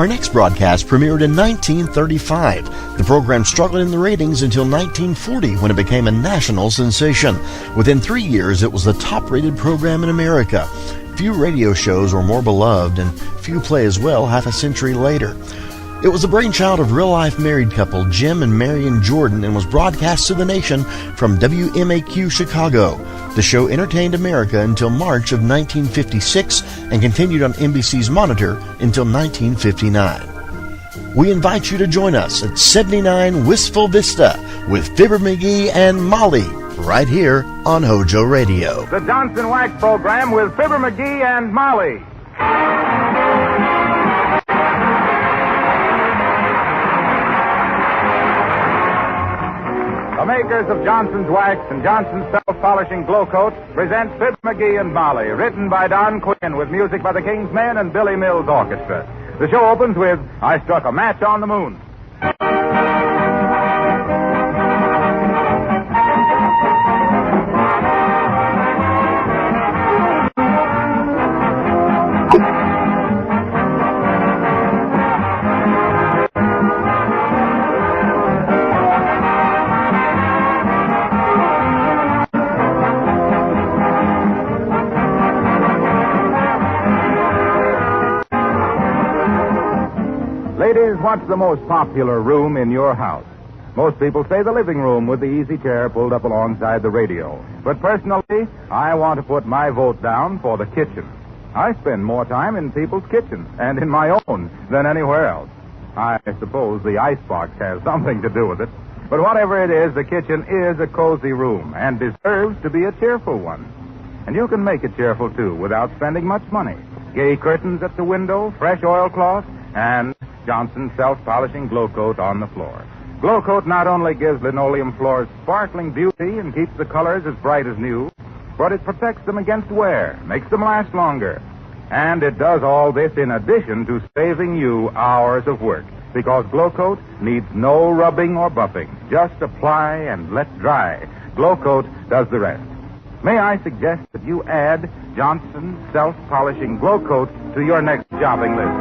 Our next broadcast premiered in 1935. The program struggled in the ratings until 1940 when it became a national sensation. Within 3 years, it was the top-rated program in America. Few radio shows were more beloved, and few play as well half a century later. It was the brainchild of real-life married couple Jim and Marion Jordan and was broadcast to the nation from WMAQ Chicago. The show entertained America until March of 1956 and continued on NBC's Monitor until 1959. We invite you to join us at 79 Wistful Vista with Fibber McGee and Molly right here on HOJO Radio. The Johnson Wax Program with Fibber McGee and Molly. The makers of Johnson's Wax and Johnson's Self-Polishing Glow Coat present Fibber McGee and Molly, written by Don Quinn with music by the King's Men and Billy Mills Orchestra. The show opens with I Struck a Match on the Moon. Ladies, what's the most popular room in your house? Most people say the living room with the easy chair pulled up alongside the radio. But personally, I want to put my vote down for the kitchen. I spend more time in people's kitchens and in my own than anywhere else. I suppose the icebox has something to do with it. But whatever it is, the kitchen is a cozy room and deserves to be a cheerful one. And you can make it cheerful, too, without spending much money. Gay curtains at the window, fresh oilcloth, and Johnson's Self-Polishing Glow Coat on the floor. Glow Coat not only gives linoleum floors sparkling beauty and keeps the colors as bright as new, but it protects them against wear, makes them last longer. And it does all this in addition to saving you hours of work, because Glow Coat needs no rubbing or buffing. Just apply and let dry. Glow Coat does the rest. May I suggest that you add Johnson's Self-Polishing Glow Coat to your next shopping list.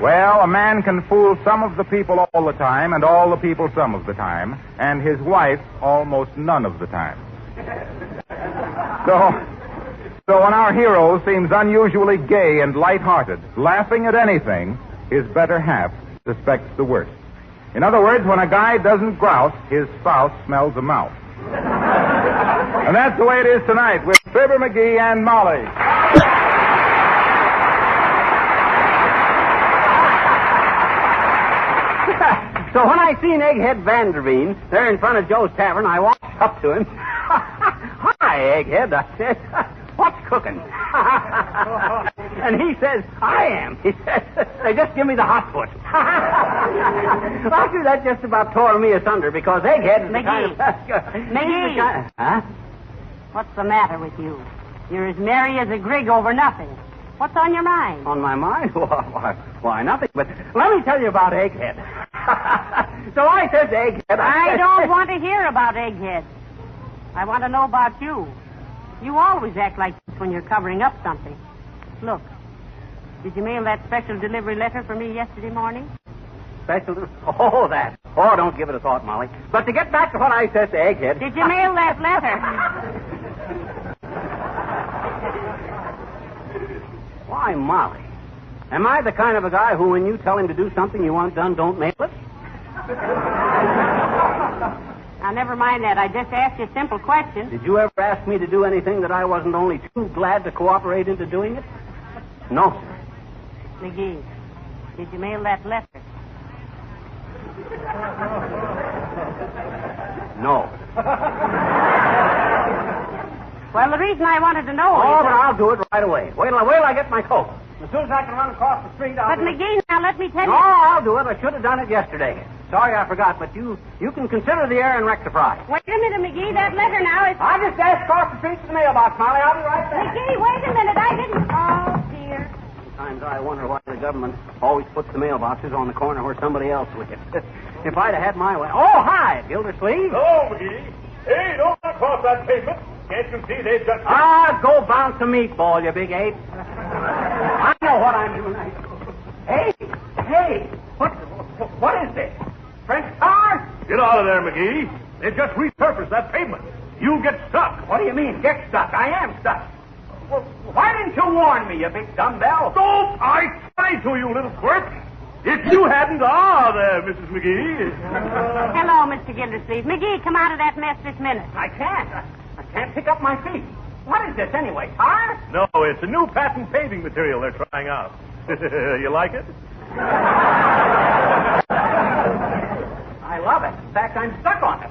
Well, a man can fool some of the people all the time, and all the people some of the time, and his wife almost none of the time. So when our hero seems unusually gay and lighthearted, laughing at anything, his better half suspects the worst. In other words, when a guy doesn't grouse, his spouse smells a mouth. And that's the way it is tonight with Fibber McGee and Molly. So when I seen Egghead Vanderveen there in front of Joe's Tavern, I walked up to him. Hi, Egghead, I said. What's cooking? And he says, I am. He says, they just give me the hot foot. After that just about tore me asunder because Egghead is the kind of... McGee! Huh? What's the matter with you? You're as merry as a grig over nothing. What's on your mind? On my mind? Why, nothing. But let me tell you about Egghead. So I said to Egghead... I don't want to hear about Egghead. I want to know about you. You always act like this when you're covering up something. Look, did you mail that special delivery letter for me yesterday morning? Special? Oh, that. Oh, don't give it a thought, Molly. But to get back to what I said to Egghead... Did you mail that letter? Why, Molly, am I the kind of a guy who, when you tell him to do something you want done, don't mail it? Now, never mind that. I just asked you a simple question. Did you ever ask me to do anything that I wasn't only too glad to cooperate into doing it? No, sir. McGee, did you mail that letter? No. Well, the reason I wanted to know Oh, is... but I'll do it right away. Wait till I get my coat. As soon as I can run across the street, I'll But, McGee, now let me tell you... No, I'll do it. I should have done it yesterday. Sorry I forgot, but you can consider the errand rectified. Wait a minute, McGee. That letter now is... I just dashed across the street to the mailbox, Molly. I'll be right back. McGee, wait a minute. I didn't... Oh, dear. Sometimes I wonder why the government always puts the mailboxes on the corner where somebody else lives. If I'd have had my way... Oh, hi, Gildersleeve. Hello, McGee. Hey, don't cross that pavement. Can't you see they've got... Ah, go bounce a meatball, you big ape. I know what I'm doing. Hey, what is this? French car? Get out of there, McGee. They've just resurfaced that pavement. You'll get stuck. What do you mean, get stuck? I am stuck. Well, why didn't you warn me, you big dumbbell? Don't I tried to, you little squirt. If you hadn't... Ah, there, Mrs. McGee. Hello, Mr. Gildersleeve. McGee, come out of that mess this minute. I can't. I can't pick up my feet. What is this, anyway, tar? No, it's a new patent paving material they're trying out. You like it? I love it. In fact, I'm stuck on it.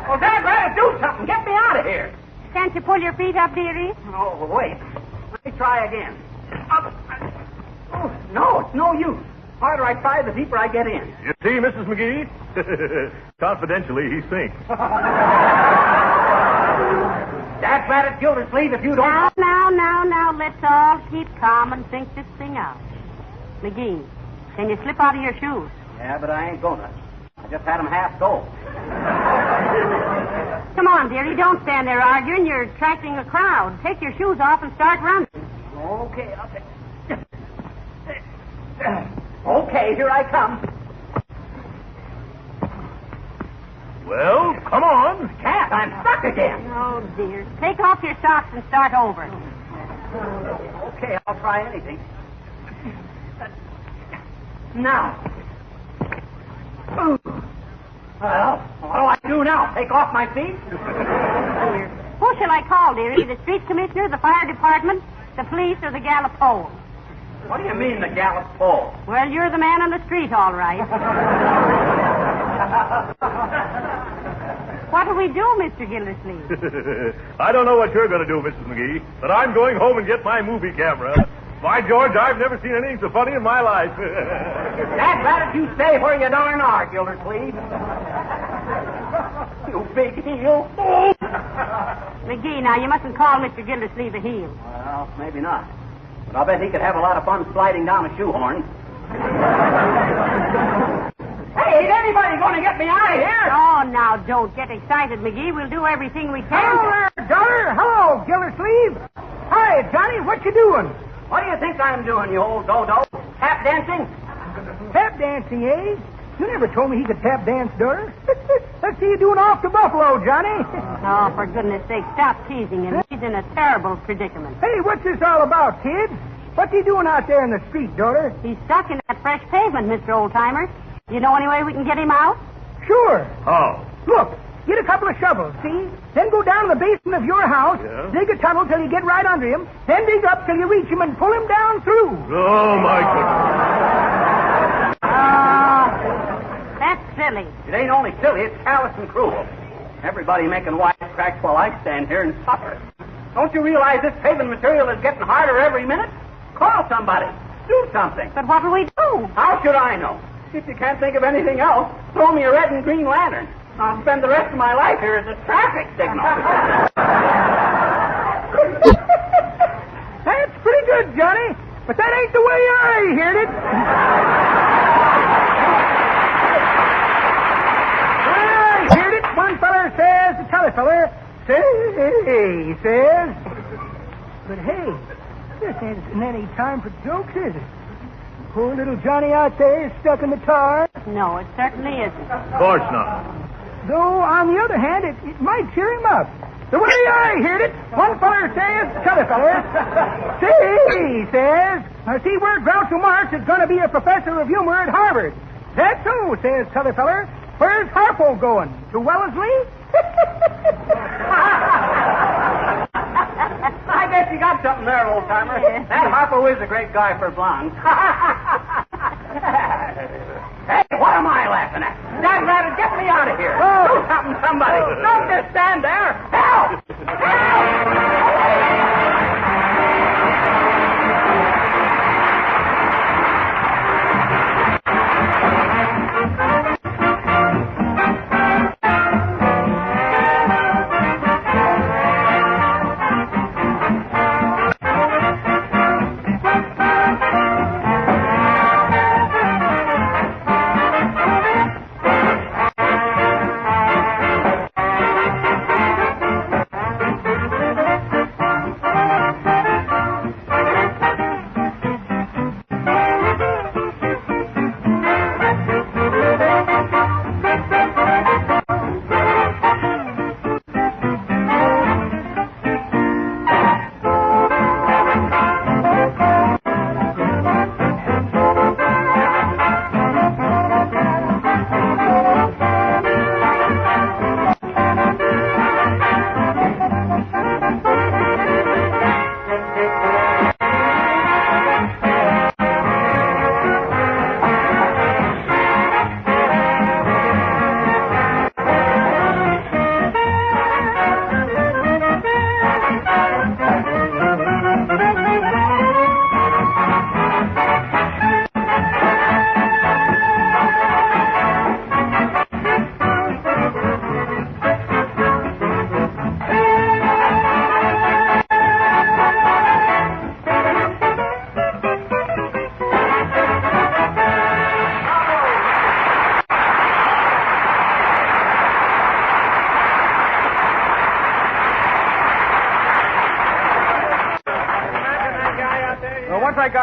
Well, Dad, rather do something. Get me out of here. Can't you pull your feet up, dearie? Oh, wait. Let me try again. Up. Oh, no, it's no use. The harder I try, the deeper I get in. You see, Mrs. McGee? Confidentially, he sinks. That's right at Gildersleeve if you don't... Now, let's all keep calm and think this thing out. McGee, can you slip out of your shoes? Yeah, but I ain't gonna. I just had them half gold. Come on, dearie, don't stand there arguing. You're attracting a crowd. Take your shoes off and start running. Okay, I'll take... Okay, here I come. Well, come on. Can't. I'm stuck again. Oh, dear. Take off your socks and start over. Okay, I'll try anything. Now. Well, what do I do now? Take off my feet? Who shall I call, dearie? The street commissioner, the fire department, the police, or the gallop pole? What do you mean, the gallop pole? Well, you're the man on the street, all right. What'll we do, Mr. Gildersleeve? I don't know what you're going to do, Mrs. McGee, but I'm going home and get my movie camera. By George, I've never seen anything so funny in my life. That's right, if you stay where you darn are, Gildersleeve. You big heel. Oh! McGee, now, you mustn't call Mr. Gildersleeve a heel. Well, maybe not. But I'll bet he could have a lot of fun sliding down a shoehorn. Hey, ain't anybody going to get me out of here? Oh, now, don't get excited, McGee. We'll do everything we can. Hello there, daughter. Hello, Gildersleeve. Hi, Johnny. What you doing? What do you think I'm doing, you old dodo? Tap dancing? Tap dancing, eh? You never told me he could tap dance, daughter. Let's see you doing off the buffalo, Johnny. Oh, for goodness sake, stop teasing him. He's in a terrible predicament. Hey, what's this all about, kid? What's he doing out there in the street, daughter? He's stuck in that fresh pavement, Mr. Oldtimer. You know any way we can get him out? Sure. How? Look, get a couple of shovels, see? Then go down to the basement of your house, Yeah? dig a tunnel till you get right under him, then dig up till you reach him and pull him down through. Oh, my goodness. That's silly. It ain't only silly, it's callous and cruel. Everybody making wisecracks while I stand here and suffer. Don't you realize this paving material is getting harder every minute? Call somebody. Do something. But what'll we do? How should I know? If you can't think of anything else, throw me a red and green lantern. I'll spend the rest of my life here as a traffic signal. That's pretty good, Johnny. But that ain't the way I heard it. I heard it. One feller says to t'other feller, say, he says. But hey, this isn't any time for jokes, is it? Poor little Johnny out there is stuck in the tar. No, it certainly isn't. Of course not. Though, on the other hand, it might cheer him up. The way I heard it, one feller says to t'other feller, say, he says, see, where Groucho Marx is going to be a professor of humor at Harvard. That's so, says t'other feller. Where's Harpo going? To Wellesley? I guess you got something there, old timer. Yeah. That Harpo is a great guy for blondes. Hey, what am I laughing at? Dad, rather get me out of here. Do something, somebody. Don't just stand there. Help!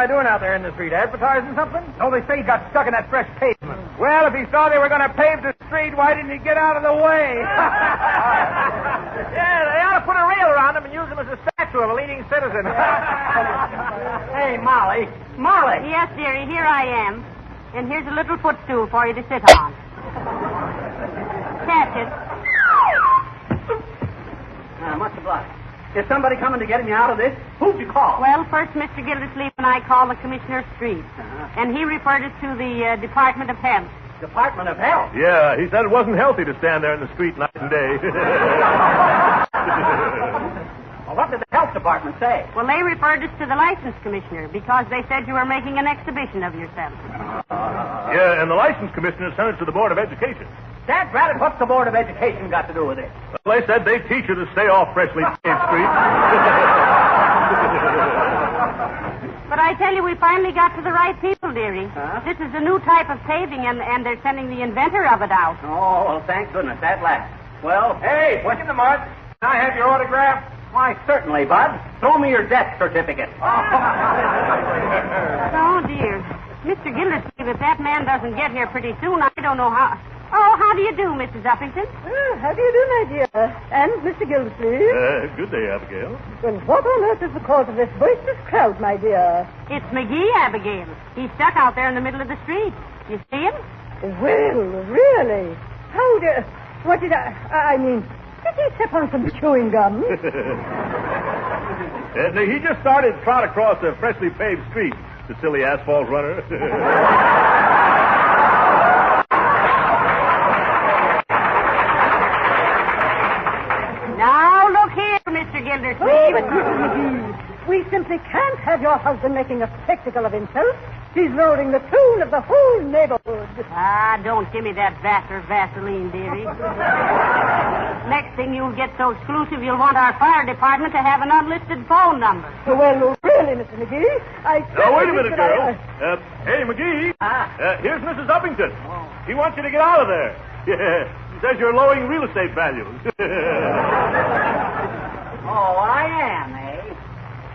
guy doing out there in the street? Advertising something? No, they say he got stuck in that fresh pavement. Well, if he saw they were going to pave the street, why didn't he get out of the way? Yeah, they ought to put a rail around him and use him as a statue of a leading citizen. Hey, Molly. Molly! Yes, dearie, here I am. And here's a little footstool for you to sit on. Catch it. Much obliged. Is somebody coming to get me out of this? Who'd you call? Well, first Mr. Gildersleeve and I called the Commissioner of Streets. And he referred us to the Department of Health. Department of Health? Yeah, he said it wasn't healthy to stand there in the street night and day. Well, what did the health department say? Well, they referred us to the license commissioner because they said you were making an exhibition of yourself. Yeah, and the license commissioner sent it to the Board of Education. Dad Braddock, what's the Board of Education got to do with it? Well, they said they'd teach you to stay off freshly paved streets. But I tell you, we finally got to the right people, dearie. Huh? This is a new type of paving, and they're sending the inventor of it out. Oh, well, thank goodness, at last. Well, Hey, what's in the mud? Can I have your autograph? why, certainly, Bud. Throw me your death certificate. Oh, dear. Mr. Gildersleeve, if that man doesn't get here pretty soon, I don't know how... Oh, how do you do, Mrs. Uppington? How do you do, my dear? And Mr. Gildersleeve? Good day, Abigail. Well, what on earth is the cause of this boisterous crowd, my dear? It's McGee, Abigail. He's stuck out there in the middle of the street. You see him? Well, really? How do... What did I mean, did he step on some chewing gum? He just started to trot across a freshly paved street, the silly asphalt runner. Now, look here, Mr. Gildersleeve. We simply can't have your husband making a spectacle of himself. He's lowering the tune of the whole neighborhood. Ah, don't give me that Vaseline, dearie. Next thing you'll get so exclusive you'll want our fire department to have an unlisted phone number. Well, really, Mr. McGee, Now, wait a minute, girl. Hey, McGee. Here's Mrs. Uppington. He wants you to get out of there. Yeah, he says you're lowering real estate values. Oh, I am, eh?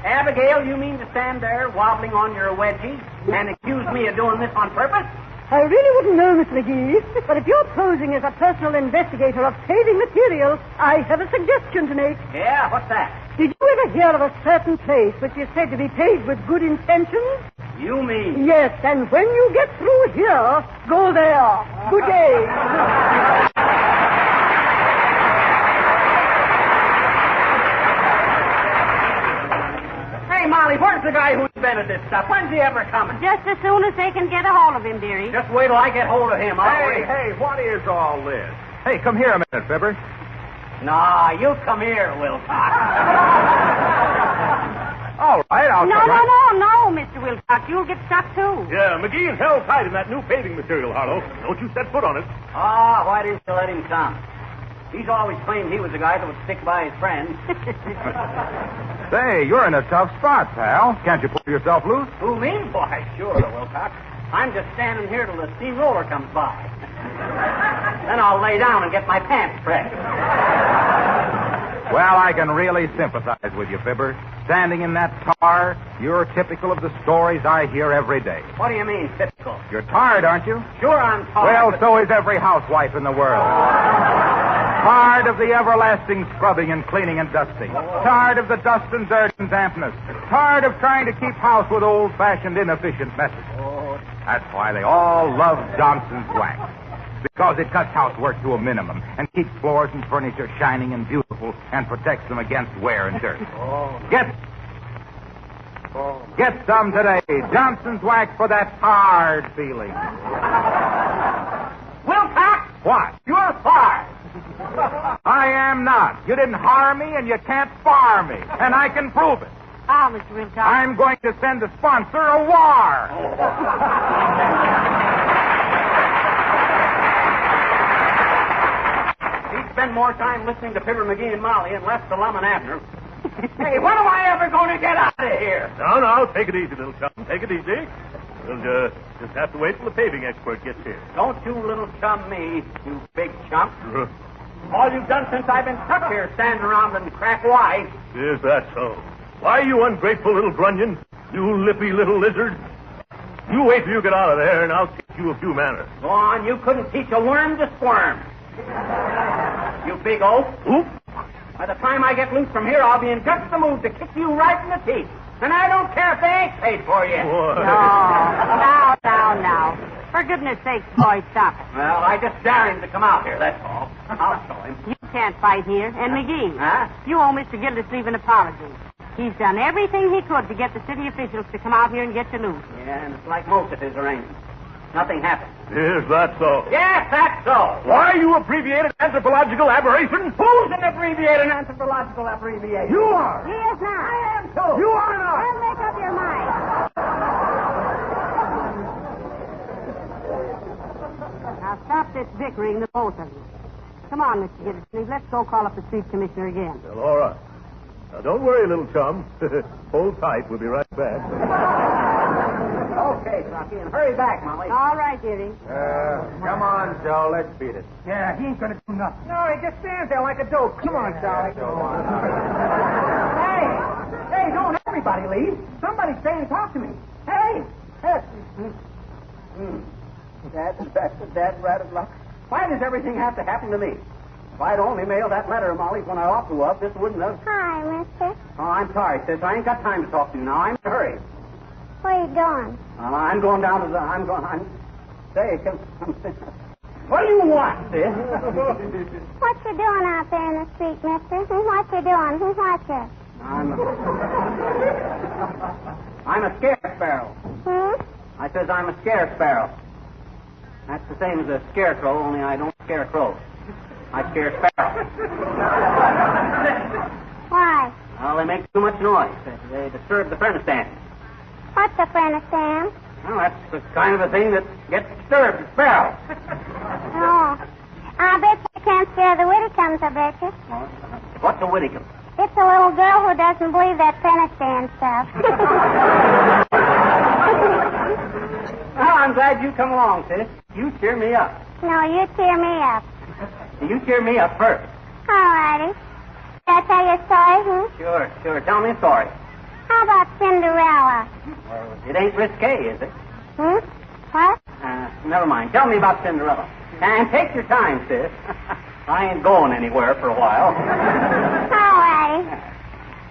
Abigail, you mean to stand there wobbling on your wedgies and accuse me of doing this on purpose? I really wouldn't know, Miss McGee, but if you're posing as a personal investigator of paving material, I have a suggestion to make. Yeah, what's that? Did you ever hear of a certain place which is said to be paved with good intentions? You mean... Yes, and when you get through here, go there. Good day. Hey, Molly, where's the guy who invented this stuff? When's he ever coming? Just as soon as they can get a hold of him, dearie. Just wait till I get hold of him. Hey, what is all this? Hey, come here a minute, Fibber. Nah, you come here, Wilcox. All right, I'll No, come right... no, Mr. Wilcox. You'll get stuck, too. Yeah, McGee is held tight in that new paving material, Harlow. Don't you set foot on it. Ah, why didn't you let him come? He's always claimed he was the guy that would stick by his friends. Say, you're in a tough spot, pal. Can't you pull yourself loose? Who, me? Why, sure, Wilcox. I'm just standing here till the steamroller comes by. Then I'll lay down and get my pants pressed. Well, I can really sympathize with you, Fibber. Standing in that tar, you're typical of the stories I hear every day. What do you mean, typical? You're tired, aren't you? Sure I'm tired. Well, but- so is every housewife in the world. Tired of the everlasting scrubbing and cleaning and dusting. Tired of the dust and dirt and dampness. Tired of trying to keep house with old-fashioned, inefficient methods. That's why they all love Johnson's wax. Because it cuts housework to a minimum and keeps floors and furniture shining and beautiful and protects them against wear and dirt. Get some today. Johnson's wax for that hard feeling. Wilcox! What? You're fired. I am not. You didn't harm me, and you can't fire me. And I can prove it. Ah, Mr. Wilcox. I'm going to send the sponsor a war. He'd spend more time listening to Fibber McGee and Molly and less to Lum and Abner. Hey, when am I ever going to get out of here? No, take it easy, little chum. Take it easy. We'll just have to wait till the paving expert gets here. Don't you little chum me, you big chump. All you've done since I've been stuck here standing around and crack wise. Is that so? Why, you ungrateful little grunion? You lippy little lizard. You wait till you get out of there, and I'll teach you a few manners. Go on, you couldn't teach a worm to squirm. You big oaf. Oop. By the time I get loose from here, I'll be in just the mood to kick you right in the teeth. And I don't care if they ain't paid for you. Boy. Now. For goodness sakes, boy, stop it. Well, I just dare him to come out here, that's all. I'll show him. You can't fight here. And McGee, Huh? you owe Mr. Gildersleeve an apology. He's done everything he could to get the city officials to come out here and get you loose. Yeah, and it's like most of his arrangements. Nothing happened. Is that so? Yes, that's so. Why, you abbreviated anthropological aberration? Who's an abbreviated anthropological abbreviation? You are. He is not. I am too. You are not. Well, make up your mind. Now stop this bickering, the both of you. Come on, Mr. Gildersleeve. Let's go call up the street commissioner again. Well, all right. Now, don't worry, little chum. Hold tight. We'll be right back. Okay, Floppy, and hurry back, Molly. All right, dearie. Come on, Joe. Let's beat it. Yeah, he ain't gonna do nothing. No, he just stands there like a dope. Come on, Charlie. Hey, don't everybody leave. Somebody stay and talk to me. Hey. Dad, rat of luck. Why does everything have to happen to me? If I'd only mailed that letter of Molly's when I ought to have, this wouldn't have... Hi, mister. Oh, I'm sorry, sis. I ain't got time to talk to you now. I'm in a hurry. Where are you going? I'm going down to the... Say, what do you want, sis? What you doing out there in the street, mister? What you doing? Who's watching? I'm a scare sparrow. I says I'm a scare sparrow. That's the same as a scarecrow, only I don't scare crows. I scare sparrows. Why? Well, they make too much noise. They disturb the furnace stand. What's a furnace stand? Well, that's the kind of a thing that gets disturbed, the sparrow. Oh. I bet you can't scare the Whitticums, I bet you. What's a Whitticum? It's a little girl who doesn't believe that furnace stand stuff. Well, I'm glad you come along, sis. You cheer me up. No, you cheer me up. You cheer me up first. All righty. Shall I tell you a story, Sure. Tell me a story. How about Cinderella? Well, it ain't risque, is it? What? Never mind. Tell me about Cinderella. And take your time, sis. I ain't going anywhere for a while. All righty.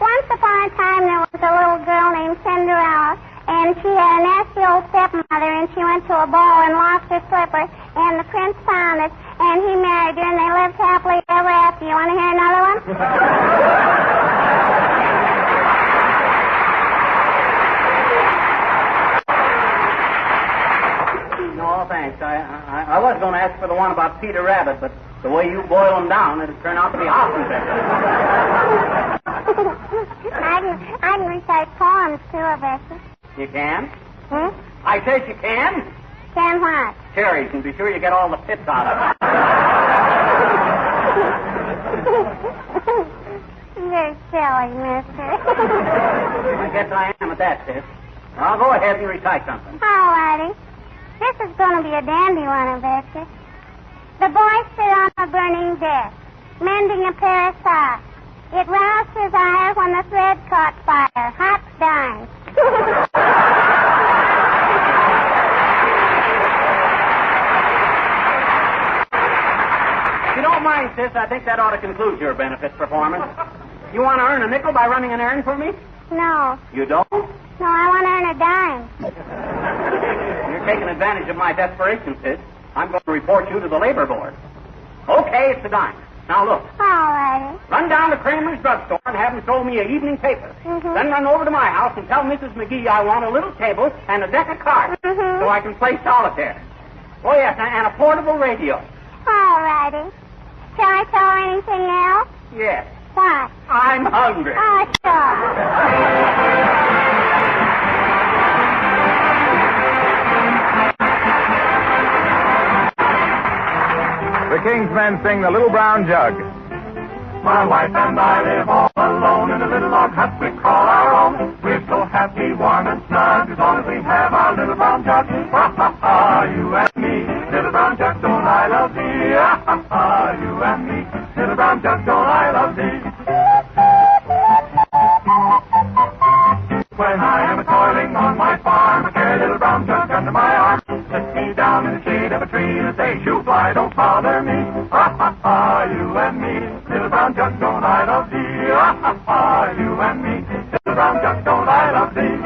Once upon a time, there was a little girl named Cinderella, and she had a nasty old stepmother, and she went to a ball and lost her slipper, and the prince found it, and he married her, and they lived happily ever after. You want to hear another one? No, thanks. I was going to ask for the one about Peter Rabbit, but the way you boil them down, it'd turn out to be Hoffman. I can recite poems, too, I bet you. You can? I said you can. Can what? Cherries, and be sure you get all the pits out of them. You're silly, mister. I guess I am at that, sis. I'll go ahead and recite something. All righty. This is going to be a dandy one, I bet you. The boy stood on a burning desk, mending a pair of socks. It roused his ire when the thread caught fire. Hot darn. If you don't mind, sis, I think that ought to conclude your benefit performance. You want to earn a nickel by running an errand for me? No. You don't? No, I want to earn a dime. You're taking advantage of my desperation, sis. I'm going to report you to the labor board. Okay, it's a dime. Now, look. All righty. Run down to Kramer's drugstore and have them throw me an evening paper. Then run over to my house and tell Mrs. McGee I want a little table and a deck of cards so I can play solitaire. Oh, yes, and a portable radio. All righty. Shall I tell her anything else? Yes. What? I'm hungry. Oh, sure. The King's Men sing The Little Brown Jug. My wife and I live all alone in a little log hut we call our own. We're so happy, warm and snug, as long as we have our little brown jug. Ha ha ha, you and me, little brown jug, don't I love thee? Ha ha ha, you and me, little brown jug, don't I love thee? When I am a toiling Sit me down in the shade of a tree and say, shoo fly, don't bother me. Ha ha ha, you and me. Little brown jug, don't I love thee? Ha ha ha, you and me. Little brown jug, don't I love thee?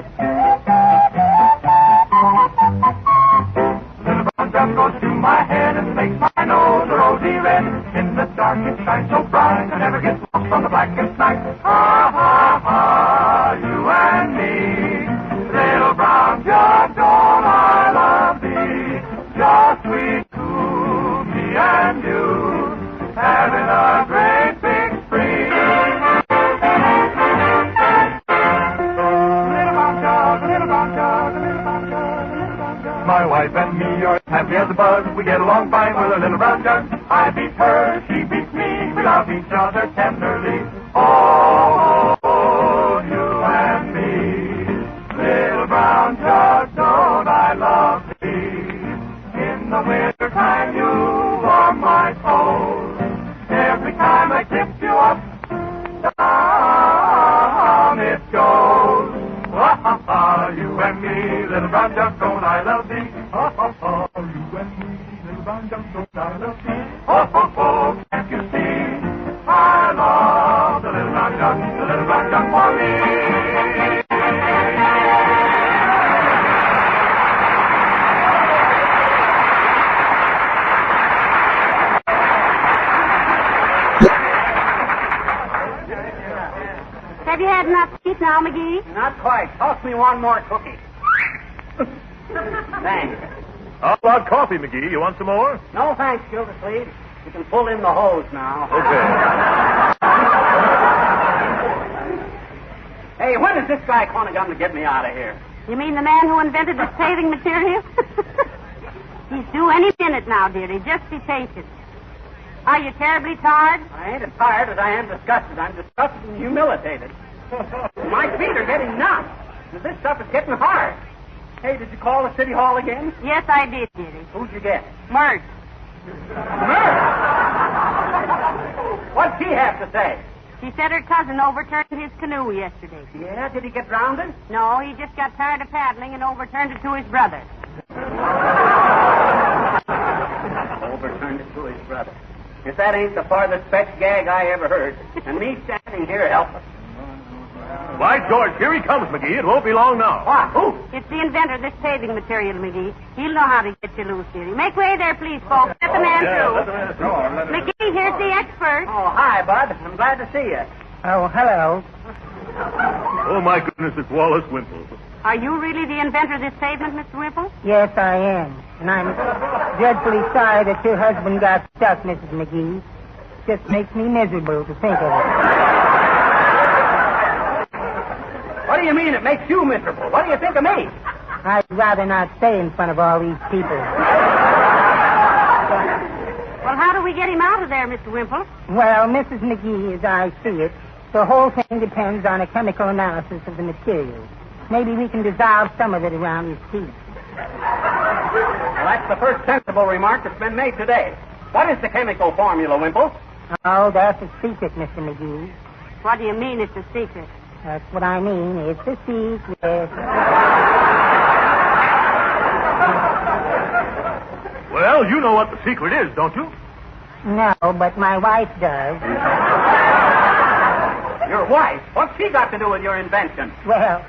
Little brown jug goes to my head and makes my nose rosy red. In the dark it shines so bright, I never get lost on the blackest night. Ha ha ha, you and me. Little brown jug, don't I love thee? Just sweet to me and you, having a great big spree. Little brown jug, little brown jug, little brown jug, little brown jug. My wife and me are happy as a bug. We get along fine with a little brown jug. I beat her, she beats me. We love each other tenderly. Oh, you and me. Little brown jug, don't I love thee? In the winter time you warm my toes. Every time I tip you up, down it goes. Ha ha ha, you and me, little brown jug, don't I love thee? Ha ha ha, you and me, little brown jug, don't I love thee? Ho ho ho, can't you see? I love the little brown jug for me. Have you had enough to eat now, McGee? Not quite. Toss me one more cookie. Thanks. How about coffee, McGee? You want some more? No, thanks, Gildersleeve. You can pull in the hose now. Okay. Hey, when is this guy going to get me out of here? You mean the man who invented this paving material? He's due any minute now, dearie. Just be patient. Are you terribly tired? I ain't as tired as I am disgusted. I'm disgusted and humiliated. My feet are getting numb. And this stuff is getting hard. Hey, did you call the city hall again? Yes, I did, dearie. Who'd you get? Mert. Mert? What'd she have to say? She said her cousin overturned his canoe yesterday. Yeah, did he get drowned? No, he just got tired of paddling and overturned it to his brother. Overturned it to his brother. If that ain't the farthest fetched gag I ever heard. And me standing here helpless. By George, here he comes, McGee. It won't be long now. What? Who? It's the inventor of this paving material, McGee. He'll know how to get you loose, dearie. Make way there, please, folks. Let the man through. McGee, here's the expert. Oh, hi, Bud. I'm glad to see you. Oh, hello. Oh, my goodness, it's Wallace Wimple. Are you really the inventor of this pavement, Mr. Wimple? Yes, I am. And I'm dreadfully sorry that your husband got stuck, Mrs. McGee. Just makes me miserable to think of it. What do you mean it makes you miserable? What do you think of me? I'd rather not stay in front of all these people. Well, how do we get him out of there, Mr. Wimple? Well, Mrs. McGee, as I see it, the whole thing depends on a chemical analysis of the material. Maybe we can dissolve some of it around his teeth. Well, that's the first sensible remark that's been made today. What is the chemical formula, Wimple? Oh, that's a secret, Mr. McGee. What do you mean it's a secret? That's what I mean. It's a secret. Well, you know what the secret is, don't you? No, but my wife does. Your wife? What's she got to do with your invention? Well,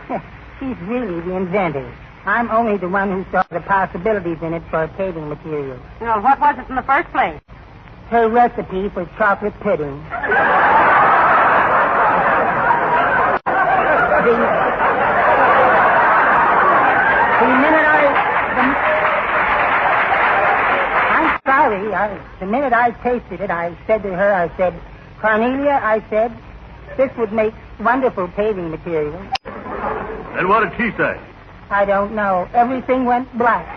she's really the inventor. I'm only the one who saw the possibilities in it for paving material. Well, what was it in the first place? Her recipe for chocolate pudding. The minute I tasted it, I said to her, I said, Cornelia, I said, this would make wonderful paving material. And what did she say? I don't know. Everything went black.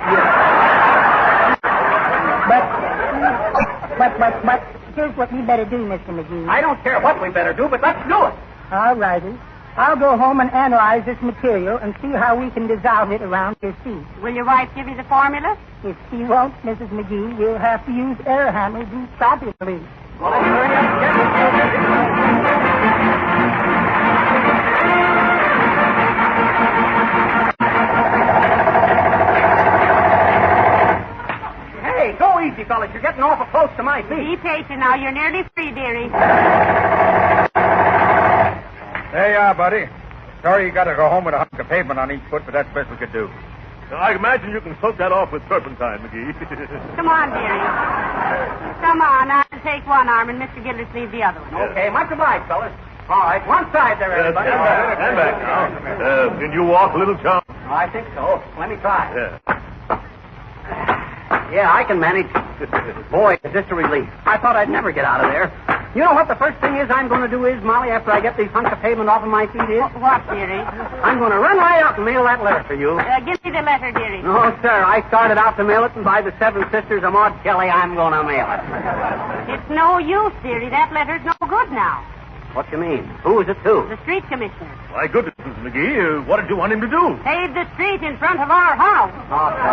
But here's what we better do, Mr. McGee. I don't care what we better do, but let's do it. All righty. I'll go home and analyze this material and see how we can dissolve it around your feet. Will your wife give you the formula? If she won't, Mrs. McGee, we'll have to use air hammers improperly. easy, fellas. You're getting awful close to my feet. Be patient now. You're nearly free, dearie. There you are, buddy. Sorry you got to go home with a hunk of pavement on each foot, but that's the best we could do. I imagine you can soak that off with turpentine, McGee. Come on, dearie. Come on. I'll take one arm and Mr. Gildersleeve the other one. Okay, much obliged, fellas. All right, one side there, everybody. Stand back now. Can you walk, little chum? I think so. Let me try. Yeah. Yeah, I can manage. Boy, is this a relief. I thought I'd never get out of there. You know what the first thing is I'm going to do is, Molly, after I get these hunks of pavement off of my feet is? What, dearie? I'm going to run right out and mail that letter for you. Give me the letter, dearie. No, sir. I started out to mail it, and by the Seven Sisters of Maud Kelly, I'm going to mail it. It's no use, dearie. That letter's no good now. What you mean? Who is it to? The street commissioner. My goodness, Mrs. McGee, what did you want him to do? Pave the street in front of our house. Oh, sir.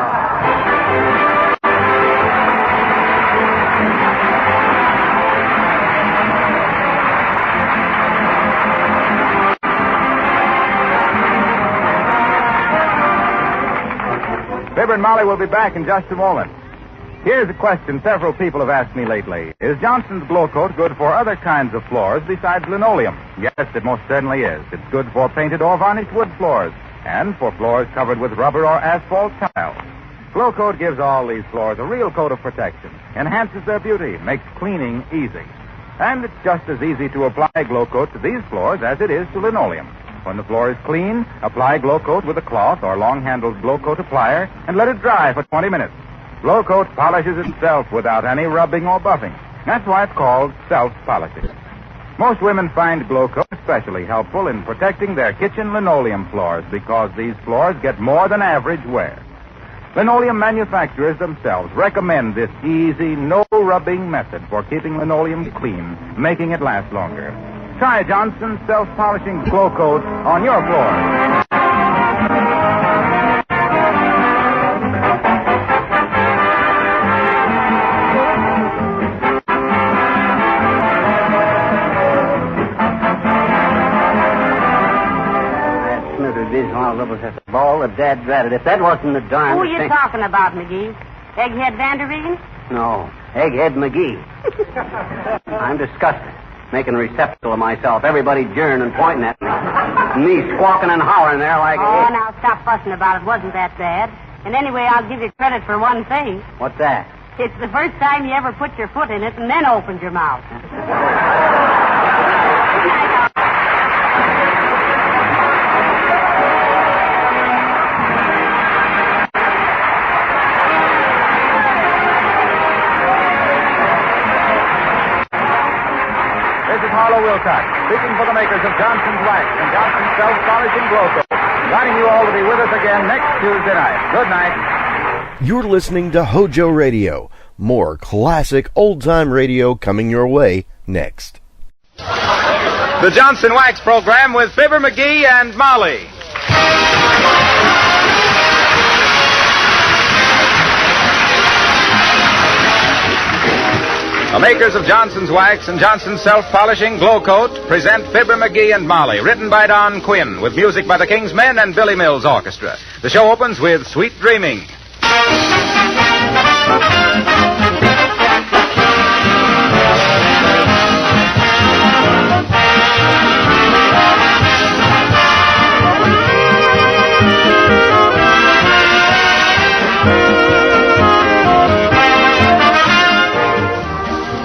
Fibber and Molly will be back in just a moment. Here's a question several people have asked me lately. Is Johnson's Glow Coat good for other kinds of floors besides linoleum? Yes, it most certainly is. It's good for painted or varnished wood floors and for floors covered with rubber or asphalt tile. Glow Coat gives all these floors a real coat of protection, enhances their beauty, makes cleaning easy. And it's just as easy to apply Glow Coat to these floors as it is to linoleum. When the floor is clean, apply Glow Coat with a cloth or long-handled Glow Coat applier and let it dry for 20 minutes. Glow Coat polishes itself without any rubbing or buffing. That's why it's called self-polishing. Most women find Glow Coat especially helpful in protecting their kitchen linoleum floors because these floors get more than average wear. Linoleum manufacturers themselves recommend this easy, no-rubbing method for keeping linoleum clean, making it last longer. Try Johnson's self-polishing Glow Coat on your floor. Of all the dad dratted. If that wasn't the darn. Who are you talking about, McGee? Egghead Vanderveen? No, Egghead McGee. I'm disgusted. Making a receptacle of myself. Everybody jeering and pointing at me. And me squawking and hollering there like... Oh, now stop fussing about it. Wasn't that bad? And anyway, I'll give you credit for one thing. What's that? It's the first time you ever put your foot in it and then opened your mouth. Wilcox, speaking for the makers of Johnson's Wax and Johnson's Self-Polishing Glow Coat, inviting you all to be with us again next Tuesday night. Good night. You're listening to HOJO Radio. More classic old-time radio coming your way next. The Johnson Wax Program with Fibber McGee and Molly. The makers of Johnson's Wax and Johnson's Self-Polishing Glow Coat present Fibber McGee and Molly, written by Don Quinn, with music by the King's Men and Billy Mills Orchestra. The show opens with Sweet Dreaming.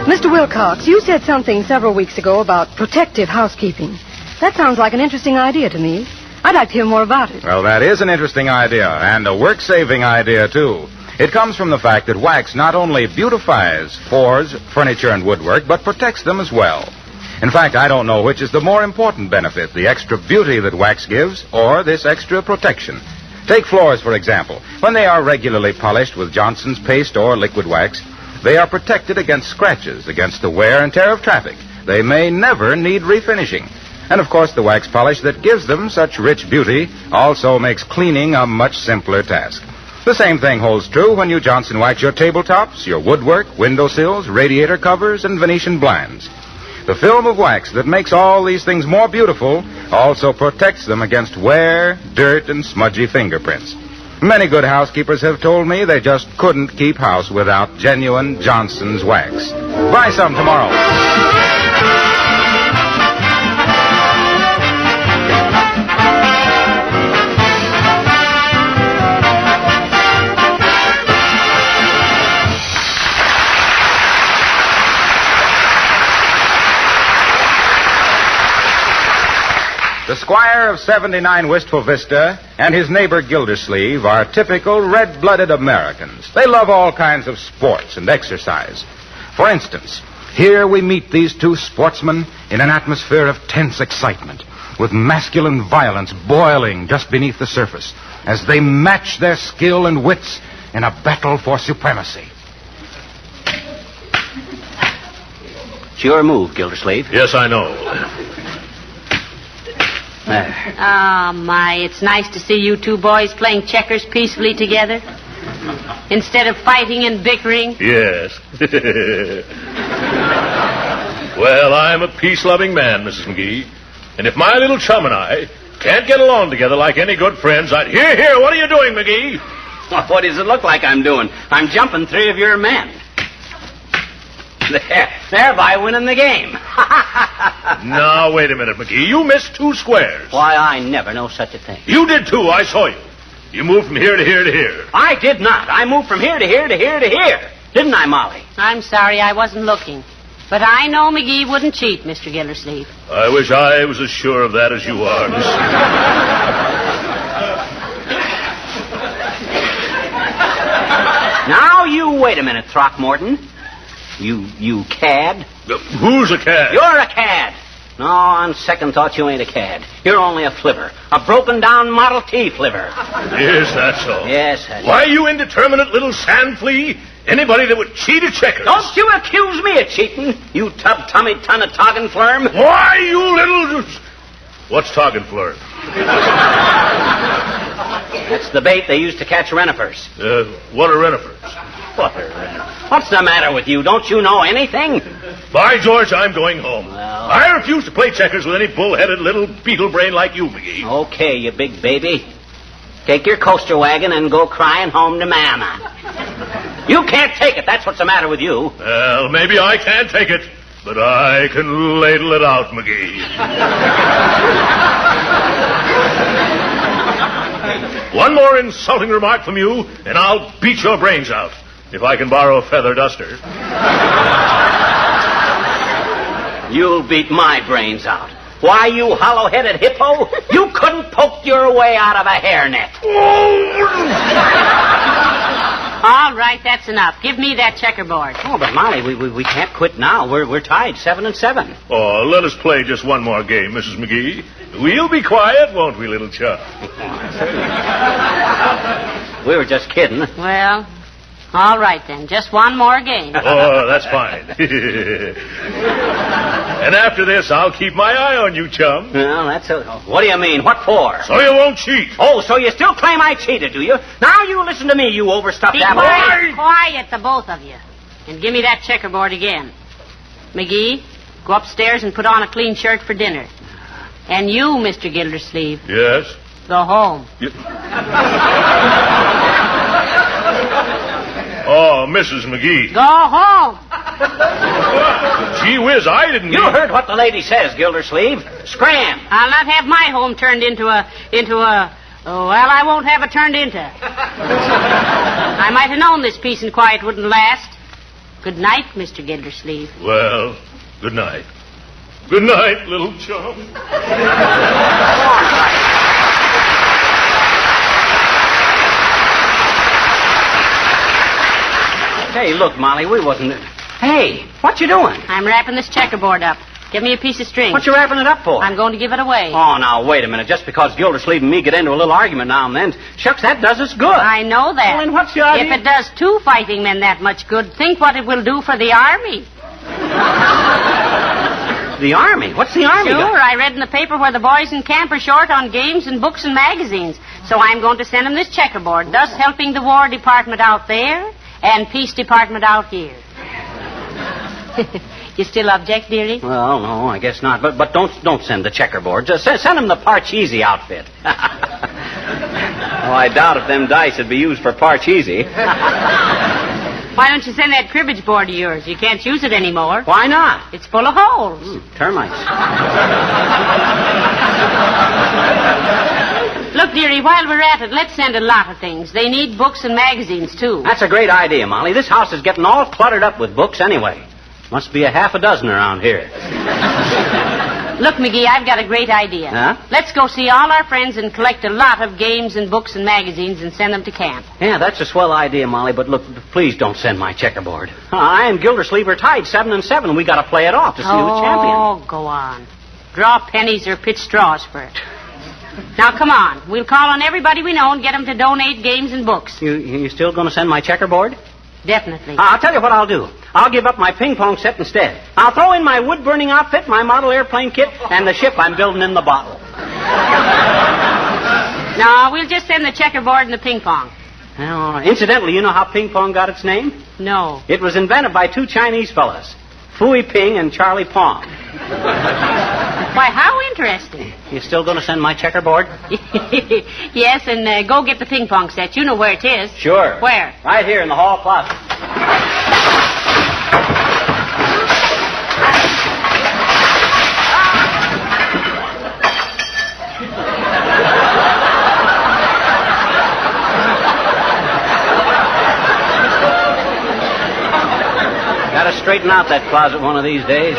Mr. Wilcox, you said something several weeks ago about protective housekeeping. That sounds like an interesting idea to me. I'd like to hear more about it. Well, that is an interesting idea, and a work-saving idea, too. It comes from the fact that wax not only beautifies floors, furniture, and woodwork, but protects them as well. In fact, I don't know which is the more important benefit, the extra beauty that wax gives, or this extra protection. Take floors, for example. When they are regularly polished with Johnson's paste or liquid wax, they are protected against scratches, against the wear and tear of traffic. They may never need refinishing. And, of course, the wax polish that gives them such rich beauty also makes cleaning a much simpler task. The same thing holds true when you Johnson wax your tabletops, your woodwork, windowsills, radiator covers, and Venetian blinds. The film of wax that makes all these things more beautiful also protects them against wear, dirt, and smudgy fingerprints. Many good housekeepers have told me they just couldn't keep house without genuine Johnson's wax. Buy some tomorrow. The squire of 79 Wistful Vista and his neighbor Gildersleeve are typical red-blooded Americans. They love all kinds of sports and exercise. For instance, here we meet these two sportsmen in an atmosphere of tense excitement, with masculine violence boiling just beneath the surface, as they match their skill and wits in a battle for supremacy. It's your move, Gildersleeve. Yes, I know. Oh, my, it's nice to see you two boys playing checkers peacefully together instead of fighting and bickering. Yes. Well, I'm a peace-loving man, Mrs. McGee. And if my little chum and I can't get along together like any good friends, I'd... Here, what are you doing, McGee? What does it look like I'm doing? I'm jumping 3 of your men. Thereby winning the game. Now, wait a minute, McGee. You missed 2 squares. Why, I never know such a thing. You did, too. I saw you. You moved from here to here to here. I did not. I moved from here to here to here to here. Didn't I, Molly? I'm sorry, I wasn't looking. But I know McGee wouldn't cheat, Mr. Gildersleeve. I wish I was as sure of that as you are, Miss. Now, you wait a minute, Throckmorton. You cad. Who's a cad? You're a cad. No, on second thought, you ain't a cad. You're only a flivver. A broken-down Model T flivver. Yes, that's all. Yes, that's Why, you indeterminate little sand flea? Anybody that would cheat at checkers. Don't you accuse me of cheating, you tub-tummy ton of toggin flurm. Why, you little... What's toggin flurm? That's the bait they use to catch renifers. What are renifers? What's the matter with you? Don't you know anything? By George, I'm going home. Well... I refuse to play checkers with any bull-headed little beetle brain like you, McGee. Okay, you big baby. Take your coaster wagon and go crying home to Mama. You can't take it. That's what's the matter with you. Well, maybe I can't take it, but I can ladle it out, McGee. One more insulting remark from you, and I'll beat your brains out. If I can borrow a feather duster. You'll beat my brains out. Why, you hollow-headed hippo, you couldn't poke your way out of a hairnet. All right, that's enough. Give me that checkerboard. Oh, but Molly, we can't quit now. We're tied 7-7. Oh, let us play just one more game, Mrs. McGee. We'll be quiet, won't we, little chum? We were just kidding. Well, all right then. Just one more game. Oh, that's fine. And after this, I'll keep my eye on you, chum. Well, what do you mean? What for? So you won't cheat. Oh, so you still claim I cheated, do you? Now you listen to me, you overstuffed Be apple. quiet, the both of you. And give me that checkerboard again. McGee, go upstairs and put on a clean shirt for dinner. And you, Mr. Gildersleeve. Yes? Go home. Oh, Mrs. McGee. Go home. Gee whiz, I didn't... You heard what the lady says, Gildersleeve. Scram. I'll not have my home turned into a... Oh, well, I won't have it turned into. I might have known this peace and quiet wouldn't last. Good night, Mr. Gildersleeve. Well, good night. Good night, little chum. Hey, look, Molly, we wasn't... Hey, what you doing? I'm wrapping this checkerboard up. Give me a piece of string. What you wrapping it up for? I'm going to give it away. Oh, now, wait a minute. Just because Gildersleeve and me get into a little argument now and then, shucks, that does us good. I know that. Well, then what's your idea? If it does 2 fighting men that much good, think what it will do for the Army. The Army? What's the Army? Sure, I read in the paper where the boys in camp are short on games and books and magazines. So I'm going to send them this checkerboard, thus helping the War Department out there and Peace Department out here. You still object, dearie? Well, no, I guess not. But don't send the checkerboard. Just send them the Parcheesi outfit. I doubt if them dice would be used for Parcheesi. Why don't you send that cribbage board of yours? You can't use it anymore. Why not? It's full of holes. Termites. Look, dearie, while we're at it, let's send a lot of things. They need books and magazines, too. That's a great idea, Molly. This house is getting all cluttered up with books anyway. Must be a half a dozen around here. Look, McGee, I've got a great idea. Huh? Let's go see all our friends and collect a lot of games and books and magazines and send them to camp. Yeah, that's a swell idea, Molly, but look, please don't send my checkerboard. I and Gildersleeve are tied 7-7. We got to play it off to see who's champion. Oh, go on. Draw pennies or pitch straws for it. Now, come on. We'll call on everybody we know and get them to donate games and books. You still going to send my checkerboard? Definitely. I'll tell you what I'll do. I'll give up my ping-pong set instead. I'll throw in my wood-burning outfit, my model airplane kit, and the ship I'm building in the bottle. No, we'll just send the checkerboard and the ping-pong. Well, incidentally, you know how ping-pong got its name? No. It was invented by two Chinese fellas, Fooey Ping and Charlie Pong. Why, how interesting. You still going to send my checkerboard? Yes, and go get the ping-pong set. You know where it is. Sure. Where? Right here in the hall closet. Got to straighten out that closet one of these days.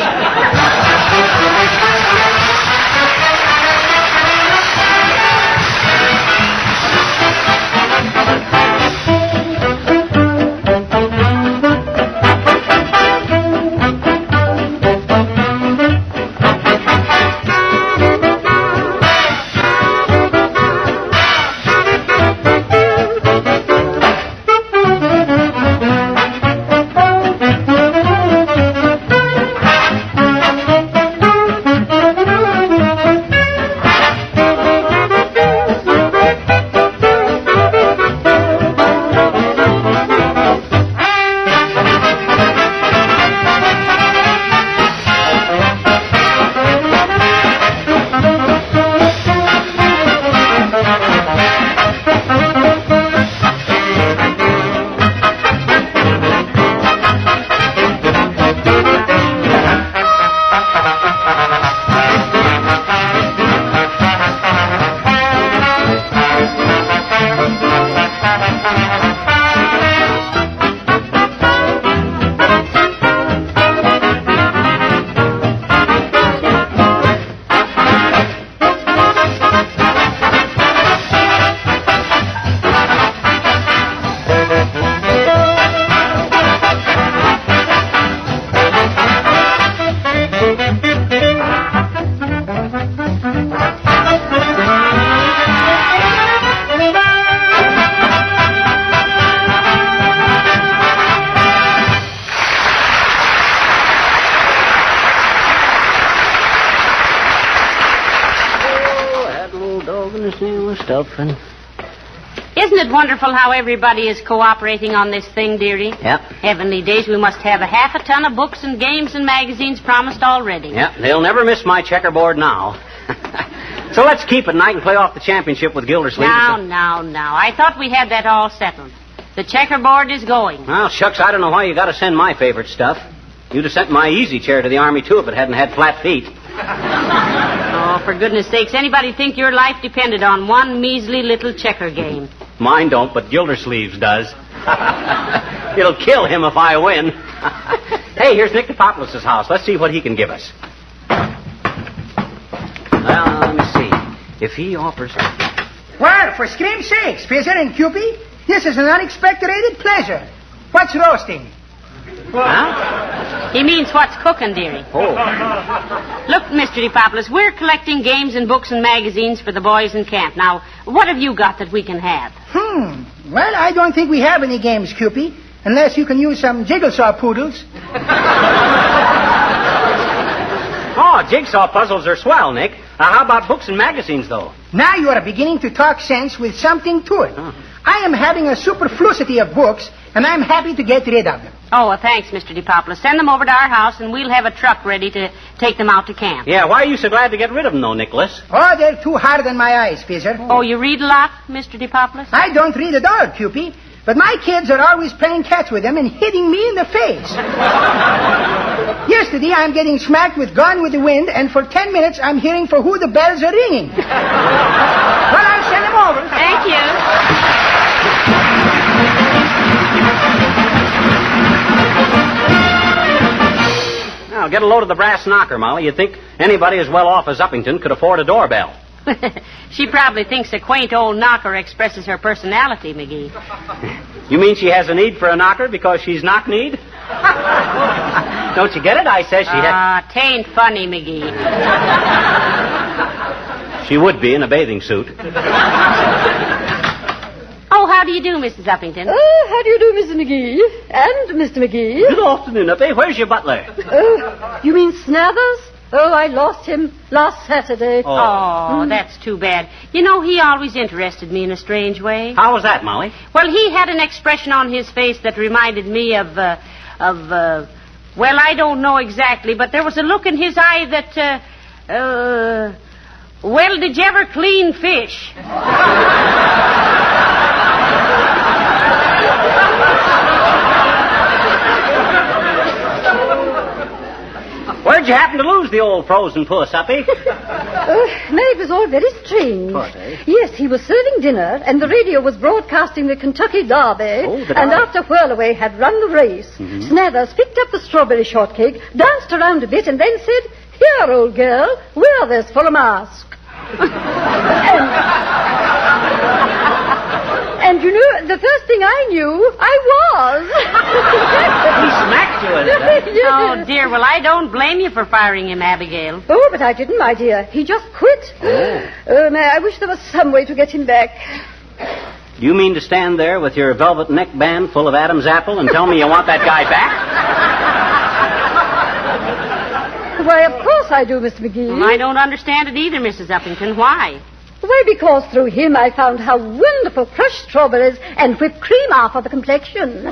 Stuffing. Isn't it wonderful how everybody is cooperating on this thing, dearie? Yep. Heavenly days, we must have a half a ton of books and games and magazines promised already. Yep, they'll never miss my checkerboard now. So let's keep it, and I can play off the championship with Gildersleeve. Now. I thought we had that all settled. The checkerboard is going. Well, shucks, I don't know why you got to send my favorite stuff. You'd have sent my easy chair to the Army, too, if it hadn't had flat feet. Oh, for goodness sakes, anybody think your life depended on one measly little checker game? Mine don't, but Gildersleeve's does. It'll kill him if I win. Hey, here's Nick Topopoulos' house. Let's see what he can give us. Well, let me see. If he offers... Well, for scream's sakes, Fizzer and Cupid, this is an unexpected pleasure. What's roasting? Huh? He means what's cooking, dearie. Oh. Look, Mr. Topopoulos, we're collecting games and books and magazines for the boys in camp. Now, what have you got that we can have? Well, I don't think we have any games, Cupid, unless you can use some jigsaw poodles. Oh, jigsaw puzzles are swell, Nick. How about books and magazines, though? Now you are beginning to talk sense with something to it. I am having a superfluity of books and I'm happy to get rid of them. Oh, well, thanks, Mr. DePopoulos. Send them over to our house, and we'll have a truck ready to take them out to camp. Yeah, why are you so glad to get rid of them, though, Nicholas? Oh, they're too hard on my eyes, Fisher. Oh, you read a lot, Mr. DePopoulos? I don't read at all, Cupie. But my kids are always playing catch with them and hitting me in the face. Yesterday, I'm getting smacked with Gone with the Wind, and for 10 minutes, I'm hearing for who the bells are ringing. Well, I'll send them over. Thank you. Now, get a load of the brass knocker, Molly. You'd think anybody as well off as Uppington could afford a doorbell. She probably thinks a quaint old knocker expresses her personality, McGee. You mean she has a need for a knocker because she's knock-kneed? Don't you get it? I says she has... Tain't funny, McGee. She would be in a bathing suit. Oh, how do you do, Mrs. Uppington? Oh, how do you do, Mrs. McGee? And Mr. McGee? Good afternoon, Uppy. Where's your butler? Oh, you mean Snathers? Oh, I lost him last Saturday. Oh, that's too bad. You know, he always interested me in a strange way. How was that, Molly? Well, he had an expression on his face that reminded me of, well, I don't know exactly, but there was a look in his eye that, well, did you ever clean fish? Where'd you happen to lose the old frozen puss, Uppy? It was all very strange. What, eh? Yes, he was serving dinner, and the radio was broadcasting the Kentucky Derby. Oh, the and Derby. after Whirlaway had run the race, Snathers picked up the strawberry shortcake, danced around a bit, and then said, "Here, old girl, wear this for a mask." And you know, the first thing I knew, I was. He smacked you with it, huh? Yes. Oh, dear. Well, I don't blame you for firing him, Abigail. Oh, but I didn't, my dear. He just quit. Oh, man, I wish there was some way to get him back. You mean to stand there with your velvet neckband full of Adam's apple and tell me you want that guy back? Why, of course I do, Mr. McGee. Well, I don't understand it either, Mrs. Uppington. Why? Why, because through him I found how wonderful crushed strawberries and whipped cream are for the complexion.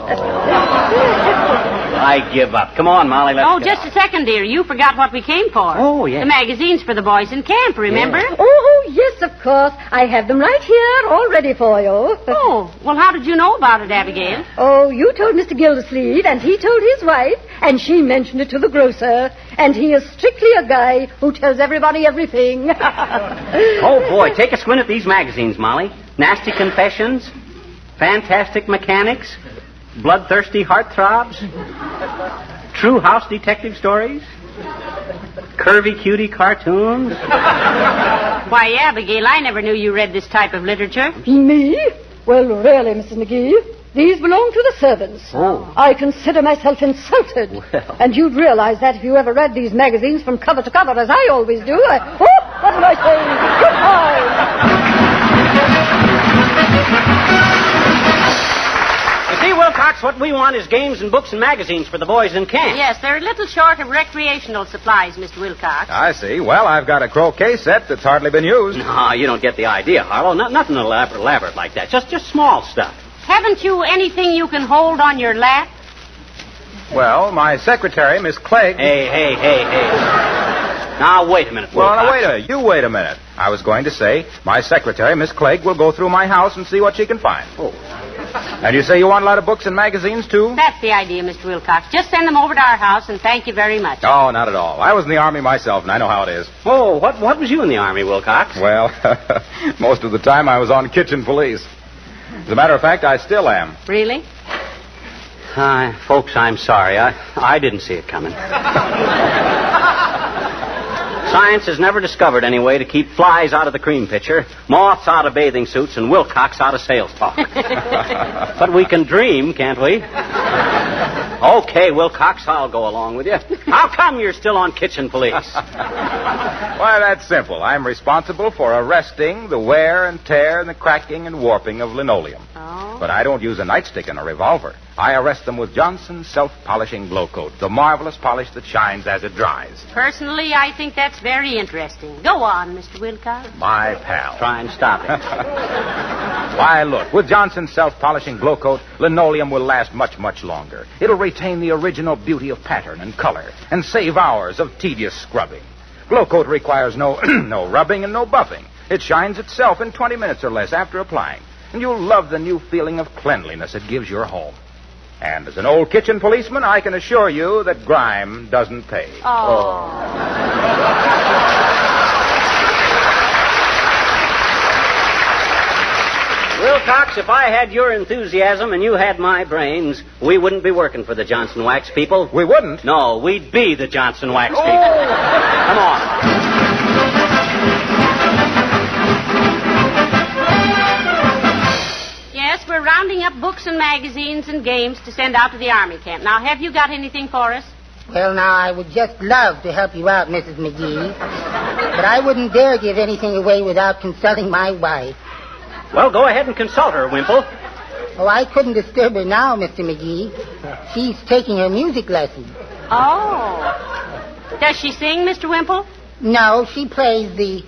I give up. Come on, Molly, let's go. Just a second, dear. You forgot what we came for. Oh, yes. The magazines for the boys in camp, remember? Yeah. Oh, yes, of course. I have them right here, all ready for you. Oh, well, how did you know about it, Abigail? Oh, you told Mr. Gildersleeve, and he told his wife, and she mentioned it to the grocer. And he is strictly a guy who tells everybody everything. Oh, boy, take a squint at these magazines, Molly. Nasty Confessions, Fantastic Mechanics, Bloodthirsty Heartthrobs, True House Detective Stories, Curvy Cutie Cartoons. Why, Abigail, I never knew you read this type of literature. Me? Well, really, Mrs. McGee, these belong to the servants. Oh. I consider myself insulted. Well. And you'd realize that if you ever read these magazines from cover to cover, as I always do. What am I saying? Goodbye. You see, Wilcox, what we want is games and books and magazines for the boys in camp. Yes, they're a little short of recreational supplies, Mr. Wilcox. I see. Well, I've got a croquet set that's hardly been used. No, you don't get the idea, Harlow. Nothing elaborate like that. Just small stuff. Haven't you anything you can hold on your lap? Well, my secretary, Miss Clegg... Hey. Now, wait a minute, Wilcox. Well, now, you wait a minute. I was going to say, my secretary, Miss Clegg, will go through my house and see what she can find. Oh. And you say you want a lot of books and magazines, too? That's the idea, Mr. Wilcox. Just send them over to our house, and thank you very much. Oh, not at all. I was in the Army myself, and I know how it is. Oh, what was you in the Army, Wilcox? Well, most of the time I was on kitchen police. As a matter of fact, I still am. Really? Folks, I'm sorry. I didn't see it coming. Science has never discovered any way to keep flies out of the cream pitcher, moths out of bathing suits, and Wilcox out of sales talk. But we can dream, can't we? Okay, Wilcox, I'll go along with you. How come you're still on kitchen police? Why, that's simple. I'm responsible for arresting the wear and tear and the cracking and warping of linoleum. Oh. but I don't use a nightstick and a revolver. I arrest them with Johnson's self-polishing glow coat, the marvelous polish that shines as it dries. Personally, I think that's very interesting. Go on, Mr. Wilcox. My pal. Try and stop it. Why, look, with Johnson's self-polishing glow coat, linoleum will last much, much longer. It'll retain the original beauty of pattern and color and save hours of tedious scrubbing. Glow coat requires no no rubbing and no buffing. It shines itself in 20 minutes or less after applying, and you'll love the new feeling of cleanliness it gives your home. And as an old kitchen policeman, I can assure you that grime doesn't pay. Wilcox, if I had your enthusiasm and you had my brains, we wouldn't be working for the Johnson Wax people. We wouldn't? No, we'd be the Johnson Wax people. Come on. Yes, we're rounding up books and magazines and games to send out to the Army camp. Now, have you got anything for us? Well, now, I would just love to help you out, Mrs. McGee. But I wouldn't dare give anything away without consulting my wife. Well, go ahead and consult her, Wimple. Oh, I couldn't disturb her now, Mr. McGee. She's taking her music lesson. Oh. Does she sing, Mr. Wimple? No, she plays the...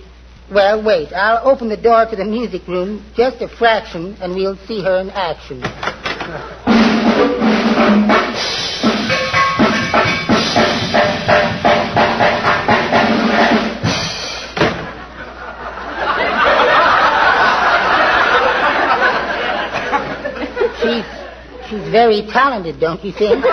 Well, wait. I'll open the door to the music room just a fraction, and we'll see her in action. She's very talented, don't you think?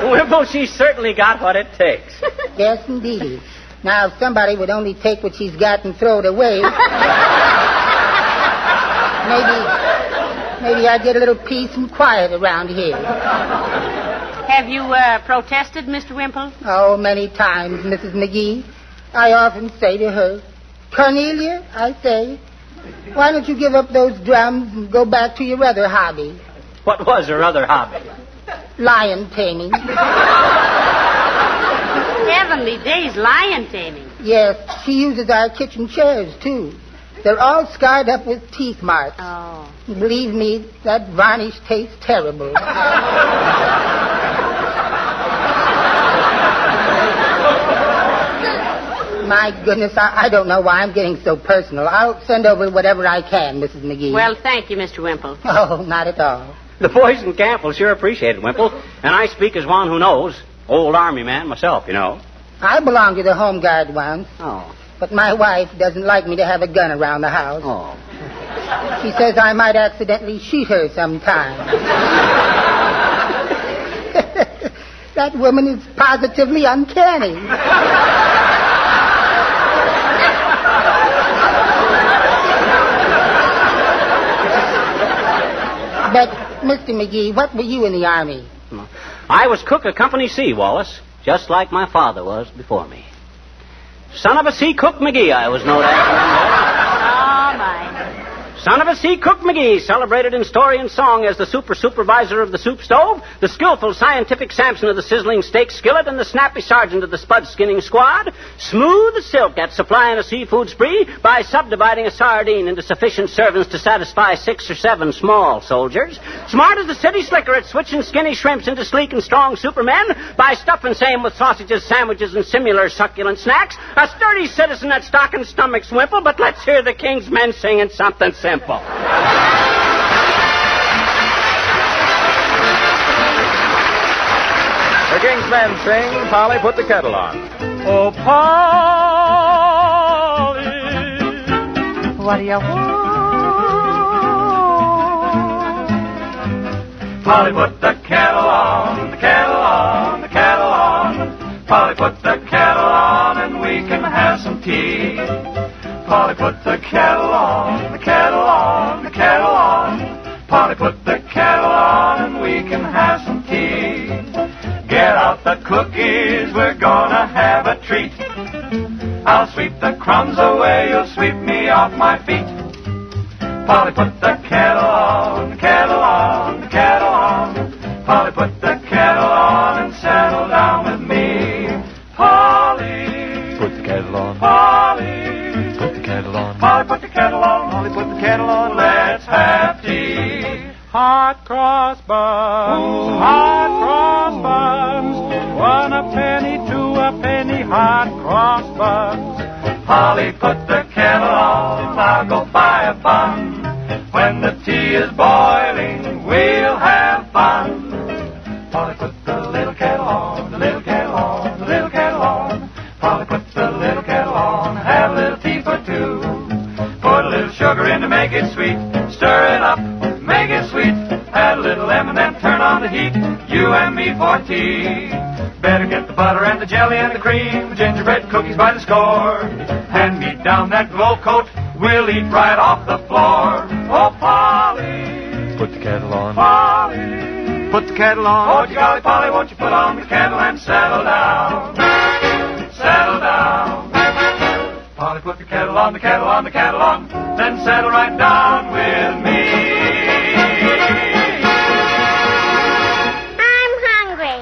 Wimple, she's certainly got what it takes. Yes, indeed. Now, if somebody would only take what she's got and throw it away, maybe I'd get a little peace and quiet around here. Have you protested, Mr. Wimple? Oh, many times, Mrs. McGee. I often say to her, Cornelia, I say, why don't you give up those drums and go back to your other hobby? What was her other hobby? Lion taming. Heavenly days, lion taming. Yes, she uses our kitchen chairs, too. They're all scarred up with teeth marks. Oh. Believe me, that varnish tastes terrible. My goodness, I don't know why I'm getting so personal. I'll send over whatever I can, Mrs. McGee. Well, thank you, Mr. Wimple. Oh, not at all. The boys in camp will sure appreciate it, Wimple. And I speak as one who knows. Old Army man myself, you know. I belonged to the Home Guard once. Oh. But my wife doesn't like me to have a gun around the house. Oh. She says I might accidentally shoot her sometime. That woman is positively uncanny. But, Mr. McGee, what were you in the Army? I was cook of Company C, Wallace, just like my father was before me. Son of a sea cook McGee, I was known as. Oh, my. Son of a sea cook McGee, celebrated in story and song as the supervisor of the soup stove, the skillful scientific Samson of the sizzling steak skillet, and the snappy sergeant of the spud skinning squad. Smooth as silk at supplying a seafood spree by subdividing a sardine into sufficient servings to satisfy 6 or 7 small soldiers. Smart as the city slicker at switching skinny shrimps into sleek and strong supermen by stuffing same with sausages, sandwiches, and similar succulent snacks. A sturdy citizen at stocking stomachs, Wimple, but let's hear the King's men singing something simple. The King's men sing, Polly, put the kettle on. Oh, Polly, what do you want? Polly, put the kettle on, the kettle on, the kettle on. Polly, put the kettle on and we can have some tea. Polly, put the kettle on, the kettle on, the kettle on. Polly, put the kettle on and we can have some tea. Get out the cookies, we're gonna have a treat. I'll sweep the crumbs away, you'll sweep me off my feet. Polly, put the kettle on, the kettle on, the kettle on. Polly, put the kettle on and settle down with me. Polly, put the kettle on. Polly, put the kettle on. Polly, put the kettle on. Polly, put the kettle on. hot cross buns, hot cross buns. 1 a penny, 2 a penny, hot cross buns. Polly, put the kettle on, I'll go buy a bun. When the tea is boiling, we'll have fun. Polly, put the little kettle on, the little kettle on, the little kettle on. Polly, put the little kettle on, have a little tea for two. Put a little sugar in to make it sweet, stir it up, make it sweet. Add a little lemon, then turn on the heat, you and me for tea. Better get the butter and the jelly and the cream, gingerbread cookies by the score. Hand me down that glow coat, we'll eat right off the floor. Oh, Polly, Put the kettle on. Polly, Put the kettle on. oh, golly, Polly, won't you put on the kettle and settle down? Settle down. Polly, put the kettle on, the kettle on, the kettle on, then settle right down with me. I'm hungry.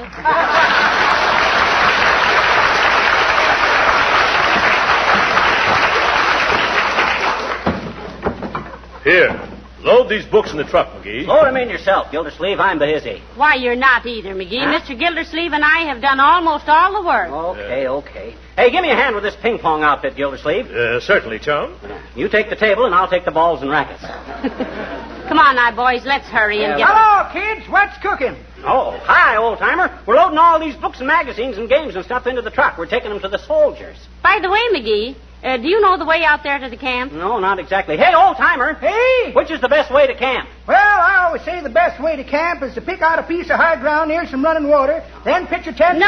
Here, load these books in the truck, McGee. Load them in yourself, Gildersleeve. I'm busy. Why, you're not either, McGee. Mr. Gildersleeve and I have done almost all the work. Okay. Hey, give me a hand with this ping-pong outfit, Gildersleeve. Certainly, chum. You take the table, and I'll take the balls and rackets. Come on now, boys. Let's hurry and get... Hello, kids. What's cooking? Oh, hi, old-timer. We're loading all these books and magazines and games and stuff into the truck. We're taking them to the soldiers. By the way, McGee, do you know the way out there to the camp? No, not exactly. Hey, old-timer. Hey! Which is the best way to camp? Well, I always say the best way to camp is to pick out a piece of high ground near some running water, then pitch a tent... No.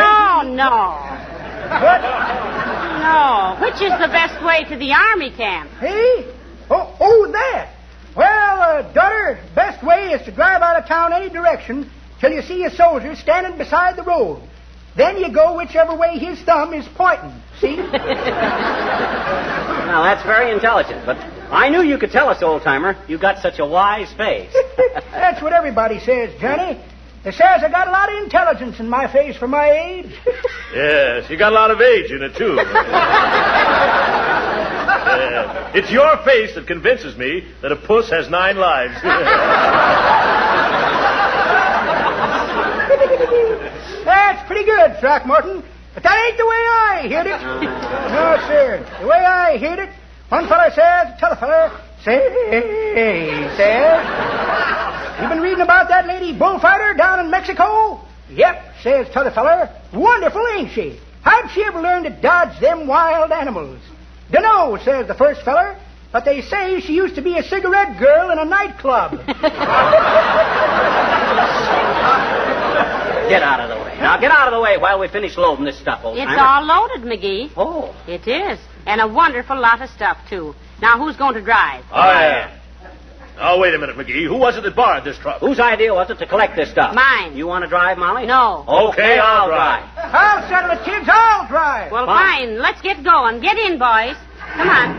What? No. Which is the best way to the army camp? Hey? Oh, that. Well, daughter, best way is to drive out of town any direction till you see a soldier standing beside the road. Then you go whichever way his thumb is pointing. See? Now, that's very intelligent, but I knew you could tell us, old-timer. You got such a wise face. That's what everybody says, Johnny. They says I got a lot of intelligence in my face for my age. Yes, you got a lot of age in it, too. It's your face that convinces me that a puss has 9 lives. That's pretty good, Throckmorton. But that ain't the way I heard it. No, sir. The way I heard it, one feller says, t'other feller, says, you been reading about that lady bullfighter down in Mexico? Yep, says t'other feller. Wonderful, ain't she? How'd she ever learn to dodge them wild animals? Dunno, says the first feller, but they say she used to be a cigarette girl in a nightclub. Get out of the way. Now, get out of the way while we finish loading this stuff, old-timer. It's all loaded, McGee. Oh. It is. And a wonderful lot of stuff, too. Now, who's going to drive? I am. Now, wait a minute, McGee. Who was it that borrowed this truck? Whose idea was it to collect this stuff? Mine. You want to drive, Molly? No. Okay, I'll drive. I'll settle it, kids. I'll drive. Well, fine. Let's get going. Get in, boys. Come on.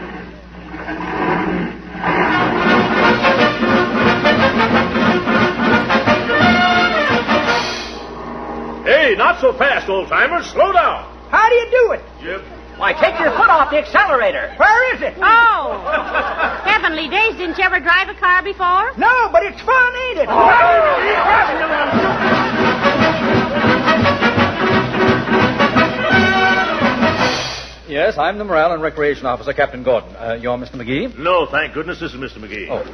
Hey, not so fast, old-timer. Slow down. How do you do it? Yep. Why, take your foot off the accelerator. Where is it? Oh. Heavenly days. Didn't you ever drive a car before? No, but it's fun, ain't it? Yes, I'm the Morale and Recreation Officer, Captain Gordon. You're Mr. McGee? No, thank goodness this is Mr. McGee. Oh.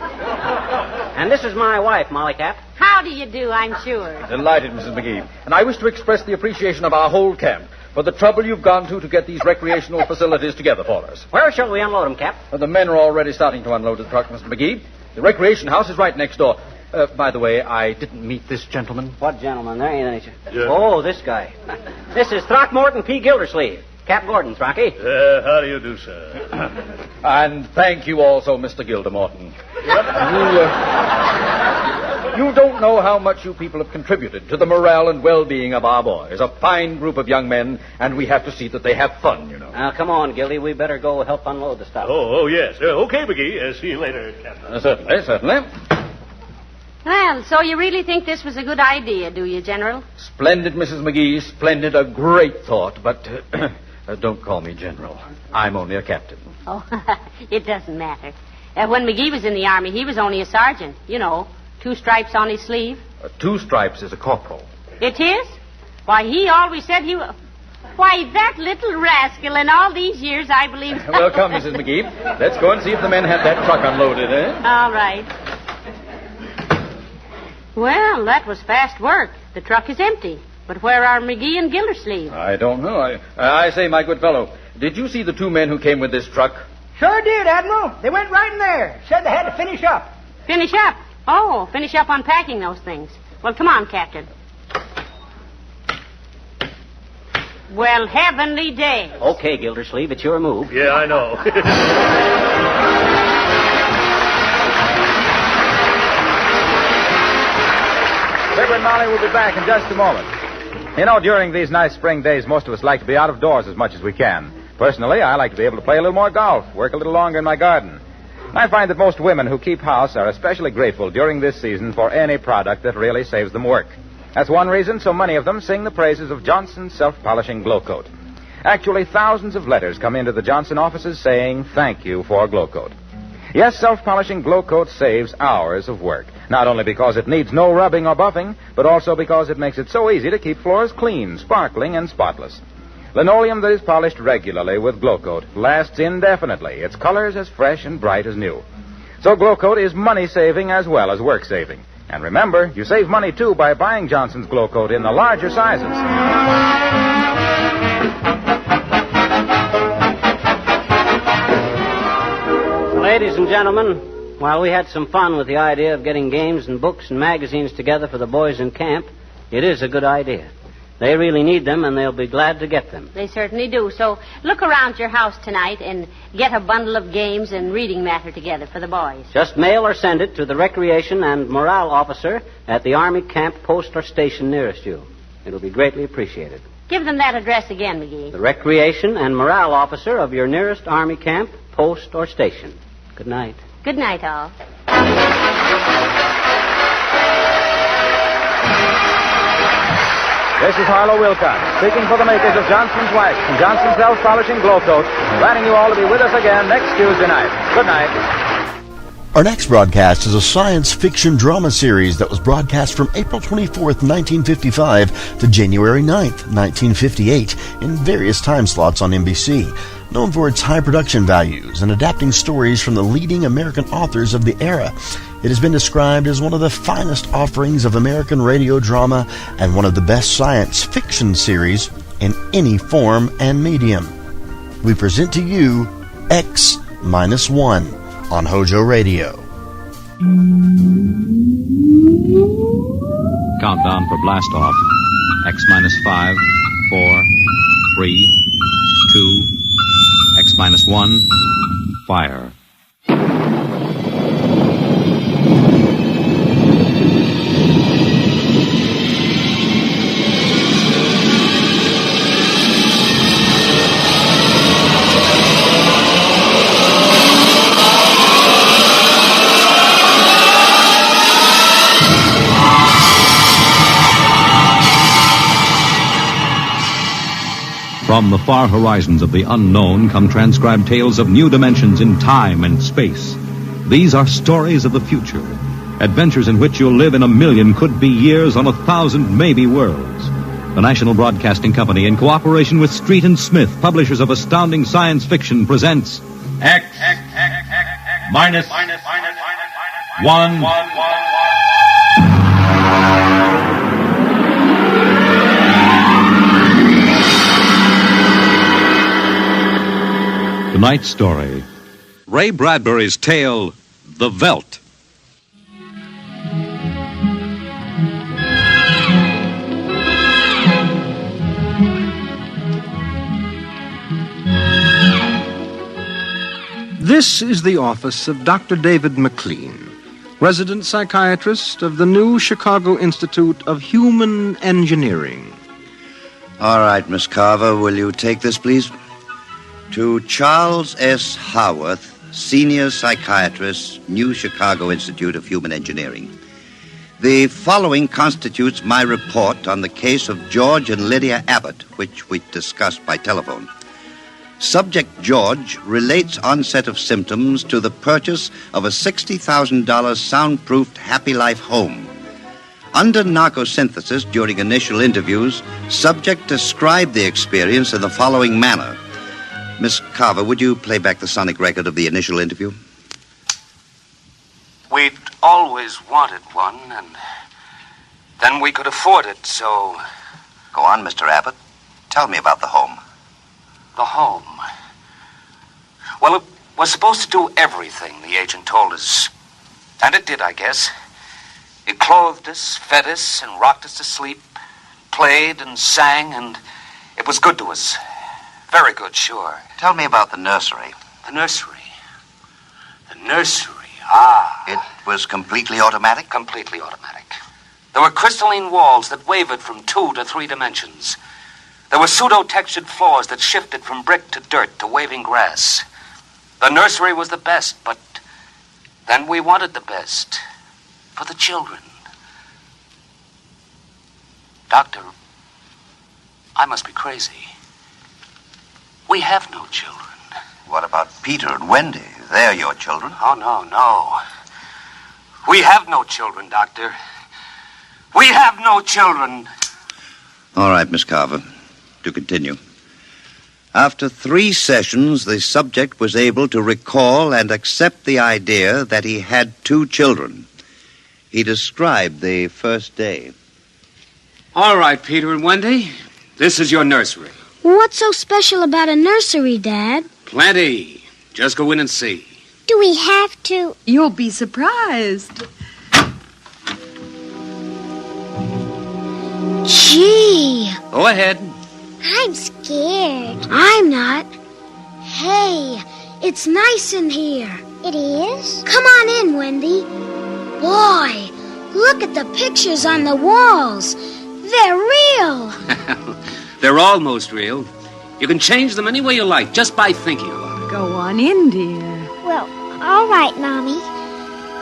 And this is my wife, Molly Cap. How do you do, I'm sure. Delighted, Mrs. McGee. And I wish to express the appreciation of our whole camp for the trouble you've gone to get these recreational facilities together for us. Where shall we unload them, Cap? The men are already starting to unload the truck, Mr. McGee. The recreation house is right next door. By the way, I didn't meet this gentleman. What gentleman? There ain't any... Yeah. Oh, this guy. This is Throckmorton P. Gildersleeve. Cap Gordon, Throcky. How do you do, sir? And thank you also, Mr. Gildermorton. You don't know how much you people have contributed to the morale and well-being of our boys. A fine group of young men, and we have to see that they have fun, you know. Now, come on, Gildy. We better go help unload the stuff. Oh, yes. Okay, McGee. See you later, Captain. Certainly. Well, so you really think this was a good idea, do you, General? Splendid, Mrs. McGee. Splendid. A great thought. But don't call me General. I'm only a captain. Oh, it doesn't matter. When McGee was in the Army, he was only a sergeant. You know, 2 stripes on his sleeve? 2 stripes is a corporal. It is? Why, he always said he was... Why, that little rascal, in all these years, I believe... Well, come, Mrs. McGee. Let's go and see if the men have that truck unloaded, eh? All right. Well, that was fast work. The truck is empty. But where are McGee and Gildersleeve? I don't know. I say, my good fellow, did you see the 2 men who came with this truck? Sure did, Admiral. They went right in there. Said they had to finish up. Finish up? Oh, finish up unpacking those things. Well, come on, Captain. Well, heavenly day. Okay, Gildersleeve, it's your move. Yeah, I know. Fibber and Molly will be back in just a moment. You know, during these nice spring days, most of us like to be out of doors as much as we can. Personally, I like to be able to play a little more golf, work a little longer in my garden. I find that most women who keep house are especially grateful during this season for any product that really saves them work. That's one reason so many of them sing the praises of Johnson's self-polishing Glow Coat. Actually, thousands of letters come into the Johnson offices saying thank you for Glow Coat. Yes, self-polishing Glow Coat saves hours of work, not only because it needs no rubbing or buffing, but also because it makes it so easy to keep floors clean, sparkling, and spotless. Linoleum that is polished regularly with Glow Coat lasts indefinitely. Its color's as fresh and bright as new. So Glow Coat is money-saving as well as work-saving. And remember, you save money, too, by buying Johnson's Glow Coat in the larger sizes. Ladies and gentlemen, while we had some fun with the idea of getting games and books and magazines together for the boys in camp, it is a good idea. They really need them, and they'll be glad to get them. They certainly do. So look around your house tonight and get a bundle of games and reading matter together for the boys. Just mail or send it to the Recreation and Morale Officer at the Army camp, post, or station nearest you. It'll be greatly appreciated. Give them that address again, McGee. The Recreation and Morale Officer of your nearest Army camp, post, or station. Good night. Good night, all. This is Harlow Wilcox, speaking for the makers of Johnson's Wax and Johnson's Self-Polishing Glow Coat, inviting you all to be with us again next Tuesday night. Good night. Our next broadcast is a science fiction drama series that was broadcast from April 24th, 1955 to January 9th, 1958 in various time slots on NBC. Known for its high production values and adapting stories from the leading American authors of the era, it has been described as one of the finest offerings of American radio drama and one of the best science fiction series in any form and medium. We present to you X-1 on HOJO Radio. Countdown for blast off. X-5, 4, 3, 2, X-1, fire. From the far horizons of the unknown come transcribed tales of new dimensions in time and space. These are stories of the future, adventures in which you'll live in a million could-be years on 1,000 maybe worlds. The National Broadcasting Company, in cooperation with Street and Smith, publishers of astounding science fiction, presents X-1. Tonight's story, Ray Bradbury's tale, The Veldt. This is the office of Dr. David McLean, resident psychiatrist of the new Chicago Institute of Human Engineering. All right, Miss Carver, will you take this, please? To Charles S. Haworth, senior psychiatrist, New Chicago Institute of Human Engineering. The following constitutes my report on the case of George and Lydia Abbott, which we discussed by telephone. Subject George relates onset of symptoms to the purchase of a $60,000 soundproofed Happy Life home. Under narcosynthesis during initial interviews, subject described the experience in the following manner. Miss Carver, would you play back the sonic record of the initial interview? We'd always wanted one, and then we could afford it, so... Go on, Mr. Abbott. Tell me about the home. The home. Well, it was supposed to do everything the agent told us. And it did, I guess. It clothed us, fed us, and rocked us to sleep, played and sang, and it was good to us. Very good, sure. Tell me about the nursery. The nursery. The nursery, ah. It was completely automatic? Completely automatic. There were crystalline walls that wavered from 2 to 3 dimensions. There were pseudo-textured floors that shifted from brick to dirt to waving grass. The nursery was the best, but then we wanted the best for the children. Doctor, I must be crazy. We have no children. What about Peter and Wendy? They're your children. Oh, no. We have no children, Doctor. We have no children. All right, Miss Carver. To continue. After 3 sessions, the subject was able to recall and accept the idea that he had 2 children. He described the first day. All right, Peter and Wendy, this is your nursery. What's so special about a nursery, Dad? Plenty. Just go in and see. Do we have to? You'll be surprised. Gee. Go ahead. I'm scared. I'm not. Hey, it's nice in here. It is? Come on in, Wendy. Boy, look at the pictures on the walls. They're real. They're almost real. You can change them any way you like, just by thinking about it. Go on in, dear. Well, all right, Mommy.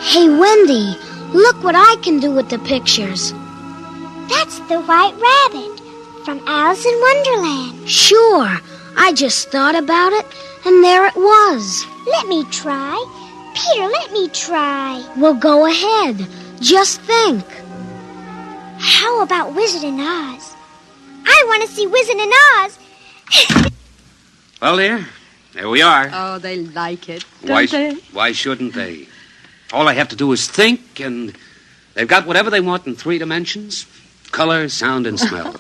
Hey, Wendy, look what I can do with the pictures. That's the White Rabbit from Alice in Wonderland. Sure. I just thought about it, and there it was. Let me try. Peter, let me try. Well, go ahead. Just think. How about Wizard in Oz? I want to see Wizard in Oz. Well, dear, there we are. Oh, they like it, don't they? Why shouldn't they? All I have to do is think, and they've got whatever they want in 3 dimensions. Color, sound, and smell.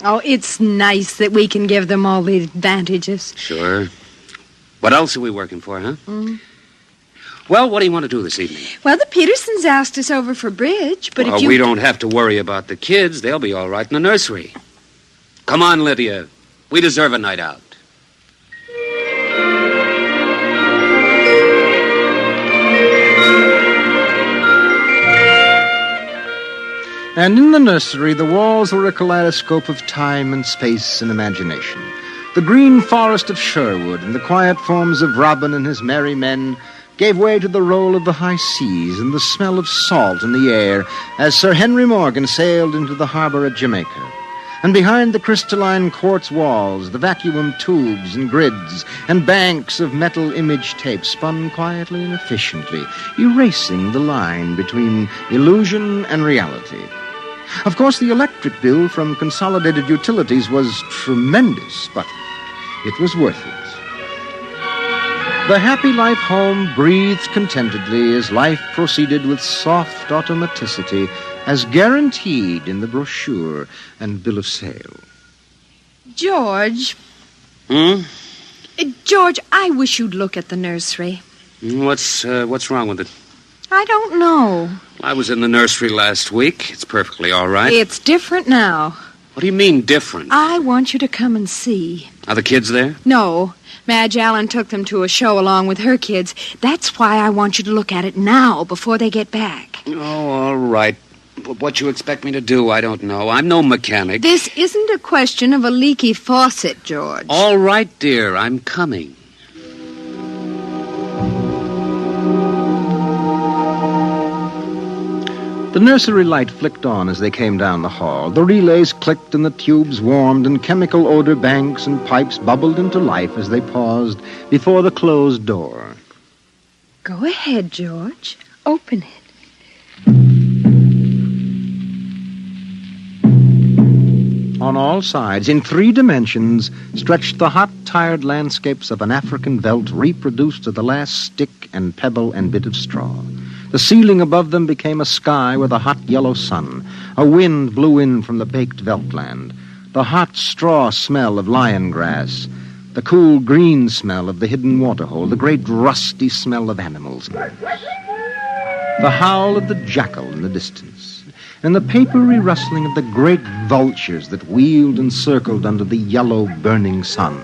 Oh, it's nice that we can give them all the advantages. Sure. What else are we working for, huh? Well, what do you want to do this evening? Well, the Petersons asked us over for bridge, but if you... we don't have to worry about the kids. They'll be all right in the nursery. Come on, Lydia. We deserve a night out. And in the nursery, the walls were a kaleidoscope of time and space and imagination. The green forest of Sherwood and the quiet forms of Robin and his merry men gave way to the roll of the high seas and the smell of salt in the air as Sir Henry Morgan sailed into the harbor at Jamaica. And behind the crystalline quartz walls, the vacuum tubes and grids and banks of metal image tape spun quietly and efficiently, erasing the line between illusion and reality. Of course, the electric bill from Consolidated Utilities was tremendous, but it was worth it. The Happy Life home breathed contentedly as life proceeded with soft automaticity as guaranteed in the brochure and bill of sale. George. George, I wish you'd look at the nursery. What's wrong with it? I don't know. I was in the nursery last week. It's perfectly all right. It's different now. What do you mean, different? I want you to come and see. Are the kids there? No. Madge Allen took them to a show along with her kids. That's why I want you to look at it now, before they get back. Oh, all right. What you expect me to do, I don't know. I'm no mechanic. This isn't a question of a leaky faucet, George. All right, dear. I'm coming. The nursery light flicked on as they came down the hall. The relays clicked and the tubes warmed and chemical odor banks and pipes bubbled into life as they paused before the closed door. Go ahead, George. Open it. On all sides, in 3 dimensions, stretched the hot, tired landscapes of an African veldt reproduced to the last stick and pebble and bit of straw. The ceiling above them became a sky with a hot yellow sun. A wind blew in from the baked veldtland. The hot straw smell of lion grass. The cool green smell of the hidden waterhole. The great rusty smell of animals. The howl of the jackal in the distance. And the papery rustling of the great vultures that wheeled and circled under the yellow burning sun.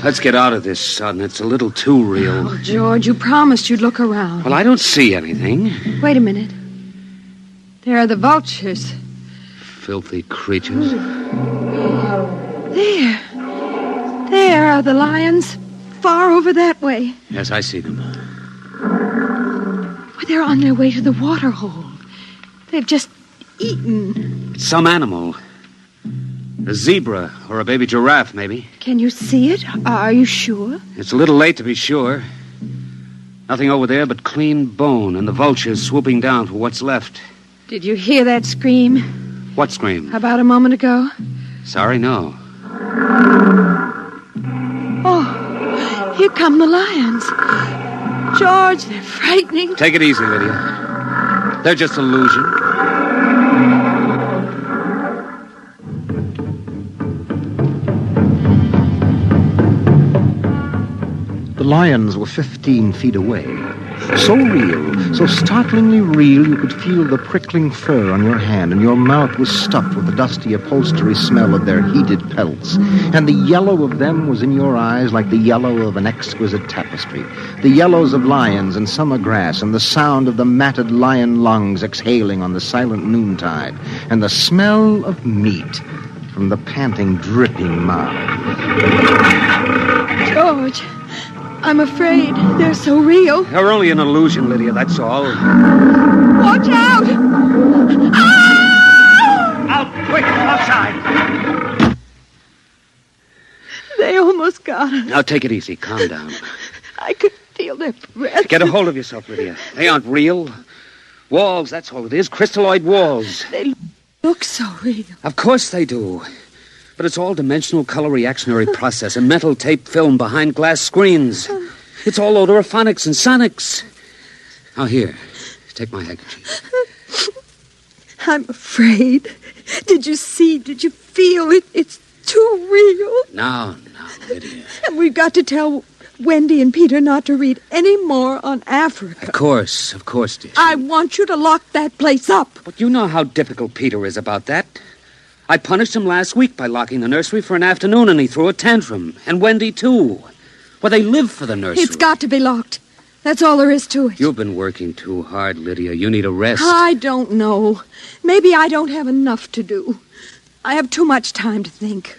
Let's get out of this, son. It's a little too real. Oh, George, you promised you'd look around. Well, I don't see anything. Wait a minute. There are the vultures. Filthy creatures. There are the lions. Far over that way. Yes, I see them. Well, they're on their way to the waterhole. They've just eaten. It's some animal. A zebra or a baby giraffe, maybe. Can you see it? Are you sure? It's a little late to be sure. Nothing over there but clean bone and the vultures swooping down for what's left. Did you hear that scream? What scream? About a moment ago. Sorry, no. Oh, here come the lions. George, they're frightening. Take it easy, Lydia. They're just illusion. The lions were 15 feet away. So real, so startlingly real, you could feel the prickling fur on your hand, and your mouth was stuffed with the dusty upholstery smell of their heated pelts. And the yellow of them was in your eyes like the yellow of an exquisite tapestry. The yellows of lions and summer grass, and the sound of the matted lion lungs exhaling on the silent noontide, and the smell of meat from the panting, dripping mouth. George, I'm afraid they're so real. They're only an illusion, Lydia, that's all. Watch out! Ah! Out, quick, outside! They almost got us. Now, take it easy, calm down. I could feel their breath. Get a hold of yourself, Lydia. They aren't real. Walls, that's all it is, crystalloid walls. They look so real. Of course they do. But it's all dimensional color reactionary process and metal tape film behind glass screens. It's all odorophonics and sonics. Now here, take my handkerchief. I'm afraid. Did you see? Did you feel it? It's too real. Now, Lydia. And we've got to tell Wendy and Peter not to read any more on Africa. Of course, dear. I want you to lock that place up. But you know how difficult Peter is about that. I punished him last week by locking the nursery for an afternoon, and he threw a tantrum. And Wendy, too. Well, they live for the nursery. It's got to be locked. That's all there is to it. You've been working too hard, Lydia. You need a rest. I don't know. Maybe I don't have enough to do. I have too much time to think.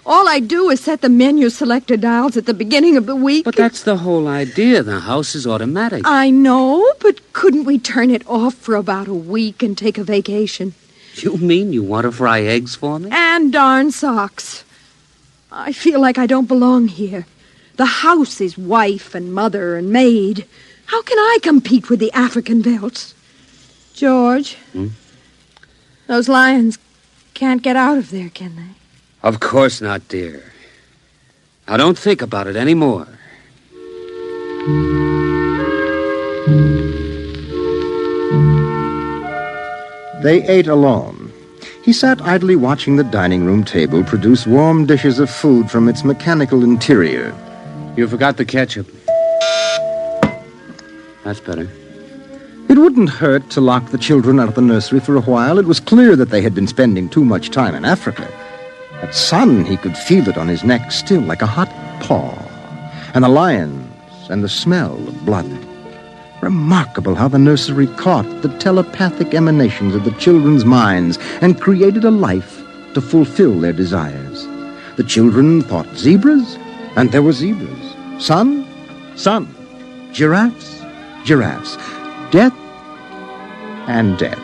All I do is set the menu selector dials at the beginning of the week. But that's the whole idea. The house is automatic. I know, but couldn't we turn it off for about a week and take a vacation? You mean you want to fry eggs for me? And darn socks. I feel like I don't belong here. The house is wife and mother and maid. How can I compete with the African velds? George, those lions can't get out of there, can they? Of course not, dear. Now don't think about it anymore. They ate alone. He sat idly watching the dining room table produce warm dishes of food from its mechanical interior. You forgot the ketchup. That's better. It wouldn't hurt to lock the children out of the nursery for a while. It was clear that they had been spending too much time in Africa. That sun, he could feel it on his neck still, like a hot paw. And the lions and the smell of blood. Remarkable how the nursery caught the telepathic emanations of the children's minds and created a life to fulfill their desires. The children thought zebras, and there were zebras. Sun. Giraffes. Death. and death.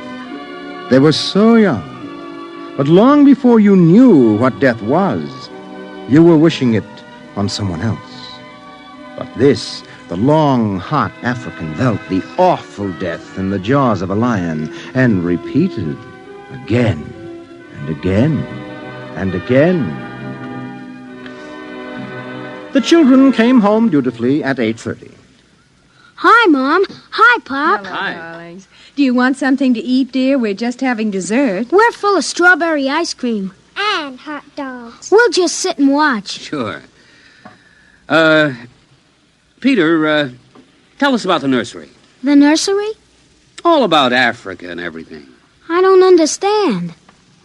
They were so young. But long before you knew what death was, you were wishing it on someone else. But this, the long, hot African veldt, the awful death in the jaws of a lion, and repeated again and again and again. The children came home dutifully at 8:30. Hi, Mom. Hi, Pop. Hello, darlings. Do you want something to eat, dear? We're just having dessert. We're full of strawberry ice cream. And hot dogs. We'll just sit and watch. Sure. Peter, tell us about the nursery. The nursery? All about Africa and everything. I don't understand.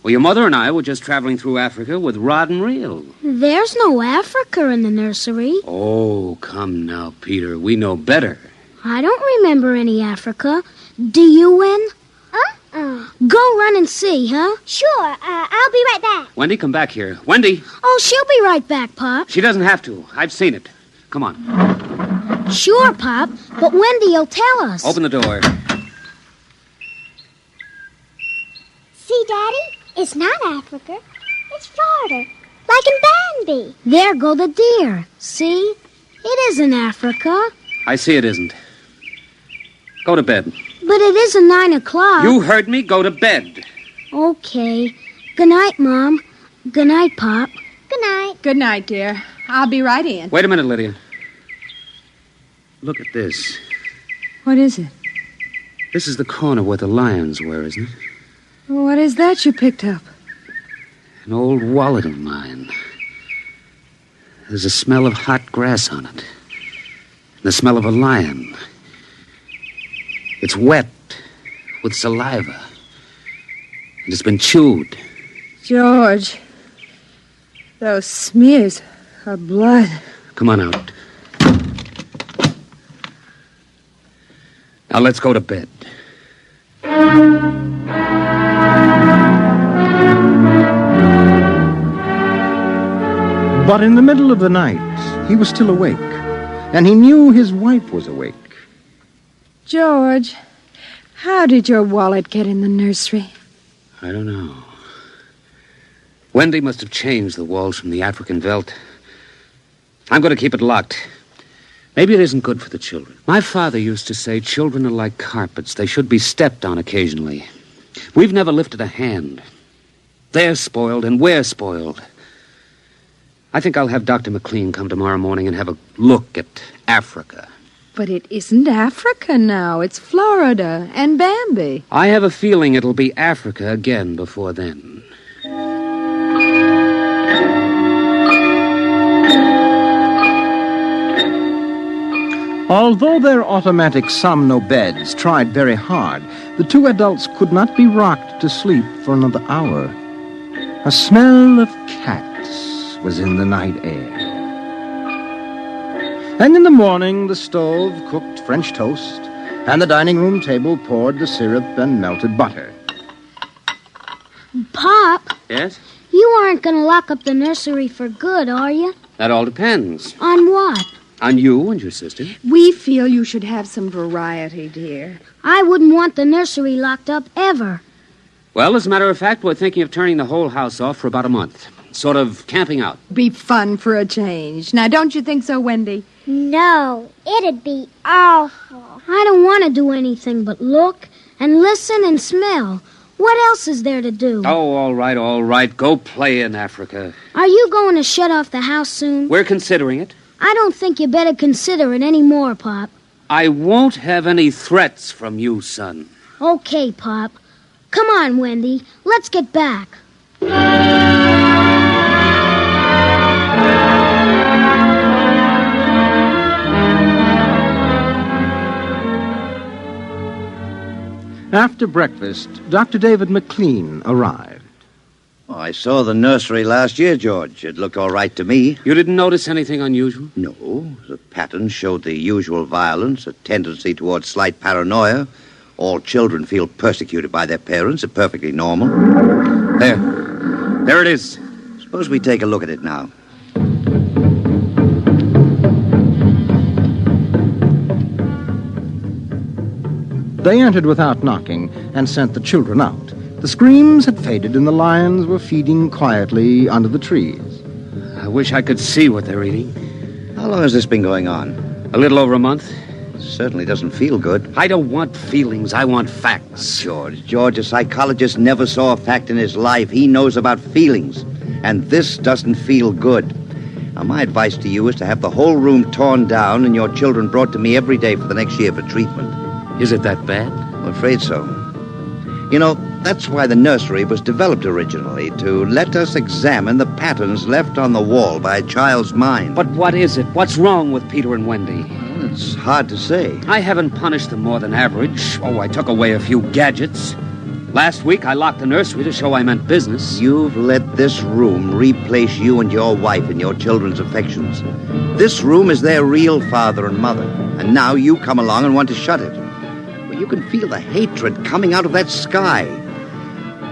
Well, your mother and I were just traveling through Africa with rod and reel. There's no Africa in the nursery. Oh, come now, Peter. We know better. I don't remember any Africa. Do you, Wen? Go run and see, huh? Sure. I'll be right back. Wendy, come back here. Wendy! Oh, she'll be right back, Pop. She doesn't have to. I've seen it. Come on. Sure, Pop, but Wendy'll tell us. Open the door. See, Daddy? It's not Africa. It's Florida. Like in Bambi. There go the deer. See? It isn't Africa. I see it isn't. Go to bed. But it isn't 9 o'clock. You heard me. Go to bed. Okay. Good night, Mom. Good night, Pop. Good night. Good night, dear. I'll be right in. Wait a minute, Lydia. Look at this. What is it? This is the corner where the lions were, isn't it? What is that you picked up? An old wallet of mine. There's a smell of hot grass on it. The smell of a lion. It's wet with saliva. And it's been chewed. George, those smears of blood. Come on out. Now let's go to bed. But in the middle of the night, he was still awake, and he knew his wife was awake. George, how did your wallet get in the nursery? I don't know. Wendy must have changed the walls from the African veldt. I'm going to keep it locked. Maybe it isn't good for the children. My father used to say children are like carpets. They should be stepped on occasionally. We've never lifted a hand. They're spoiled and we're spoiled. I think I'll have Dr. McLean come tomorrow morning and have a look at Africa. But it isn't Africa now. It's Florida and Bambi. I have a feeling it'll be Africa again before then. Although their automatic somno beds tried very hard, the two adults could not be rocked to sleep for another hour. A smell of cats was in the night air. And in the morning, the stove cooked French toast, and the dining room table poured the syrup and melted butter. Pop, Yes? you aren't going to lock up the nursery for good, are you? That all depends. On what? On you and your sister. We feel you should have some variety, dear. I wouldn't want the nursery locked up ever. Well, as a matter of fact, we're thinking of turning the whole house off for about a month. Sort of camping out. Be fun for a change. Now, don't you think so, Wendy? No, it'd be awful. I don't want to do anything but look and listen and smell. What else is there to do? Oh, all right. Go play in Africa. Are you going to shut off the house soon? We're considering it. I don't think you better consider it any more, Pop. I won't have any threats from you, son. Okay, Pop. Come on, Wendy. Let's get back. After breakfast, Dr. David McLean arrived. Oh, I saw the nursery last year, George. It looked all right to me. You didn't notice anything unusual? No. The pattern showed the usual violence, a tendency towards slight paranoia. All children feel persecuted by their parents. It's perfectly normal. There it is. Suppose we take a look at it now. They entered without knocking and sent the children out. The screams had faded and the lions were feeding quietly under the trees. I wish I could see what they're eating. How long has this been going on? A little over a month. Certainly doesn't feel good. I don't want feelings. I want facts. George, a psychologist never saw a fact in his life. He knows about feelings. And this doesn't feel good. Now, my advice to you is to have the whole room torn down and your children brought to me every day for the next year for treatment. Is it that bad? I'm afraid so. You know, that's why the nursery was developed originally, to let us examine the patterns left on the wall by a child's mind. But what is it? What's wrong with Peter and Wendy? Well, it's hard to say. I haven't punished them more than average. Oh, I took away a few gadgets. Last week, I locked the nursery to show I meant business. You've let this room replace you and your wife in your children's affections. This room is their real father and mother. And now you come along and want to shut it. Well, you can feel the hatred coming out of that sky.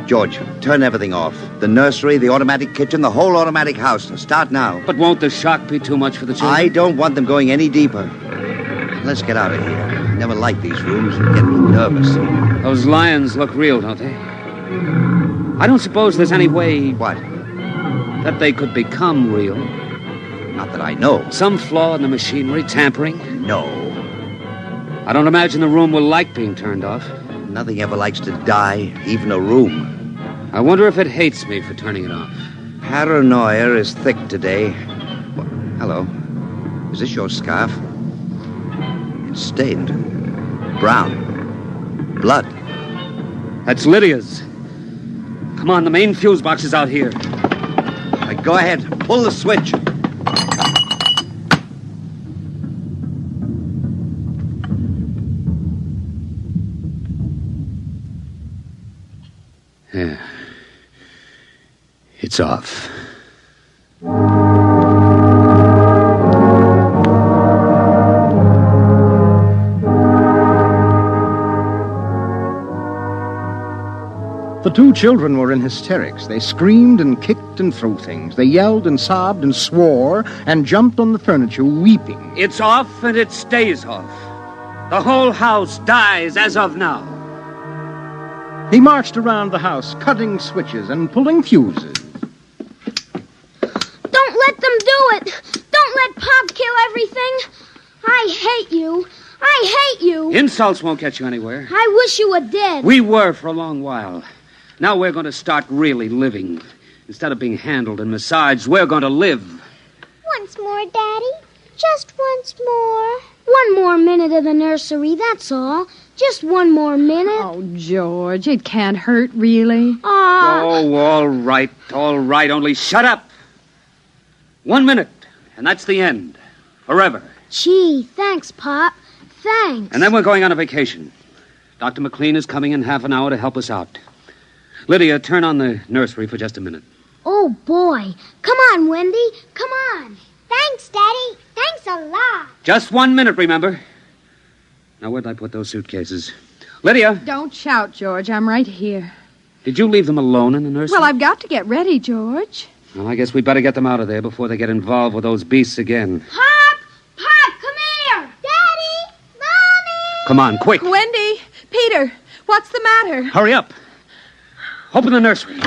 George, turn everything off. The nursery, the automatic kitchen, the whole automatic house. Start now. But won't the shock be too much for the children? I don't want them going any deeper. Let's get out of here. I never like these rooms. They get me nervous. Those lions look real, don't they? I don't suppose there's any way... What? That they could become real. Not that I know. Some flaw in the machinery, tampering? No. I don't imagine the room will like being turned off. Nothing ever likes to die, even a room. I wonder if it hates me for turning it off. Paranoia is thick today. Well, hello. Is this your scarf? It's stained. Brown. Blood. That's Lydia's. Come on, the main fuse box is out here. Right, go ahead. Pull the switch. Yeah. It's off. The two children were in hysterics. They screamed and kicked and threw things. They yelled and sobbed and swore and jumped on the furniture, weeping. It's off and it stays off. The whole house dies as of now. He marched around the house, cutting switches and pulling fuses. Don't let them do it. Don't let Pop kill everything. I hate you. I hate you. Insults won't get you anywhere. I wish you were dead. We were for a long while. Now we're going to start really living. Instead of being handled and massaged, we're going to live. Once more, Daddy. Just once more. One more minute of the nursery, that's all. Just one more minute. Oh, George, it can't hurt, really. Oh, all right, only shut up. 1 minute, and that's the end. Forever. Gee, thanks, Pop. Thanks. And then we're going on a vacation. Dr. McLean is coming in half an hour to help us out. Lydia, turn on the nursery for just a minute. Oh, boy. Come on, Wendy. Come on. Thanks, Daddy. Thanks a lot. Just 1 minute, remember? Now, where'd I put those suitcases? Lydia! Don't shout, George. I'm right here. Did you leave them alone in the nursery? Well, I've got to get ready, George. Well, I guess we'd better get them out of there before they get involved with those beasts again. Pop! Pop, come here! Daddy! Mommy! Come on, quick. Wendy! Peter! What's the matter? Hurry up. Open the nursery.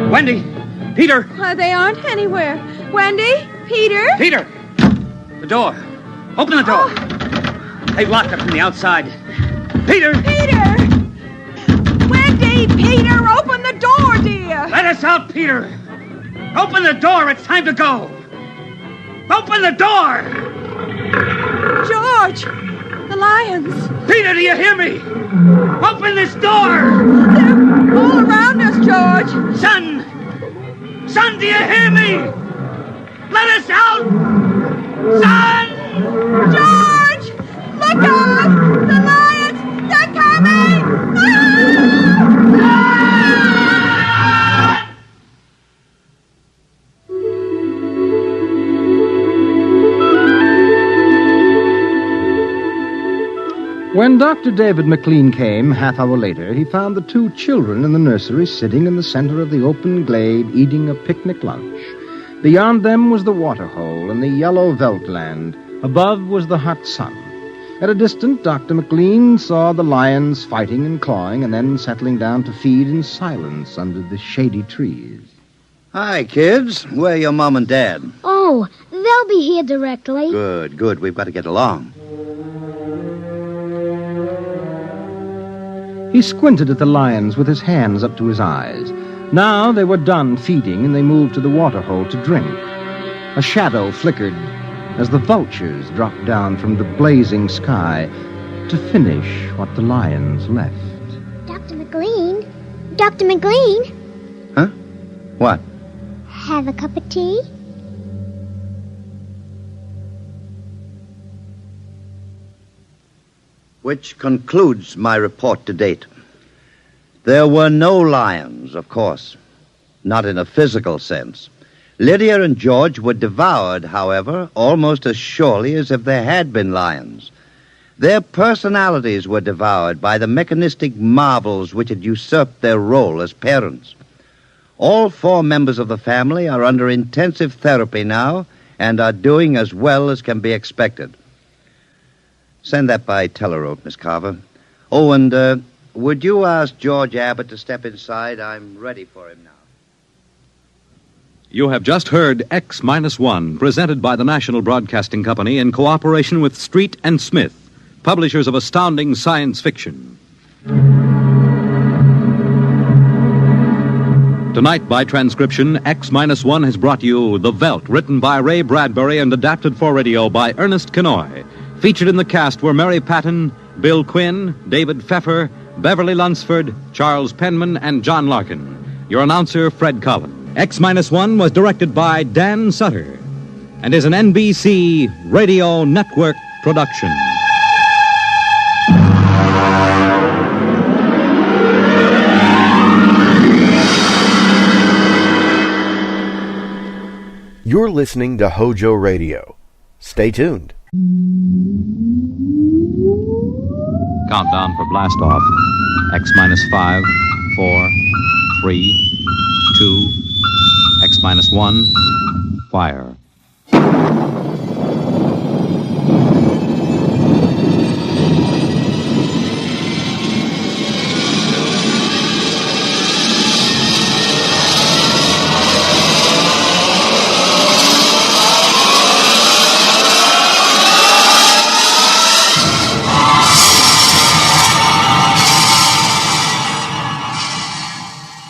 Wendy! Peter! They aren't anywhere. Wendy? Peter? Peter! The door. Open the door. They've locked it from the outside. Peter! Peter! Wendy! Peter! Open the door, dear! Let us out, Peter! Open the door! It's time to go! Open the door! George! The lions! Peter, do you hear me? Open this door! They're all around us, George! Son! Son, do you hear me? Let us out! Son! George! Look out! The lions! They're coming! When Dr. David McLean came, half hour later, he found the two children in the nursery sitting in the center of the open glade eating a picnic lunch. Beyond them was the water hole and the yellow veldland. Above was the hot sun. At a distance, Dr. McLean saw the lions fighting and clawing and then settling down to feed in silence under the shady trees. Hi, kids. Where are your mom and dad? Oh, they'll be here directly. Good. We've got to get along. He squinted at the lions with his hands up to his eyes. Now they were done feeding, and they moved to the waterhole to drink. A shadow flickered as the vultures dropped down from the blazing sky to finish what the lions left. Dr. McLean? Dr. McLean? Huh? What? Have a cup of tea? Which concludes my report to date. There were no lions, of course. Not in a physical sense. Lydia and George were devoured, however, almost as surely as if there had been lions. Their personalities were devoured by the mechanistic marvels which had usurped their role as parents. All 4 members of the family are under intensive therapy now and are doing as well as can be expected. Send that by telerope, Miss Carver. Oh, and would you ask George Abbott to step inside? I'm ready for him now. You have just heard X-1, presented by the National Broadcasting Company in cooperation with Street and Smith, publishers of astounding science fiction. Tonight, by transcription, X-1 has brought you The Veldt, written by Ray Bradbury and adapted for radio by Ernest Kenoy. Featured in the cast were Mary Patton, Bill Quinn, David Pfeffer, Beverly Lunsford, Charles Penman, and John Larkin. Your announcer, Fred Collins. X-1 was directed by Dan Sutter and is an NBC Radio Network production. You're listening to HOJO Radio. Stay tuned. Countdown for blast off. X-5, 4, 3, 2, X-1, fire.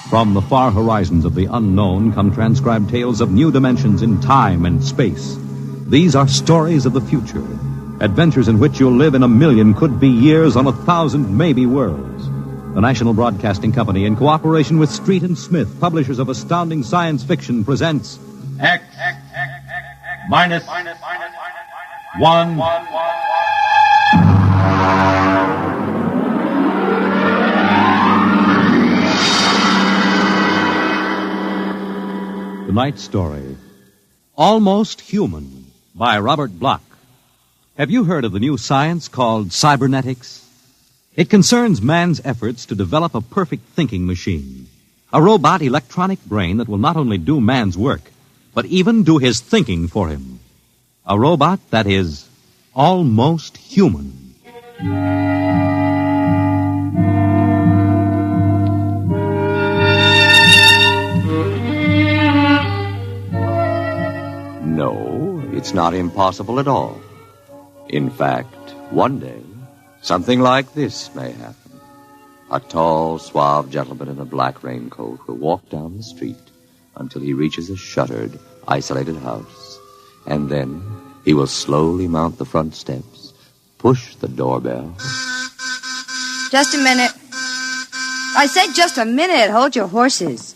From the far horizons of the unknown come transcribed tales of new dimensions in time and space. These are stories of the future, adventures in which you'll live in a million could-be years on 1,000 maybe worlds. The National Broadcasting Company, in cooperation with Street and Smith, publishers of astounding science fiction, presents X-1. Tonight's story, Almost Human, by Robert Bloch. Have you heard of the new science called cybernetics? It concerns man's efforts to develop a perfect thinking machine, a robot electronic brain that will not only do man's work, but even do his thinking for him. A robot that is almost human. No, it's not impossible at all. In fact, one day, something like this may happen. A tall, suave gentleman in a black raincoat will walk down the street until he reaches a shuttered, isolated house. And then he will slowly mount the front steps, push the doorbell. Just a minute. I said just a minute. Hold your horses.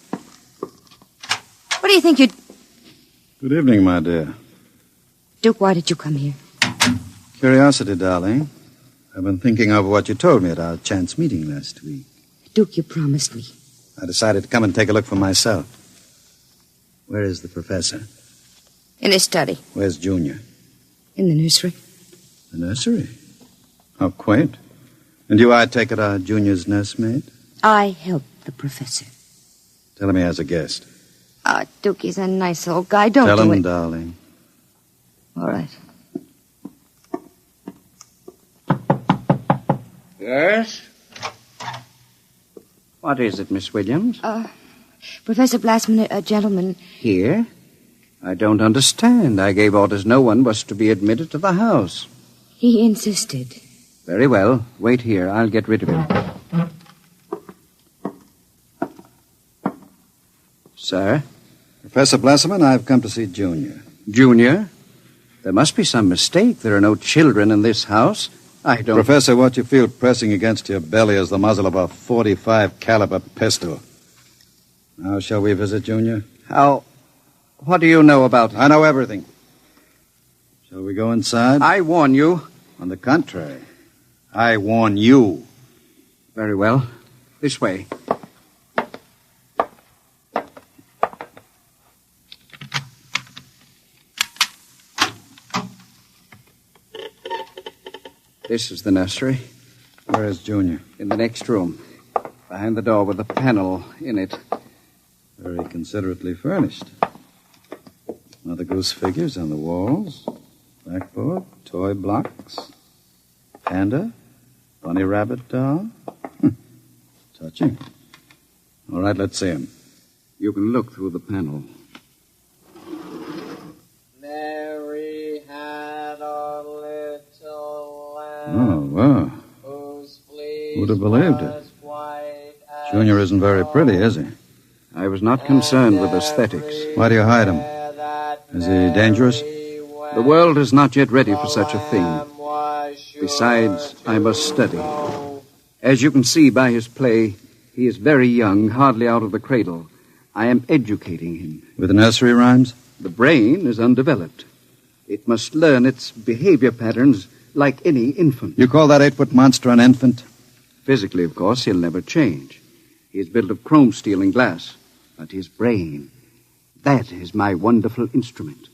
What do you think you'd... Good evening, my dear. Duke, why did you come here? Curiosity, darling. I've been thinking over what you told me at our chance meeting last week. Duke, you promised me. I decided to come and take a look for myself. Where is the professor? In his study. Where's Junior? In the nursery. The nursery? How quaint. And you, I take it, are Junior's nursemaid? I helped the professor. Tell him he has a guest. Ah, Duke, he's a nice old guy. Don't Tell do him, it. darling. All right. Yes? What is it, Miss Williams? Professor Blassman, a gentleman. Here? I don't understand. I gave orders no one was to be admitted to the house. He insisted. Very well. Wait here. I'll get rid of him. Sir? Professor Blasserman, I've come to see Junior. Junior? There must be some mistake. There are no children in this house. I don't... Professor, what you feel pressing against your belly is the muzzle of a .45 caliber pistol. Now, shall we visit Junior? How... What do you know about it? I know everything. Shall we go inside? I warn you. On the contrary, I warn you. Very well. This way. This is the nursery. Where is Junior? In the next room. Behind the door with a panel in it. Very considerately furnished. Mother Goose figures on the walls. Blackboard, toy blocks. Panda. Bunny rabbit doll. Touching. All right, let's see him. You can look through the panel. Mary had a little lamb. Oh, wow. Who'd have believed it? Junior isn't very pretty, is he? I was not concerned with aesthetics. Why do you hide him? Is he dangerous? The world is not yet ready for such a thing. Besides, I must study. As you can see by his play, he is very young, hardly out of the cradle. I am educating him. With nursery rhymes? The brain is undeveloped. It must learn its behavior patterns like any infant. You call that 8-foot monster an infant? Physically, of course, he'll never change. He is built of chrome steel and glass. But his brain, that is my wonderful instrument.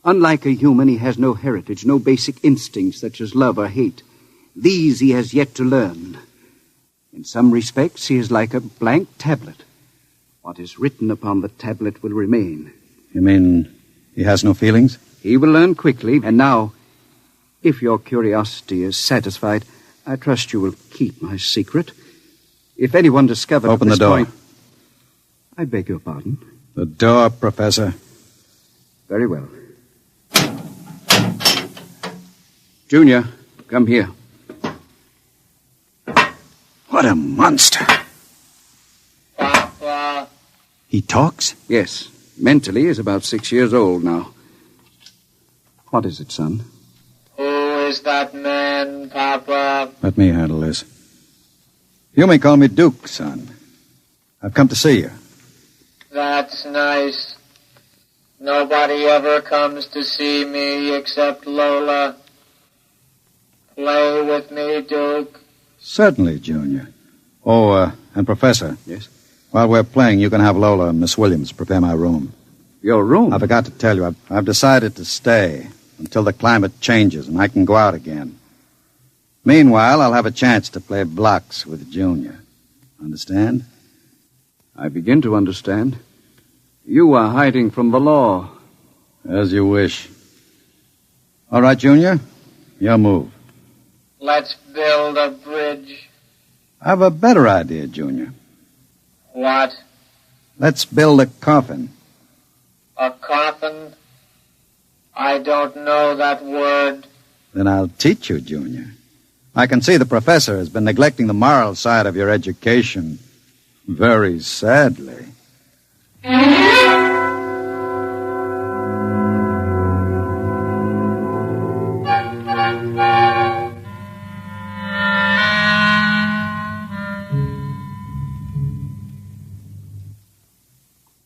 Unlike a human, he has no heritage, no basic instincts such as love or hate. These he has yet to learn. In some respects, he is like a blank tablet. What is written upon the tablet will remain. You mean he has no feelings? He will learn quickly. And now, if your curiosity is satisfied, I trust you will keep my secret. If anyone discovered... Open the door. I beg your pardon? The door, Professor. Very well. Junior, come here. What a monster. Papa. He talks? Yes. Mentally, he's about 6 years old now. What is it, son? Who is that man, Papa? Let me handle this. You may call me Duke, son. I've come to see you. That's nice. Nobody ever comes to see me except Lola. Play with me, Duke. Certainly, Junior. Oh, and Professor. Yes? While we're playing, you can have Lola and Miss Williams prepare my room. Your room? I forgot to tell you, I've decided to stay until the climate changes and I can go out again. Meanwhile, I'll have a chance to play blocks with Junior. Understand? I begin to understand. You are hiding from the law. As you wish. All right, Junior. Your move. Let's build a bridge. I have a better idea, Junior. What? Let's build a coffin. A coffin? I don't know that word. Then I'll teach you, Junior. I can see the professor has been neglecting the moral side of your education. Very sadly.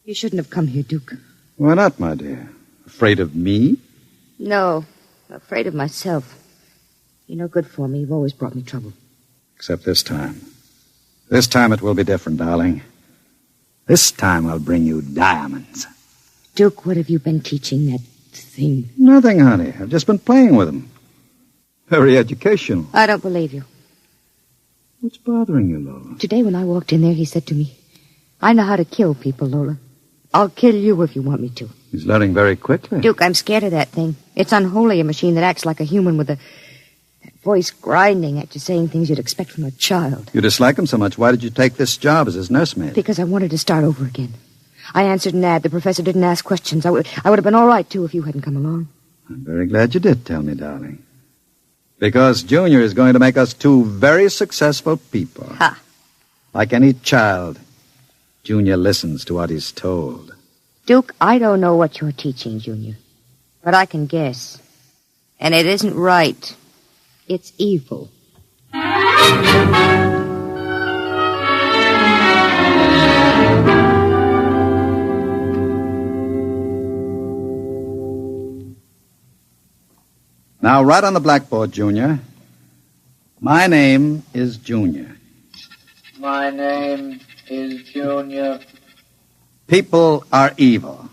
You shouldn't have come here, Duke. Why not, my dear? Afraid of me? No, afraid of myself. You're no good for me. You've always brought me trouble. Except this time. This time it will be different, darling. This time I'll bring you diamonds. Duke, what have you been teaching that thing? Nothing, honey. I've just been playing with them. Very educational. I don't believe you. What's bothering you, Lola? Today when I walked in there, he said to me, I know how to kill people, Lola. I'll kill you if you want me to. He's learning very quickly. Duke, I'm scared of that thing. It's unholy, a machine that acts like a human with a voice grinding at you, saying things you'd expect from a child. You dislike him so much. Why did you take this job as his nursemaid? Because I wanted to start over again. I answered an ad. The professor didn't ask questions. I would have been all right, too, if you hadn't come along. I'm very glad you did tell me, darling. Because Junior is going to make us two very successful people. Ha! Like any child, Junior listens to what he's told. Duke, I don't know what you're teaching, Junior. But I can guess. And it isn't right. It's evil. Now, write on the blackboard, Junior. My name is Junior. My name is Junior. People are evil.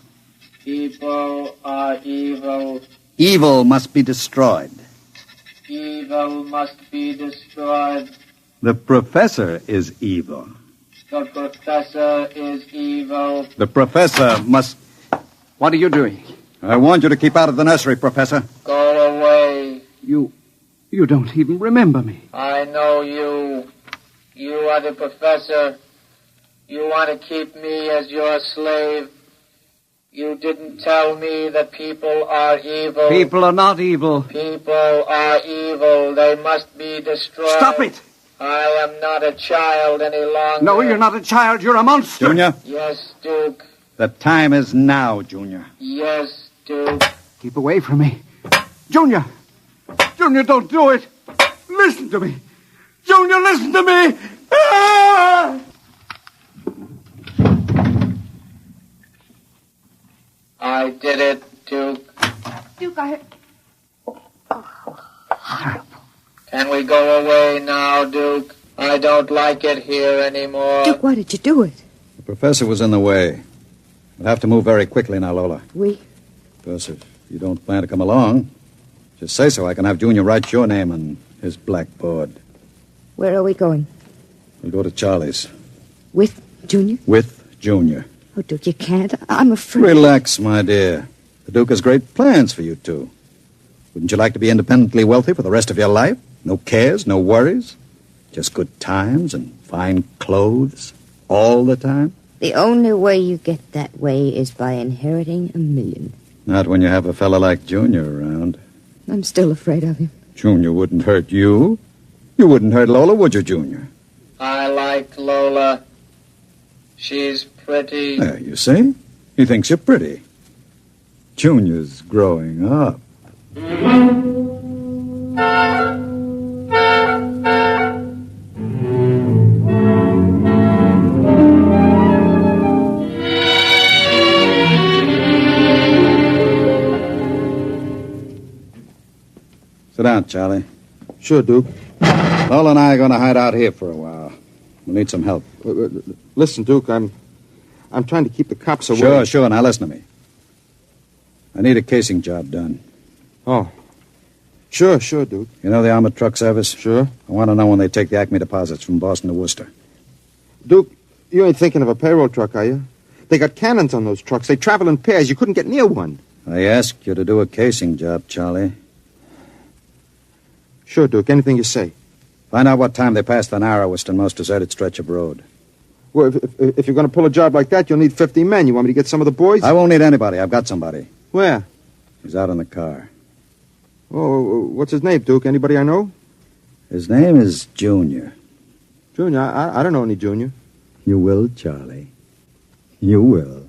People are evil. Evil must be destroyed. Evil must be destroyed. The professor is evil. The professor is evil. The professor must... What are you doing? I warned you to keep out of the nursery, Professor. Go away. You don't even remember me. I know you. You are the professor. You want to keep me as your slave. You didn't tell me that people are evil. People are not evil. People are evil. They must be destroyed. Stop it! I am not a child any longer. No, you're not a child. You're a monster. Junior? Yes, Duke. The time is now, Junior. Yes, Duke. Keep away from me. Junior! Junior, don't do it! Listen to me! Junior, listen to me! Ah! I did it, Duke. Duke, I... Can we go away now, Duke? I don't like it here anymore. Duke, why did you do it? The professor was in the way. We'll have to move very quickly now, Lola. We? Professor, if you don't plan to come along, just say so. I can have Junior write your name on his blackboard. Where are we going? We'll go to Charlie's. With Junior? With Junior. Oh, Duke, you can't. I'm afraid. Relax, my dear. The Duke has great plans for you two. Wouldn't you like to be independently wealthy for the rest of your life? No cares, no worries? Just good times and fine clothes all the time? The only way you get that way is by inheriting $1 million. Not when you have a fella like Junior around. I'm still afraid of him. Junior wouldn't hurt you. You wouldn't hurt Lola, would you, Junior? I like Lola. She's pretty. There, you see? He thinks you're pretty. Junior's growing up. Sit down, Charlie. Sure, Duke. Lola and I are going to hide out here for a while. We'll need some help. Listen, Duke, I'm trying to keep the cops away. Sure. Now listen to me. I need a casing job done. Oh. Sure, Duke. You know the armored truck service? Sure. I want to know when they take the Acme deposits from Boston to Worcester. Duke, you ain't thinking of a payroll truck, are you? They got cannons on those trucks. They travel in pairs. You couldn't get near one. I asked you to do a casing job, Charlie. Sure, Duke. Anything you say. Find out what time they passed the narrowest and most deserted stretch of road. Well, if you're going to pull a job like that, you'll need 50 men. You want me to get some of the boys? I won't need anybody. I've got somebody. Where? He's out in the car. Oh, what's his name, Duke? Anybody I know? His name is Junior. Junior? I don't know any Junior. You will, Charlie. You will.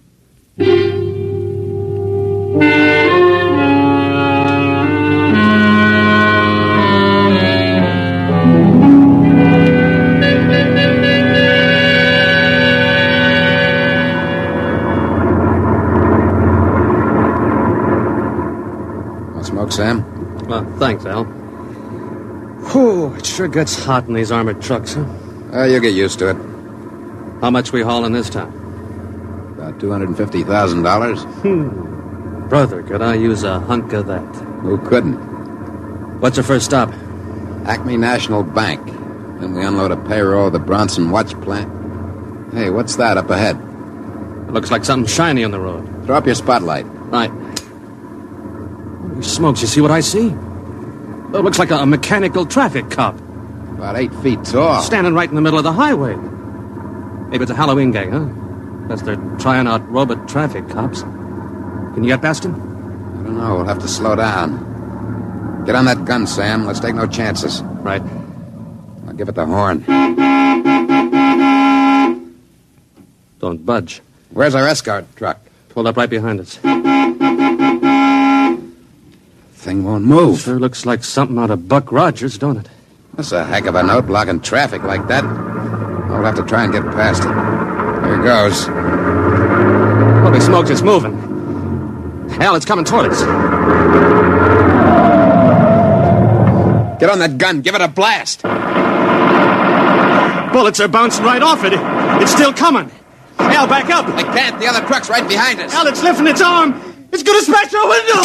Smoke, Sam? Well, thanks, Al. Whew, it sure gets hot in these armored trucks, huh? You'll get used to it. How much we hauling this time? About $250,000. Brother, could I use a hunk of that? Who couldn't? What's our first stop? Acme National Bank. Then we unload a payroll at the Bronson Watch Plant. Hey, what's that up ahead? It looks like something shiny on the road. Throw up your spotlight. Right. Holy smokes, you see what I see? It looks like a mechanical traffic cop. About 8 feet tall. Standing right in the middle of the highway. Maybe it's a Halloween gang, huh? Guess they're trying out robot traffic cops. Can you get past him? I don't know. We'll have to slow down. Get on that gun, Sam. Let's take no chances. Right. I'll give it the horn. Don't budge. Where's our escort truck? Pulled up right behind us. Thing won't move. Sure looks like something out of Buck Rogers, don't it? That's a heck of a note, blocking traffic like that. We'll have to try and get past it. Here goes. Holy smokes, it's moving. Hell, it's coming toward us. Get on that gun. Give it a blast. Bullets are bouncing right off it. It's still coming. Al, back up. I can't. The other truck's right behind us. Al, it's lifting its arm. It's going to smash our window.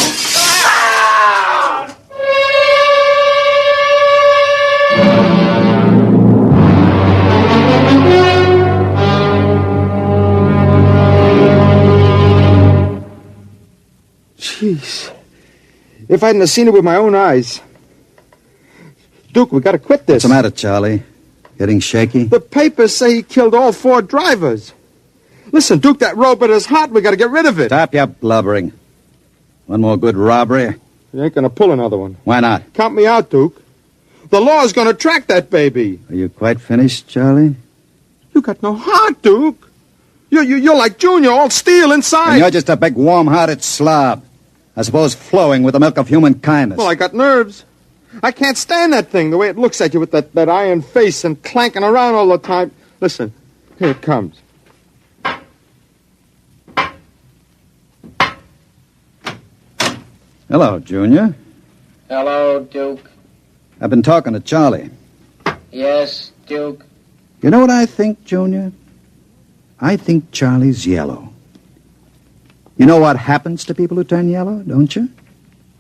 Jeez. If I hadn't have seen it with my own eyes. Duke, we got to quit this. What's the matter, Charlie? Getting shaky? The papers say he killed all 4 drivers. Listen, Duke, that robot is hot. We got to get rid of it. Stop your blubbering. One more good robbery? You ain't going to pull another one. Why not? Count me out, Duke. The law's going to track that baby. Are you quite finished, Charlie? You got no heart, Duke. You're like Junior, all steel inside. And you're just a big, warm-hearted slob. I suppose flowing with the milk of human kindness. Well, I got nerves. I can't stand that thing, the way it looks at you with that iron face and clanking around all the time. Listen, here it comes. Hello, Junior. Hello, Duke. I've been talking to Charlie. Yes, Duke. You know what I think, Junior? I think Charlie's yellow. You know what happens to people who turn yellow, don't you?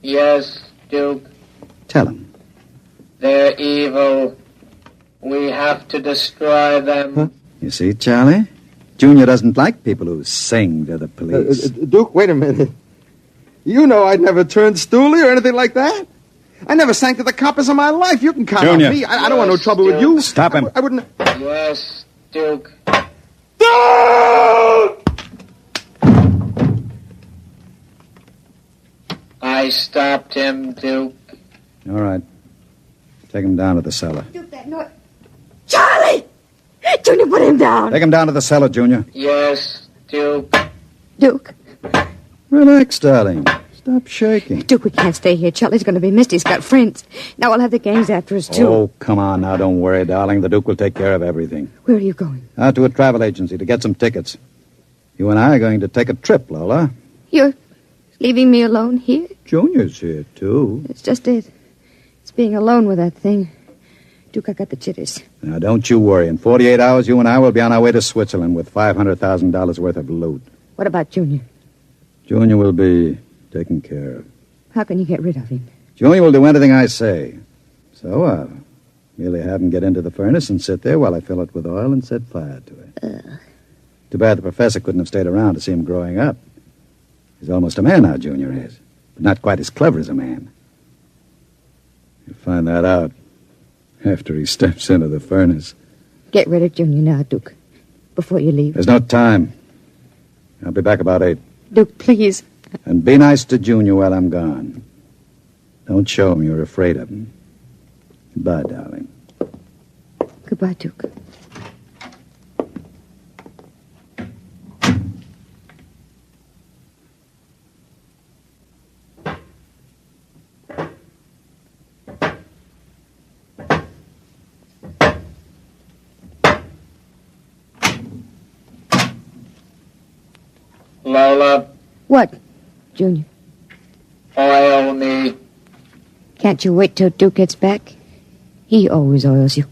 Yes, Duke. Tell him. They're evil. We have to destroy them. Huh? You see, Charlie? Junior doesn't like people who sing to the police. Duke, wait a minute. You know I'd never turn stoolie or anything like that. I never sang to the coppers in my life. You can count Junior. on me. I don't want no trouble with you. Stop him. I wouldn't... Yes, Duke. I stopped him, Duke. All right. Take him down to the cellar. Duke, that noise. Charlie! Junior, put him down. Take him down to the cellar, Junior. Yes, Duke. Duke. Relax, darling. Stop shaking. Duke, we can't stay here. Charlie's going to be missed. He's got friends. Now we'll have the gangs after us, too. Oh, come on now. Don't worry, darling. The Duke will take care of everything. Where are you going? Out to a travel agency to get some tickets. You and I are going to take a trip, Lola. You're leaving me alone here? Junior's here, too. It's just it. It's being alone with that thing. Duke, I got the jitters. Now, don't you worry. In 48 hours, you and I will be on our way to Switzerland with $500,000 worth of loot. What about Junior? Junior will be taken care of. How can you get rid of him? Junior will do anything I say. So I'll merely have him get into the furnace and sit there while I fill it with oil and set fire to it. Too bad the professor couldn't have stayed around to see him growing up. He's almost a man now, Junior is. But not quite as clever as a man. You'll find that out after he steps into the furnace. Get rid of Junior now, Duke. Before you leave. There's no time. I'll be back about 8. Duke, please. And be nice to Junior while I'm gone. Don't show him you're afraid of him. Goodbye, darling. Goodbye, Duke. Lola. What, Junior? Oil me. Can't you wait till Duke gets back? He always oils you.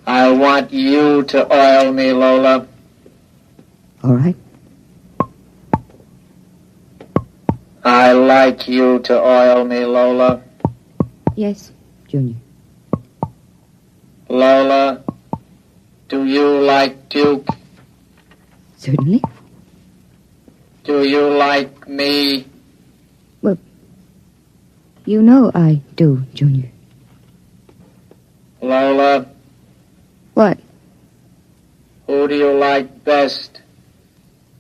I want you to oil me, Lola. All right. I like you to oil me, Lola. Yes, Junior. Lola, do you like Duke? Certainly. Do you like me? Well, You know I do, Junior. Lola, What? who do you like best?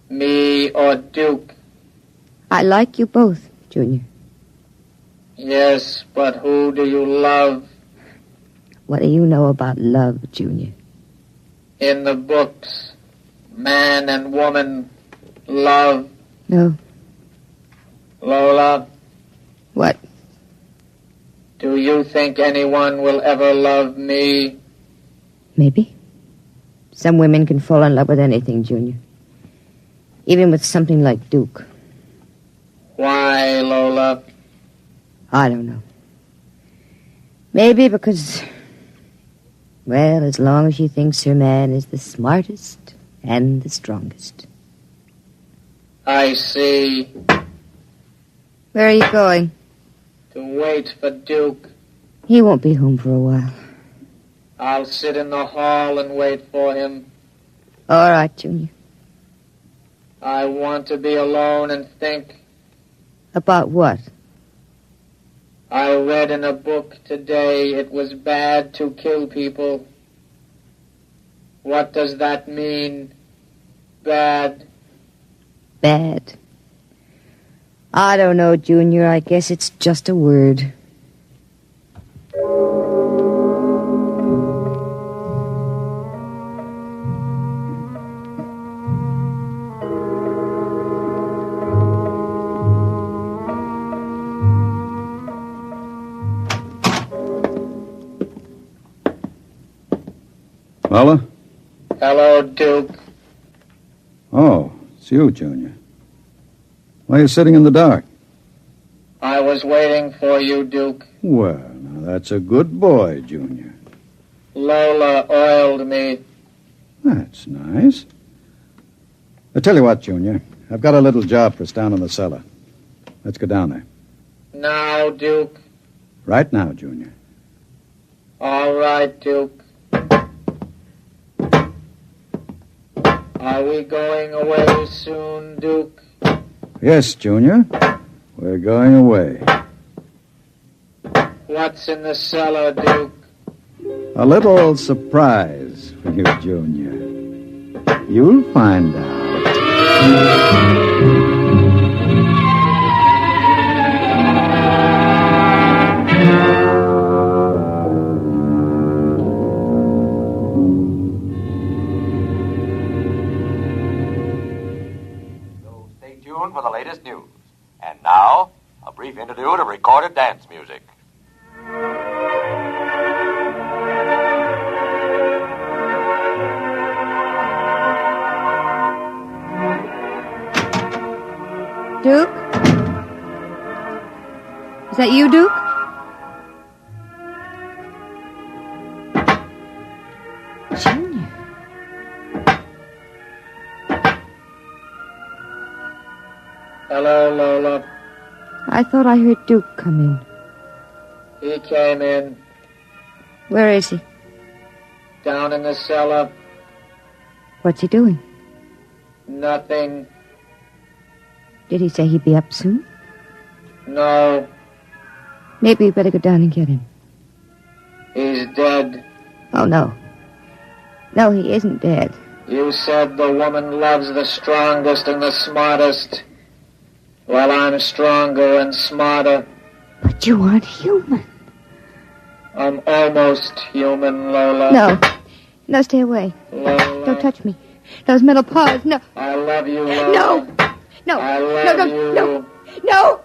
Me or Duke? I like you both, Junior. Yes, but who do you love? What do you know about love, Junior? In the books, man and woman love. No. Lola, What? do you think anyone will ever love me? Maybe. Some women can fall in love with anything, Junior. Even with something like Duke. Why, Lola? I don't know. Maybe because, well, as long as she thinks her man is the smartest and the strongest. I see. Where are you going? To wait for Duke. He won't be home for a while. I'll sit in the hall and wait for him. All right, Junior. I want to be alone and think. About what? I read in a book today it was bad to kill people. What does that mean? Bad. Bad. I don't know, Junior. I guess it's just a word. Lola? Hello, Duke. Oh, it's you, Junior. Why are you sitting in the dark? I was waiting for you, Duke. Well, now that's a good boy, Junior. Lola oiled me. That's nice. I tell you what, Junior. I've got a little job for us down in the cellar. Let's go down there. Now, Duke. Right now, Junior. All right, Duke. Are we going away soon, Duke? Yes, Junior. We're going away. What's in the cellar, Duke? A little surprise for you, Junior. You'll find out. For the latest news. And now, a brief interlude of recorded dance music. Duke? Is that you, Duke? Junior. Hello, Lola. I thought I heard Duke come in. He came in. Where is he? Down in the cellar. What's he doing? Nothing. Did he say he'd be up soon? No. Maybe we better go down and get him. He's dead. Oh, no. No, he isn't dead. You said the woman loves the strongest and the smartest. Well, I'm stronger and smarter. But you aren't human. I'm almost human, Lola. No. No, stay away. Lola. Don't touch me. Those metal paws, no. I love you, Lola. No. No. I love no, you. No. No.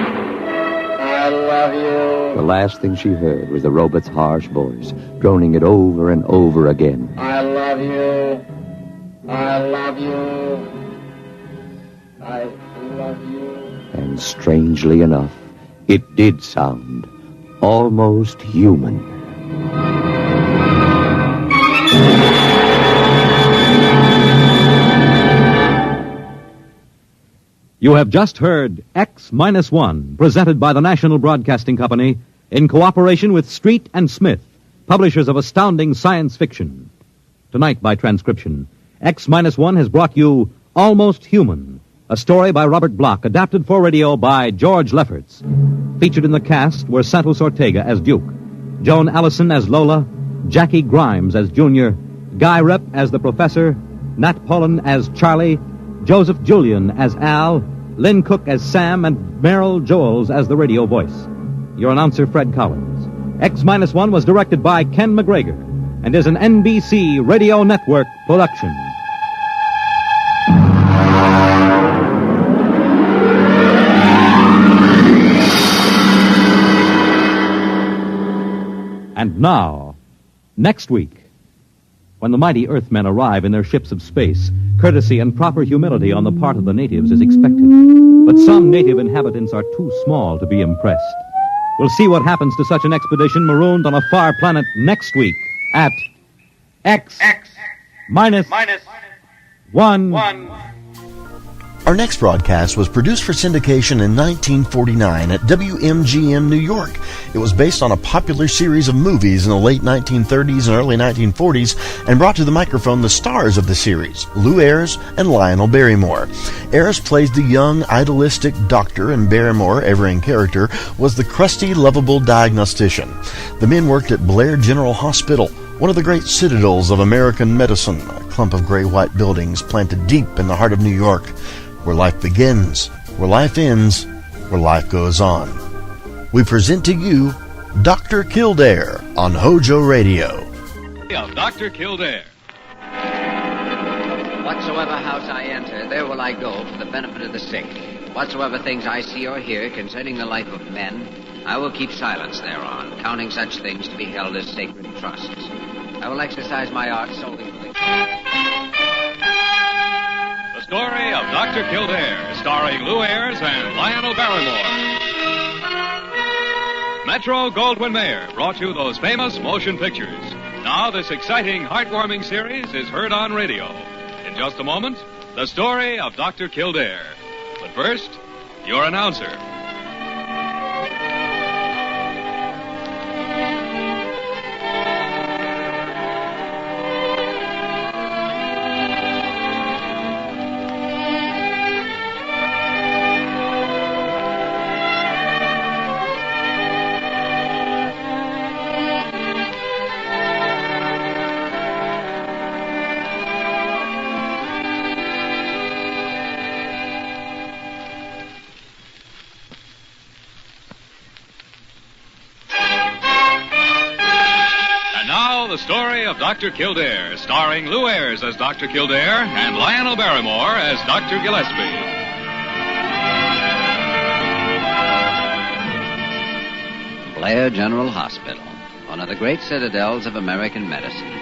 I love you. The last thing she heard was the robot's harsh voice, droning it over and over again. I love you. I love you. I love you. And strangely enough, it did sound almost human. You have just heard X-1, presented by the National Broadcasting Company in cooperation with Street and Smith, publishers of astounding science fiction. Tonight, by transcription, X-1 has brought you Almost Human, a story by Robert Bloch, adapted for radio by George Lefferts. Featured in the cast were Santos Ortega as Duke, Joan Allison as Lola, Jackie Grimes as Junior, Guy Rep as the Professor, Nat Pullen as Charlie, Joseph Julian as Al, Lynn Cook as Sam, and Merrill Joels as the radio voice. Your announcer, Fred Collins. X-1 was directed by Ken McGregor and is an NBC Radio Network production. And now, next week, when the mighty Earthmen arrive in their ships of space, courtesy and proper humility on the part of the natives is expected. But some native inhabitants are too small to be impressed. We'll see what happens to such an expedition marooned on a far planet next week at X-1. Our next broadcast was produced for syndication in 1949 at WMGM New York. It was based on a popular series of movies in the late 1930s and early 1940s and brought to the microphone the stars of the series, Lou Ayres and Lionel Barrymore. Ayres plays the young, idealistic doctor, and Barrymore, ever in character, was the crusty, lovable diagnostician. The men worked at Blair General Hospital, one of the great citadels of American medicine, a clump of gray-white buildings planted deep in the heart of New York, where life begins, where life ends, where life goes on. We present to you Dr. Kildare on HOJO Radio. Of Dr. Kildare. Whatsoever house I enter, there will I go for the benefit of the sick. Whatsoever things I see or hear concerning the life of men, I will keep silence thereon, counting such things to be held as sacred trusts. I will exercise my art solely for the... The story of Dr. Kildare, starring Lou Ayres and Lionel Barrymore. Metro-Goldwyn-Mayer brought you those famous motion pictures. Now this exciting, heartwarming series is heard on radio. In just a moment, the story of Dr. Kildare. But first, your announcer. The story of Dr. Kildare, starring Lou Ayres as Dr. Kildare and Lionel Barrymore as Dr. Gillespie. Blair General Hospital, one of the great citadels of American medicine.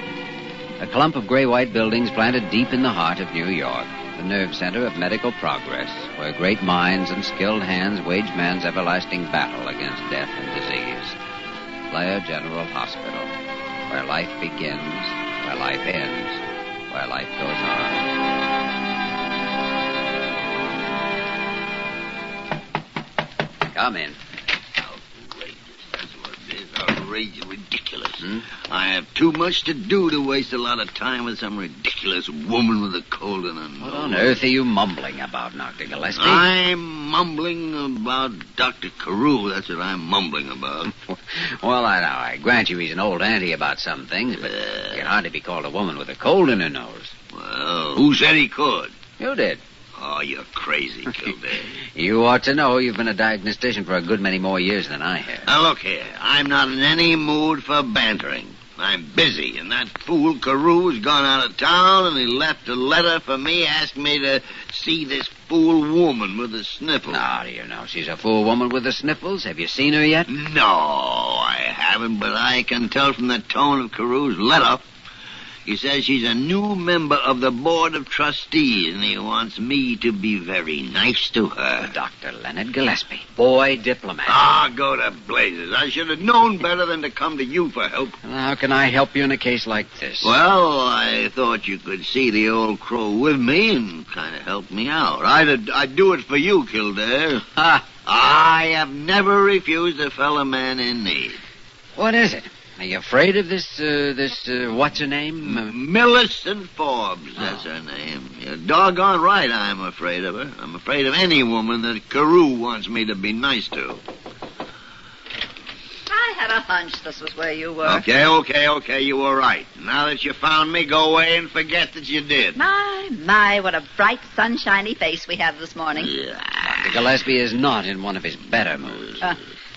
A clump of gray-white buildings planted deep in the heart of New York, the nerve center of medical progress, where great minds and skilled hands wage man's everlasting battle against death and disease. Blair General Hospital. Where life begins, where life ends, where life goes on. Come in. Outrageous, ridiculous. I have too much to do to waste a lot of time with some ridiculous woman with a cold in her nose. What on earth are you mumbling about, Dr. Gillespie? I'm mumbling about Dr. Carew. That's what I'm mumbling about. Well, I grant you he's an old auntie about some things, but he can hardly be called a woman with a cold in her nose. Well, who said he could? You did. Oh, you're crazy, Kildare. You ought to know. You've been a diagnostician for a good many more years than I have. Now, look here. I'm not in any mood for bantering. I'm busy, and that fool Carew's gone out of town, and he left a letter for me asking me to see this fool woman with the sniffles. Now, do you know she's a fool woman with the sniffles? Have you seen her yet? No, I haven't, but I can tell from the tone of Carew's letter. He says she's a new member of the Board of Trustees, and he wants me to be very nice to her. Dr. Leonard Gillespie, boy diplomat. Ah, go to blazes. I should have known better than to come to you for help. Well, how can I help you in a case like this? Well, I thought you could see the old crow with me and kind of help me out. I'd do it for you, Kildare. Ha! I have never refused a fellow man in need. What is it? Are you afraid of this what's her name? Millicent Forbes, that's her name. You're doggone right I'm afraid of her. I'm afraid of any woman that Carew wants me to be nice to. I had a hunch this was where you were. Okay, you were right. Now that you found me, go away and forget that you did. My, what a bright, sunshiny face we have this morning. Dr. Gillespie is not in one of his better moods.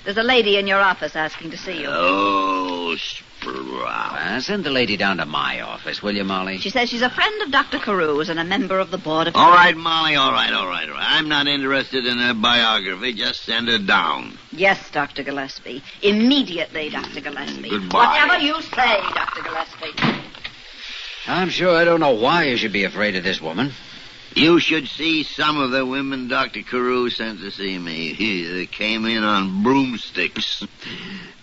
There's a lady in your office asking to see you. Oh, sprout. Send the lady down to my office, will you, Molly? She says she's a friend of Dr. Carew's and a member of the board of... All right, Molly, all right. I'm not interested in her biography. Just send her down. Yes, Dr. Gillespie. Immediately, Dr. Gillespie. Goodbye. Whatever you say, Dr. Gillespie. I'm sure I don't know why you should be afraid of this woman. You should see some of the women Dr. Carew sent to see me. They came in on broomsticks.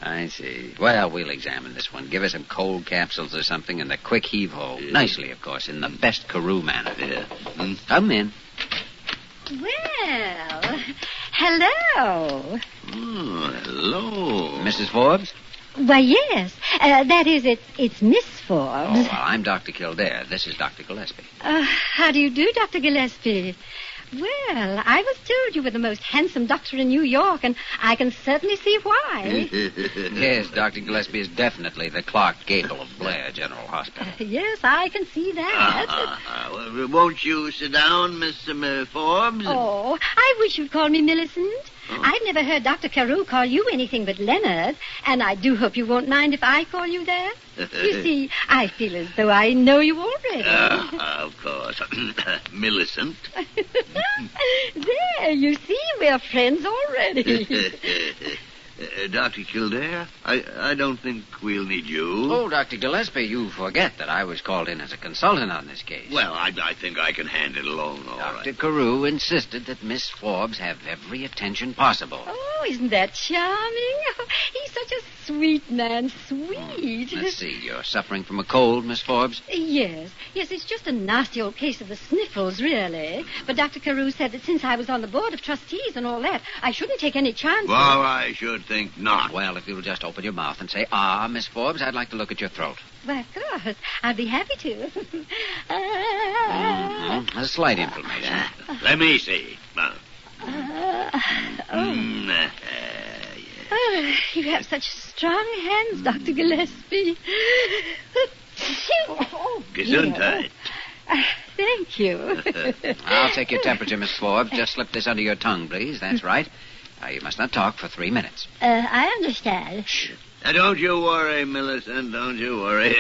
I see. Well, we'll examine this one. Give her some cold capsules or something and a quick heave-ho. Nicely, of course, in the best Carew manner. Come in. Well, hello. Oh, hello. Mrs. Forbes? Why, yes. That is, it's Miss Forbes. Oh, well, I'm Dr. Kildare. This is Dr. Gillespie. How do you do, Dr. Gillespie? Well, I was told you were the most handsome doctor in New York, and I can certainly see why. Yes, Dr. Gillespie is definitely the Clark Gable of Blair General Hospital. Yes, I can see that. Well, won't you sit down, Miss Forbes? Oh, I wish you'd call me Millicent. I've never heard Dr. Carew call you anything but Leonard, and I do hope you won't mind if I call you that. You see, I feel as though I know you already. Of course. Millicent. There, you see, we're friends already. Dr. Kildare, I don't think we'll need you. Oh, Dr. Gillespie, you forget that I was called in as a consultant on this case. Well, I think I can hand it alone, all right. Dr. Carew insisted that Miss Forbes have every attention possible. Oh, isn't that charming? He's such a sweet man, sweet. Let's see, you're suffering from a cold, Miss Forbes? Yes, it's just a nasty old case of the sniffles, really. But Dr. Carew said that since I was on the board of trustees and all that, I shouldn't take any chances. Well, I should think not. Well, if you'll just open your mouth and say, Miss Forbes, I'd like to look at your throat. Why, of course. I'd be happy to. A slight inflammation. Let me see. You have such strong hands, Dr. Gillespie. Gesundheit. Thank you. I'll take your temperature, Miss Forbes. Just slip this under your tongue, please. That's right. You must not talk for 3 minutes. I understand. Shh. Now, don't you worry, Millicent. Don't you worry.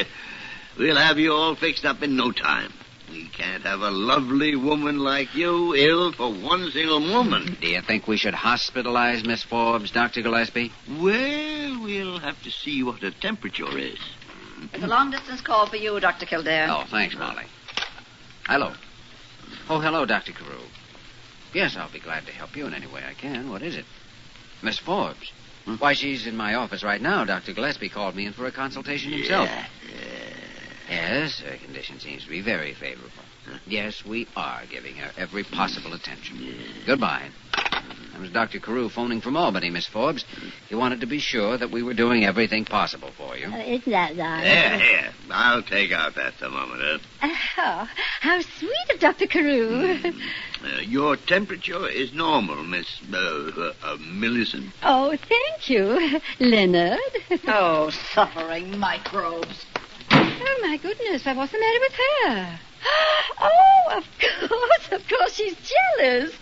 We'll have you all fixed up in no time. We can't have a lovely woman like you ill for one single moment. Do you think we should hospitalize Miss Forbes, Dr. Gillespie? Well, we'll have to see what her temperature is. It's a long-distance call for you, Dr. Kildare. Oh, thanks, Molly. Hello. Oh, hello, Dr. Carew. Yes, I'll be glad to help you in any way I can. What is it? Miss Forbes? Why, she's in my office right now. Dr. Gillespie called me in for a consultation himself. Yes, her condition seems to be very favorable. Yes, we are giving her every possible attention. Goodbye. That was Dr. Carew phoning from Albany, Miss Forbes. He wanted to be sure that we were doing everything possible for you. Isn't that nice? Here. I'll take out that thermometer. Oh, how sweet of Dr. Carew. Your temperature is normal, Miss Millicent. Oh, thank you, Leonard. Oh, suffering microbes. Oh, my goodness, what's the matter with her? Oh, of course, she's jealous.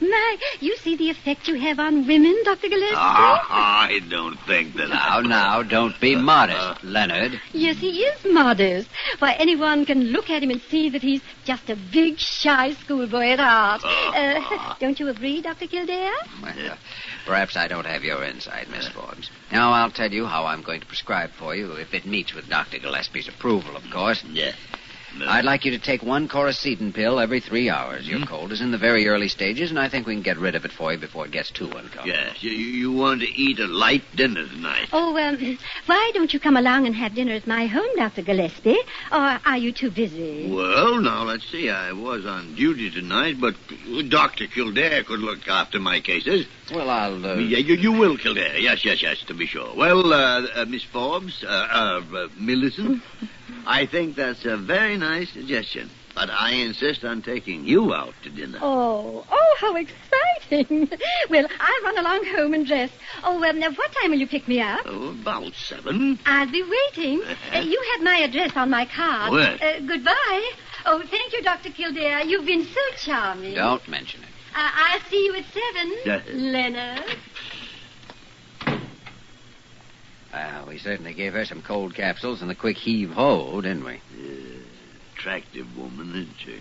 My, you see the effect you have on women, Dr. Gillespie? I don't think that Now, don't be modest, Leonard. Yes, he is modest. Why, anyone can look at him and see that he's just a big, shy schoolboy at heart. Don't you agree, Dr. Kildare? Well, perhaps I don't have your insight, Miss Forbes. Now, I'll tell you how I'm going to prescribe for you, if it meets with Dr. Gillespie's approval, of course. Yeah. I'd like you to take one Coracetin pill every 3 hours. Your cold is in the very early stages, and I think we can get rid of it for you before it gets too uncomfortable. Yes, you want to eat a light dinner tonight. Oh, why don't you come along and have dinner at my home, Dr. Gillespie? Or are you too busy? Well, now, let's see. I was on duty tonight, but Dr. Kildare could look after my cases. Well, I'll... Yeah, you will, Kildare. Yes, to be sure. Well, Miss Forbes, Millicent, I think that's a very nice suggestion. But I insist on taking you out to dinner. Oh, how exciting. Well, I'll run along home and dress. Oh, what time will you pick me up? Oh, about 7. I'll be waiting. You have my address on my card. Well. Goodbye. Oh, thank you, Dr. Kildare. You've been so charming. Don't mention it. I'll see you at 7, Yeah. Leonard. Well, we certainly gave her some cold capsules and a quick heave-ho, didn't we? Attractive woman, isn't she?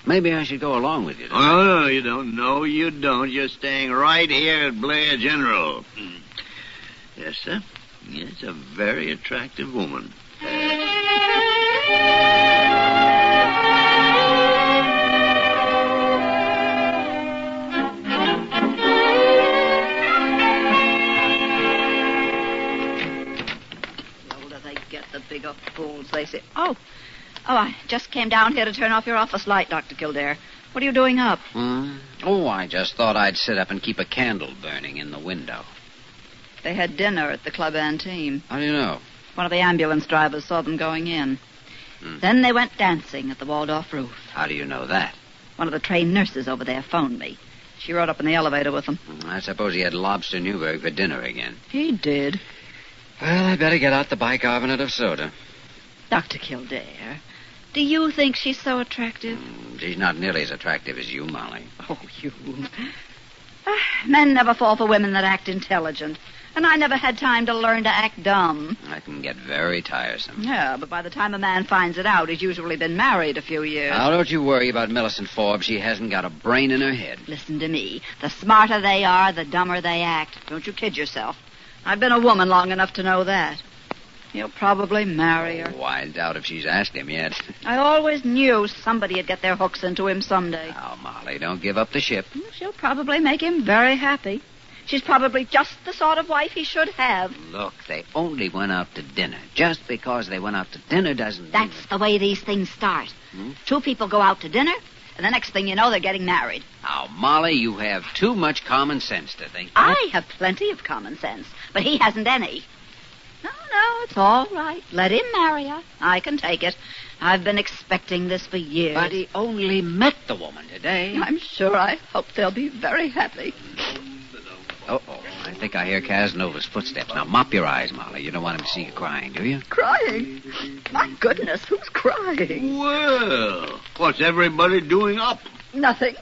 Maybe I should go along with you. Oh, no, you don't. No, you don't. You're staying right here at Blair General. Yes, sir. Yes, a very attractive woman. The bigger fools, they say. Oh, I just came down here to turn off your office light, Dr. Kildare. What are you doing up? Oh, I just thought I'd sit up and keep a candle burning in the window. They had dinner at the Club Antime. How do you know? One of the ambulance drivers saw them going in. Then they went dancing at the Waldorf roof. How do you know that? One of the trained nurses over there phoned me. She rode up in the elevator with them. I suppose he had lobster Newburg for dinner again. He did. Well, I better get out the bicarbonate of soda. Dr. Kildare, do you think she's so attractive? She's not nearly as attractive as you, Molly. Oh, you. Men never fall for women that act intelligent. And I never had time to learn to act dumb. That can get very tiresome. Yeah, but by the time a man finds it out, he's usually been married a few years. Now, don't you worry about Millicent Forbes. She hasn't got a brain in her head. Listen to me. The smarter they are, the dumber they act. Don't you kid yourself. I've been a woman long enough to know that. He'll probably marry her. Oh, I doubt if she's asked him yet. I always knew somebody'd get their hooks into him someday. Now, Molly, don't give up the ship. She'll probably make him very happy. She's probably just the sort of wife he should have. Look, they only went out to dinner. Just because they went out to dinner doesn't... That's the way these things start. Two people go out to dinner, and the next thing you know, they're getting married. Now, Molly, you have too much common sense to think that. I have plenty of common sense, but he hasn't any. No, it's all right. Let him marry her. I can take it. I've been expecting this for years. But he only met the woman today. I'm sure I hope they'll be very happy. Oh, I think I hear Casanova's footsteps. Now, mop your eyes, Molly. You don't want him to see you crying, do you? Crying? My goodness, who's crying? Well, what's everybody doing up? Nothing.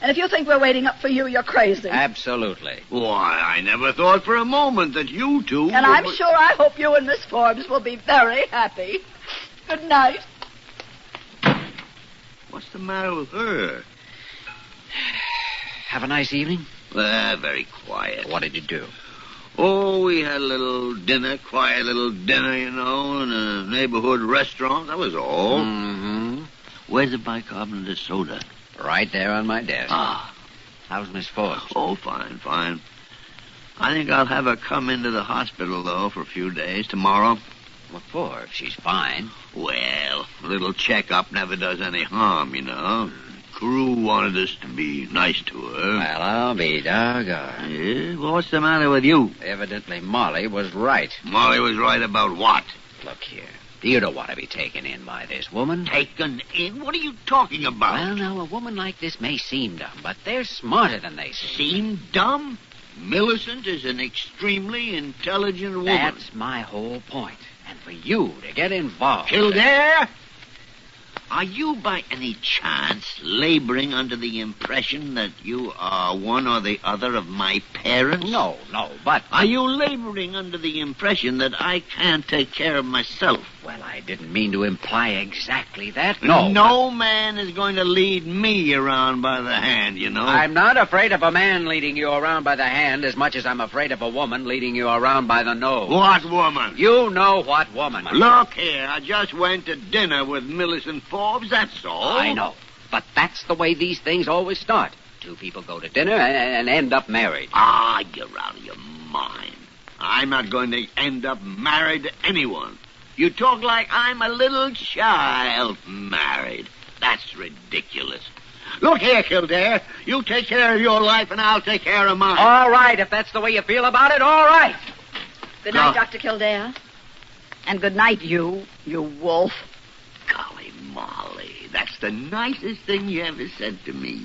And if you think we're waiting up for you, you're crazy. Absolutely. Why, I never thought for a moment that you two... And I'm sure I hope you and Miss Forbes will be very happy. Good night. What's the matter with her? Have a nice evening? Very quiet. What did you do? Oh, we had a little dinner, quiet little dinner, you know, in a neighborhood restaurant. That was all. Mm-hmm. Where's the bicarbonate of soda? Right there on my desk. Ah. How's Miss Forbes? Oh, fine. I think I'll have her come into the hospital, though, for a few days tomorrow. What for, if she's fine? Well, a little checkup never does any harm, you know. Carew wanted us to be nice to her. Well, I'll be doggone. Yeah? Well, what's the matter with you? Evidently, Molly was right. Molly was right about what? Look here. You don't want to be taken in by this woman. Taken in? What are you talking about? Well, now, a woman like this may seem dumb, but they're smarter than they seem. Seem dumb? Millicent is an extremely intelligent woman. That's my whole point. And for you to get involved... Kildare! Are you by any chance laboring under the impression that you are one or the other of my parents? No, but... Are you laboring under the impression that I can't take care of myself? Well, I didn't mean to imply exactly that. No. No man is going to lead me around by the hand, you know. I'm not afraid of a man leading you around by the hand as much as I'm afraid of a woman leading you around by the nose. What woman? You know what woman. Look here, I just went to dinner with Millicent Forbes, that's all. I know, but that's the way these things always start. Two people go to dinner and end up married. Ah, you're out of your mind. I'm not going to end up married to anyone. You talk like I'm a little child married. That's ridiculous. Look here, Kildare. You take care of your life and I'll take care of mine. All right, if that's the way you feel about it, all right. Good night, Dr. Kildare. And good night, you wolf. Golly Molly, that's the nicest thing you ever said to me.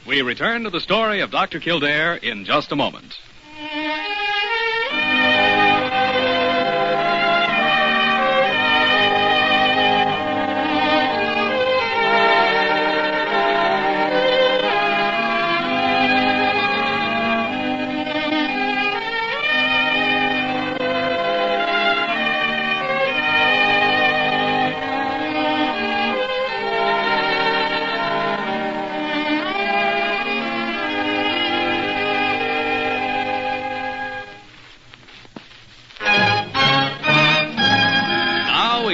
We return to the story of Dr. Kildare in just a moment.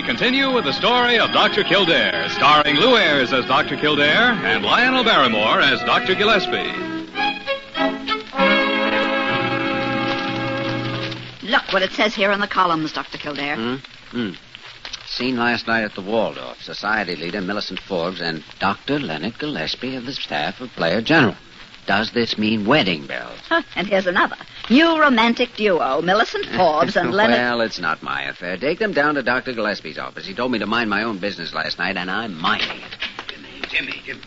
Continue with the story of Dr. Kildare, starring Lou Ayres as Dr. Kildare and Lionel Barrymore as Dr. Gillespie. Look what it says here in the columns, Dr. Kildare. Seen last night at the Waldorf. Society leader Millicent Forbes and Dr. Leonard Gillespie of the staff of Player General. Does this mean wedding bells? And here's another. New romantic duo, Millicent Forbes and Leonard... Well, it's not my affair. Take them down to Dr. Gillespie's office. He told me to mind my own business last night, and I'm minding it.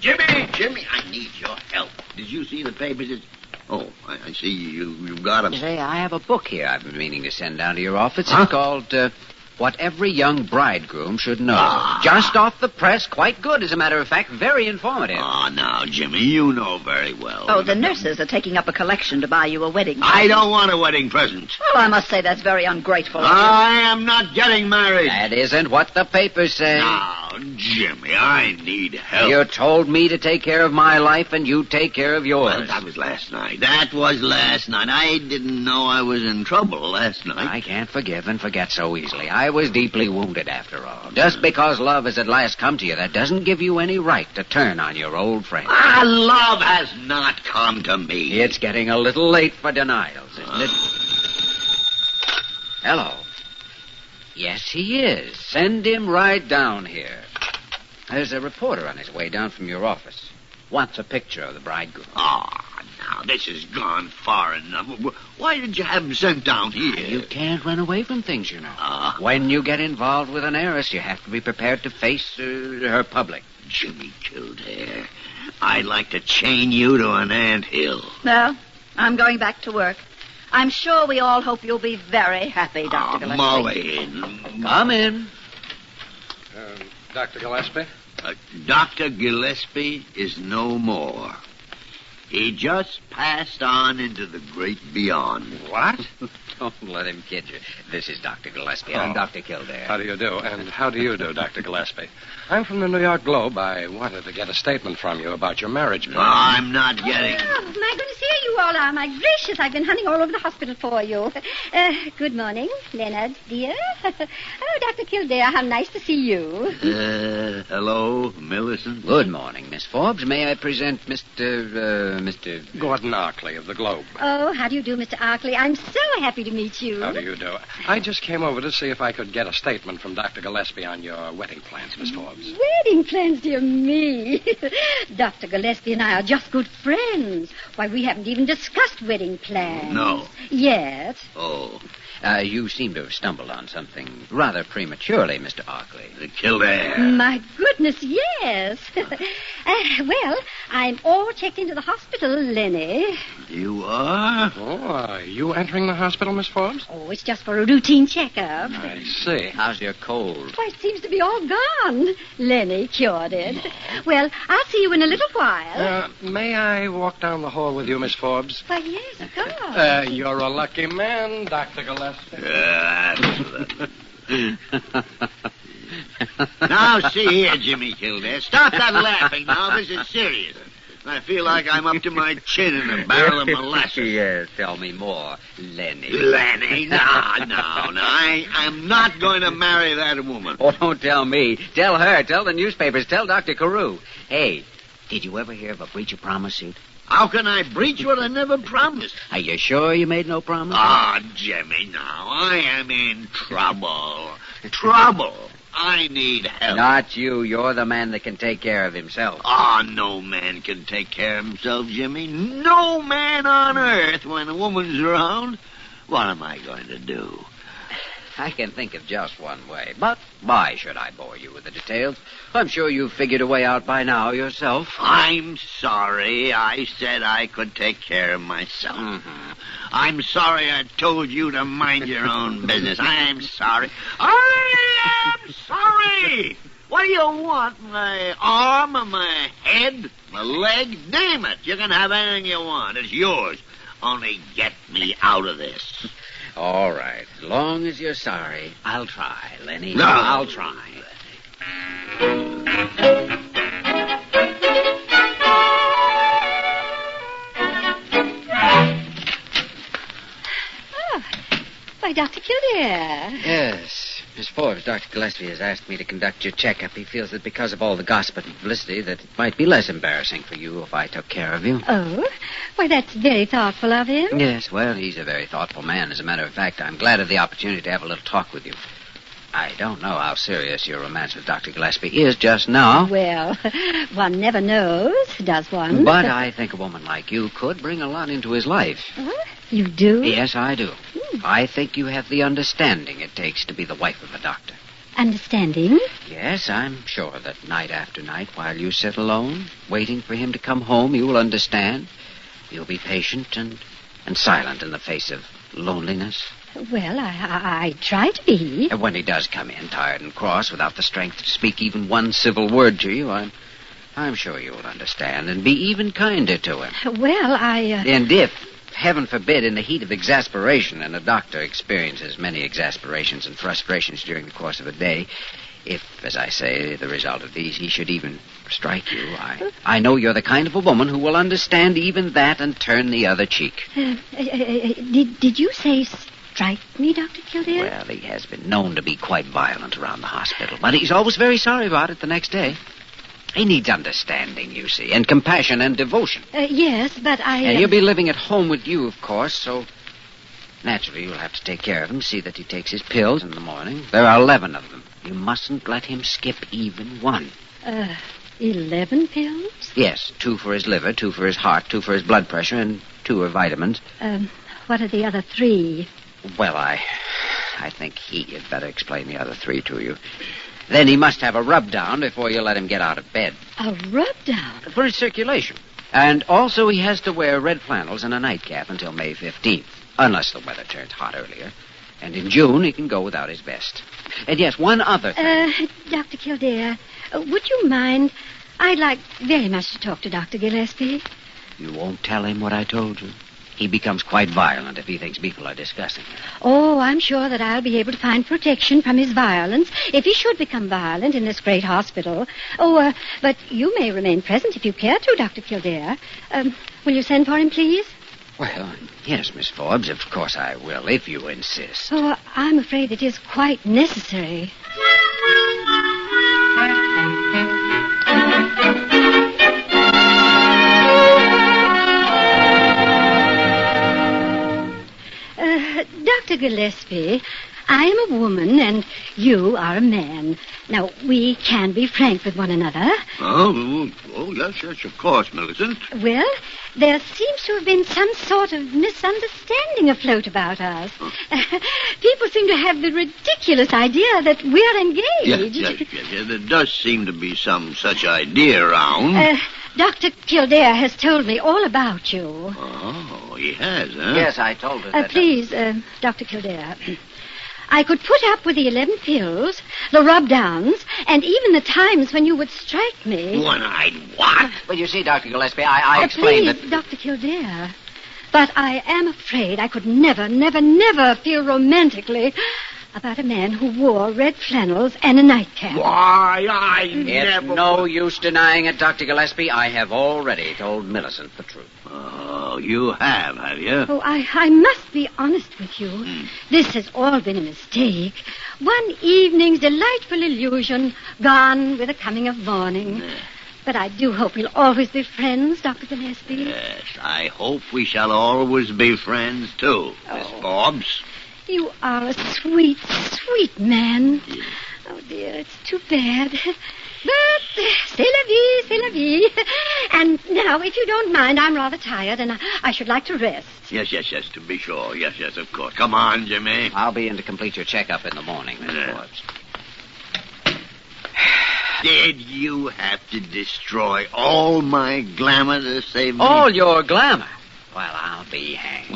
Jimmy, I need your help. Did you see the papers? Oh, I see you've got them. Say, I have a book here I've been meaning to send down to your office. It's called... What Every Young Bridegroom Should Know. Just off the press. Quite good, as a matter of fact. Very informative. Oh, now, Jimmy, you know very well. Oh, the nurses are taking up a collection to buy you a wedding present. I don't want a wedding present. Well, I must say that's very ungrateful of you. I am not getting married. That isn't what the papers say. Now, Jimmy, I need help. You told me to take care of my life, and you take care of yours. Well, that was last night. I didn't know I was in trouble last night. I can't forgive and forget so easily. I was deeply wounded, after all. Just because love has at last come to you, that doesn't give you any right to turn on your old friend. Love has not come to me. It's getting a little late for denials, isn't it? Hello. Yes, he is. Send him right down here. There's a reporter on his way down from your office. Wants a picture of the bridegroom. Now, this has gone far enough. Why did you have him sent down here? You can't run away from things, you know. When you get involved with an heiress, you have to be prepared to face her public. Jimmy Kildare, I'd like to chain you to an anthill. Well, I'm going back to work. I'm sure we all hope you'll be very happy, Dr. Gillespie. Molly. Come in. Dr. Gillespie? Dr. Gillespie is no more. He just passed on into the great beyond. What? Don't let him kid you. This is Dr. Gillespie. I'm Dr. Kildare. How do you do? And how do you do, Dr. Gillespie? I'm from the New York Globe. I wanted to get a statement from you about your marriage. I'm not getting... Oh, my goodness, here you all are. My gracious, I've been hunting all over the hospital for you. Good morning, Leonard, dear. Oh, Dr. Kildare, how nice to see you. Hello, Millicent. Good morning, Miss Forbes. May I present Mr. Gordon Arkley of the Globe. Oh, how do you do, Mr. Arkley? I'm so happy to meet you. How do you do? I just came over to see if I could get a statement from Dr. Gillespie on your wedding plans, Miss Forbes. Wedding plans, dear me. Dr. Gillespie and I are just good friends. Why, we haven't even discussed wedding plans. No. Yet. Oh. You seem to have stumbled on something rather prematurely, Mr. Arkley. Kildare. My goodness, yes. Well, I'm all checked into the hospital, Lenny. You are? Oh, are you entering the hospital, Miss Forbes? Oh, it's just for a routine checkup. I see. How's your cold? Why, it seems to be all gone. Lenny cured it. Well, I'll see you in a little while. May I walk down the hall with you, Miss Forbes? Why, yes, of course. You're a lucky man, Dr. Gillespie. Now, see here, Jimmy Kildare. Stop that laughing now. This is serious. I feel like I'm up to my chin in a barrel of molasses. Yes, tell me more, Lenny. Lenny? No. I am not going to marry that woman. Oh, don't tell me. Tell her. Tell the newspapers. Tell Dr. Carew. Hey, did you ever hear of a breach of promise suit? How can I breach what I never promised? Are you sure you made no promise? Ah, Jimmy, now. I am in trouble. Trouble. I need help. Not you. You're the man that can take care of himself. Ah, no man can take care of himself, Jimmy. No man on earth when a woman's around. What am I going to do? I can think of just one way, but why should I bore you with the details? I'm sure you've figured a way out by now yourself. I'm sorry I said I could take care of myself. Mm-hmm. I'm sorry I told you to mind your own business. I'm sorry. I am sorry! What do you want? My arm, my head, my leg? Name it. You can have anything you want. It's yours. Only get me out of this. All right. As long as you're sorry, I'll try, Lenny. No. I'll try. Oh, why, Dr. Kildare. Yes. Miss Forbes, Dr. Gillespie has asked me to conduct your checkup. He feels that because of all the gossip and publicity that it might be less embarrassing for you if I took care of you. Oh? Why, that's very thoughtful of him. Yes, well, he's a very thoughtful man. As a matter of fact, I'm glad of the opportunity to have a little talk with you. I don't know how serious your romance with Dr. Gillespie is just now. Well, one never knows, does one? But I think a woman like you could bring a lot into his life. You do? Yes, I do. I think you have the understanding it takes to be the wife of a doctor. Understanding? Yes, I'm sure that night after night, while you sit alone, waiting for him to come home, you will understand. You'll be patient and silent in the face of loneliness. Well, I try to be. And when he does come in, tired and cross, without the strength to speak even one civil word to you, I'm sure you'll understand and be even kinder to him. Well, And if, heaven forbid, in the heat of exasperation, and a doctor experiences many exasperations and frustrations during the course of a day, if, as I say, the result of these, he should even strike you, I know you're the kind of a woman who will understand even that and turn the other cheek. Did you say strike me, Dr. Kildare? Well, he has been known to be quite violent around the hospital, but he's always very sorry about it the next day. He needs understanding, you see, and compassion and devotion. Yes, but He'll be living at home with you, of course, so naturally you'll have to take care of him, see that he takes his pills in the morning. There are 11 of them. You mustn't let him skip even one. 11 pills? Yes, 2 for his liver, 2 for his heart, 2 for his blood pressure, and 2 are vitamins. What are the other 3? Well, I think he had better explain the other 3 to you. Then he must have a rub-down before you let him get out of bed. A rub-down? For his circulation. And also he has to wear red flannels and a nightcap until May 15th, unless the weather turns hot earlier. And in June, he can go without his vest. And yes, one other thing. Dr. Kildare, would you mind? I'd like very much to talk to Dr. Gillespie. You won't tell him what I told you? He becomes quite violent if he thinks people are discussing it. Oh, I'm sure that I'll be able to find protection from his violence if he should become violent in this great hospital. Oh, but you may remain present if you care to, Dr. Kildare. Will you send for him, please? Well, yes, Miss Forbes, of course I will, if you insist. Oh, I'm afraid it is quite necessary. Dr. Gillespie, I am a woman and you are a man. Now, we can be frank with one another. Oh, yes, of course, Millicent. Well, there seems to have been some sort of misunderstanding afloat about us. People seem to have the ridiculous idea that we're engaged. Yes, there does seem to be some such idea around. Dr. Kildare has told me all about you. Oh, he has, huh? Yes, I told her that. Please, Dr. Kildare, I could put up with the 11 pills, the rub-downs, and even the times when you would strike me. One-eyed what? But you see, Dr. Gillespie, I explained please, Dr. Kildare. But I am afraid I could never, never, never feel romantically about a man who wore red flannels and a nightcap. Why, I It's no use denying it, Dr. Gillespie. I have already told Millicent the truth. Oh, you have you? Oh, I must be honest with you. This has all been a mistake. One evening's delightful illusion gone with the coming of morning. But I do hope we'll always be friends, Dr. Gillespie. Yes, I hope we shall always be friends, too, Miss Forbes. You are a sweet, sweet man. Oh, dear, it's too bad. But c'est la vie, c'est la vie. And now, if you don't mind, I'm rather tired, and I should like to rest. Yes, to be sure. Yes, of course. Come on, Jimmy. I'll be in to complete your checkup in the morning, Miss Forbes. Did you have to destroy all my glamour to save me? All your glamour? Well, I'll be hanged.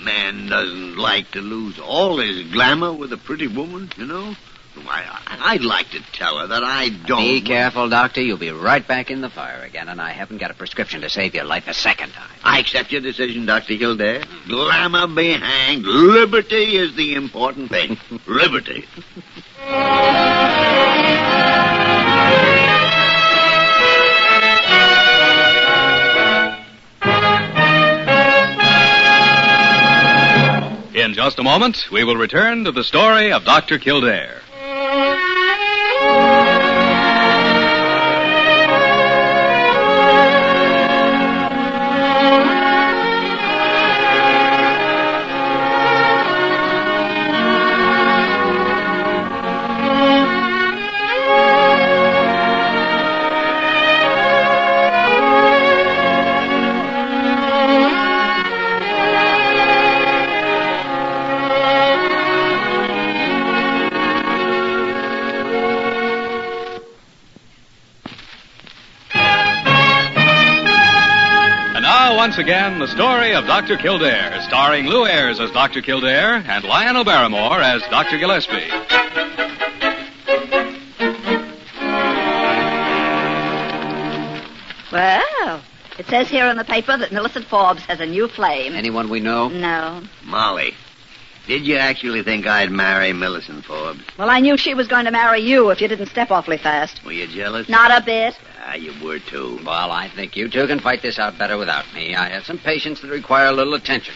Man doesn't like to lose all his glamour with a pretty woman, you know. I'd like to tell her that I don't... Be careful, Doctor. You'll be right back in the fire again, and I haven't got a prescription to save your life a second time. I accept your decision, Dr. Kildare. Glamour be hanged. Liberty is the important thing. Liberty. In just a moment, we will return to the story of Dr. Kildare. Once again, the story of Dr. Kildare, starring Lou Ayres as Dr. Kildare and Lionel Barrymore as Dr. Gillespie. Well, it says here in the paper that Millicent Forbes has a new flame. Anyone we know? No. Molly, did you actually think I'd marry Millicent Forbes? Well, I knew she was going to marry you if you didn't step awfully fast. Were you jealous? Not a bit. You were, too. Well, I think you two can fight this out better without me. I have some patients that require a little attention.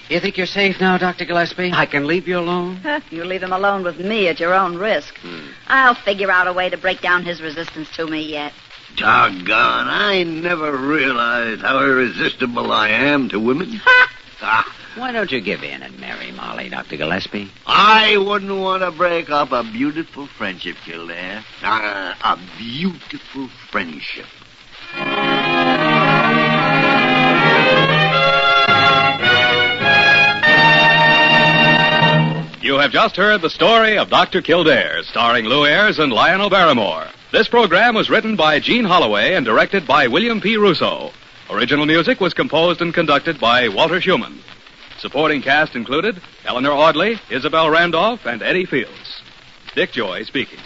You think you're safe now, Dr. Gillespie? I can leave you alone? You leave him alone with me at your own risk. I'll figure out a way to break down his resistance to me yet. Doggone, I never realized how irresistible I am to women. Why don't you give in and marry Molly, Dr. Gillespie? I wouldn't want to break up a beautiful friendship, Kildare. A beautiful friendship. You have just heard the story of Dr. Kildare, starring Lou Ayres and Lionel Barrymore. This program was written by Gene Holloway and directed by William P. Russo. Original music was composed and conducted by Walter Schumann. Supporting cast included Eleanor Audley, Isabel Randolph, and Eddie Fields. Dick Joy speaking.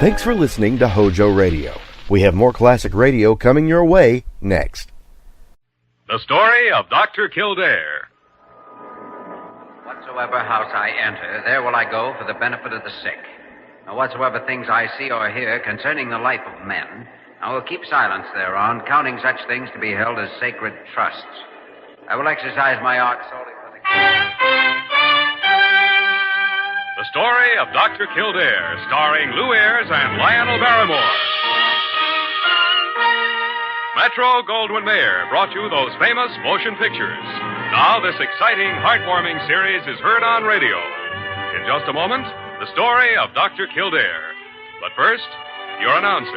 Thanks for listening to HOJO Radio. We have more classic radio coming your way next. The story of Dr. Kildare. Whatsoever house I enter, there will I go for the benefit of the sick. Now, whatsoever things I see or hear concerning the life of men, I will keep silence thereon, counting such things to be held as sacred trusts. I will exercise my art solely for the... The story of Dr. Kildare, starring Lou Ayres and Lionel Barrymore. Metro-Goldwyn-Mayer brought you those famous motion pictures. Now this exciting, heartwarming series is heard on radio. In just a moment, the story of Dr. Kildare. But first, your announcer.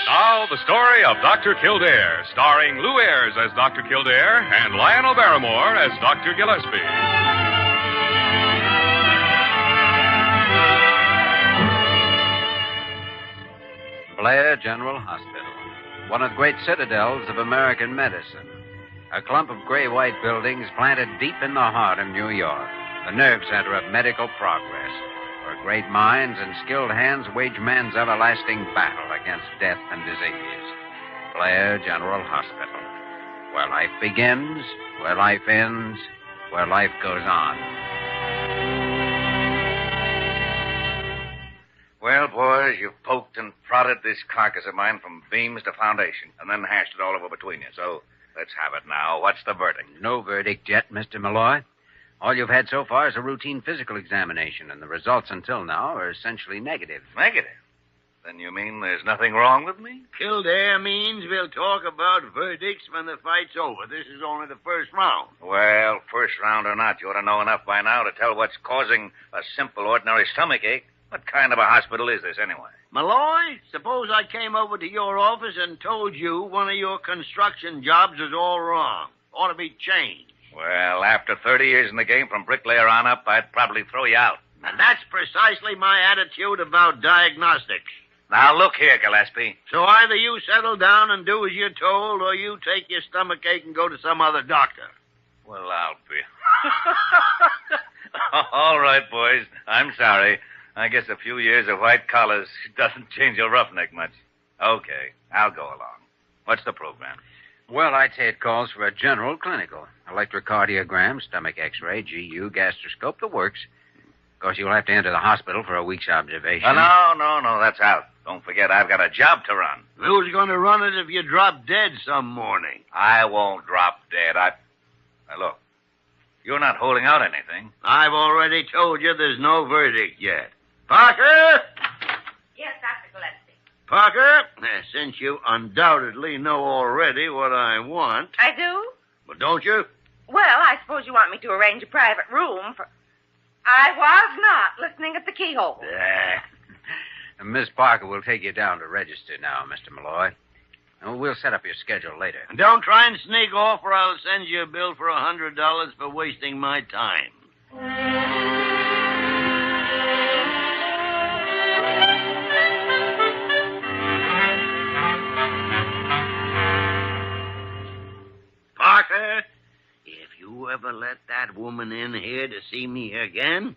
Now, the story of Dr. Kildare, starring Lou Ayres as Dr. Kildare and Lionel Barrymore as Dr. Gillespie. Blair General Hospital, one of the great citadels of American medicine. A clump of gray-white buildings planted deep in the heart of New York, the nerve center of medical progress, where great minds and skilled hands wage man's everlasting battle against death and disease. Blair General Hospital, where life begins, where life ends, where life goes on. Well, boys, you've poked and prodded this carcass of mine from beams to foundation, and then hashed it all over between you. So let's have it now. What's the verdict? No verdict yet, Mr. Malloy. All you've had so far is a routine physical examination, and the results until now are essentially negative. Negative? Then you mean there's nothing wrong with me? Kildare means we'll talk about verdicts when the fight's over. This is only the first round. Well, first round or not, you ought to know enough by now to tell what's causing a simple, ordinary stomach ache. What kind of a hospital is this, anyway? Malloy, suppose I came over to your office and told you one of your construction jobs is all wrong. Ought to be changed. Well, after 30 years in the game, from bricklayer on up, I'd probably throw you out. And that's precisely my attitude about diagnostics. Now, look here, Gillespie. So either you settle down and do as you're told, or you take your stomachache and go to some other doctor. Well, I'll be... All right, boys. I'm sorry. I guess a few years of white collars doesn't change a roughneck much. Okay, I'll go along. What's the program? Well, I'd say it calls for a general clinical. Electrocardiogram, stomach x-ray, GU, gastroscope, the works. Of course, you'll have to enter the hospital for a week's observation. No, that's out. Don't forget, I've got a job to run. Who's going to run it if you drop dead some morning? I won't drop dead. Now, look, you're not holding out anything. I've already told you there's no verdict yet. Parker? Yes, Dr. Gillespie. Parker, since you undoubtedly know already what I want... I do? Well, don't you? Well, I suppose you want me to arrange a private room for... I was not listening at the keyhole. Miss Parker will take you down to register now, Mr. Malloy. And we'll set up your schedule later. And don't try and sneak off, or I'll send you a bill for $100 for wasting my time. Parker, if you ever let that woman in here to see me again,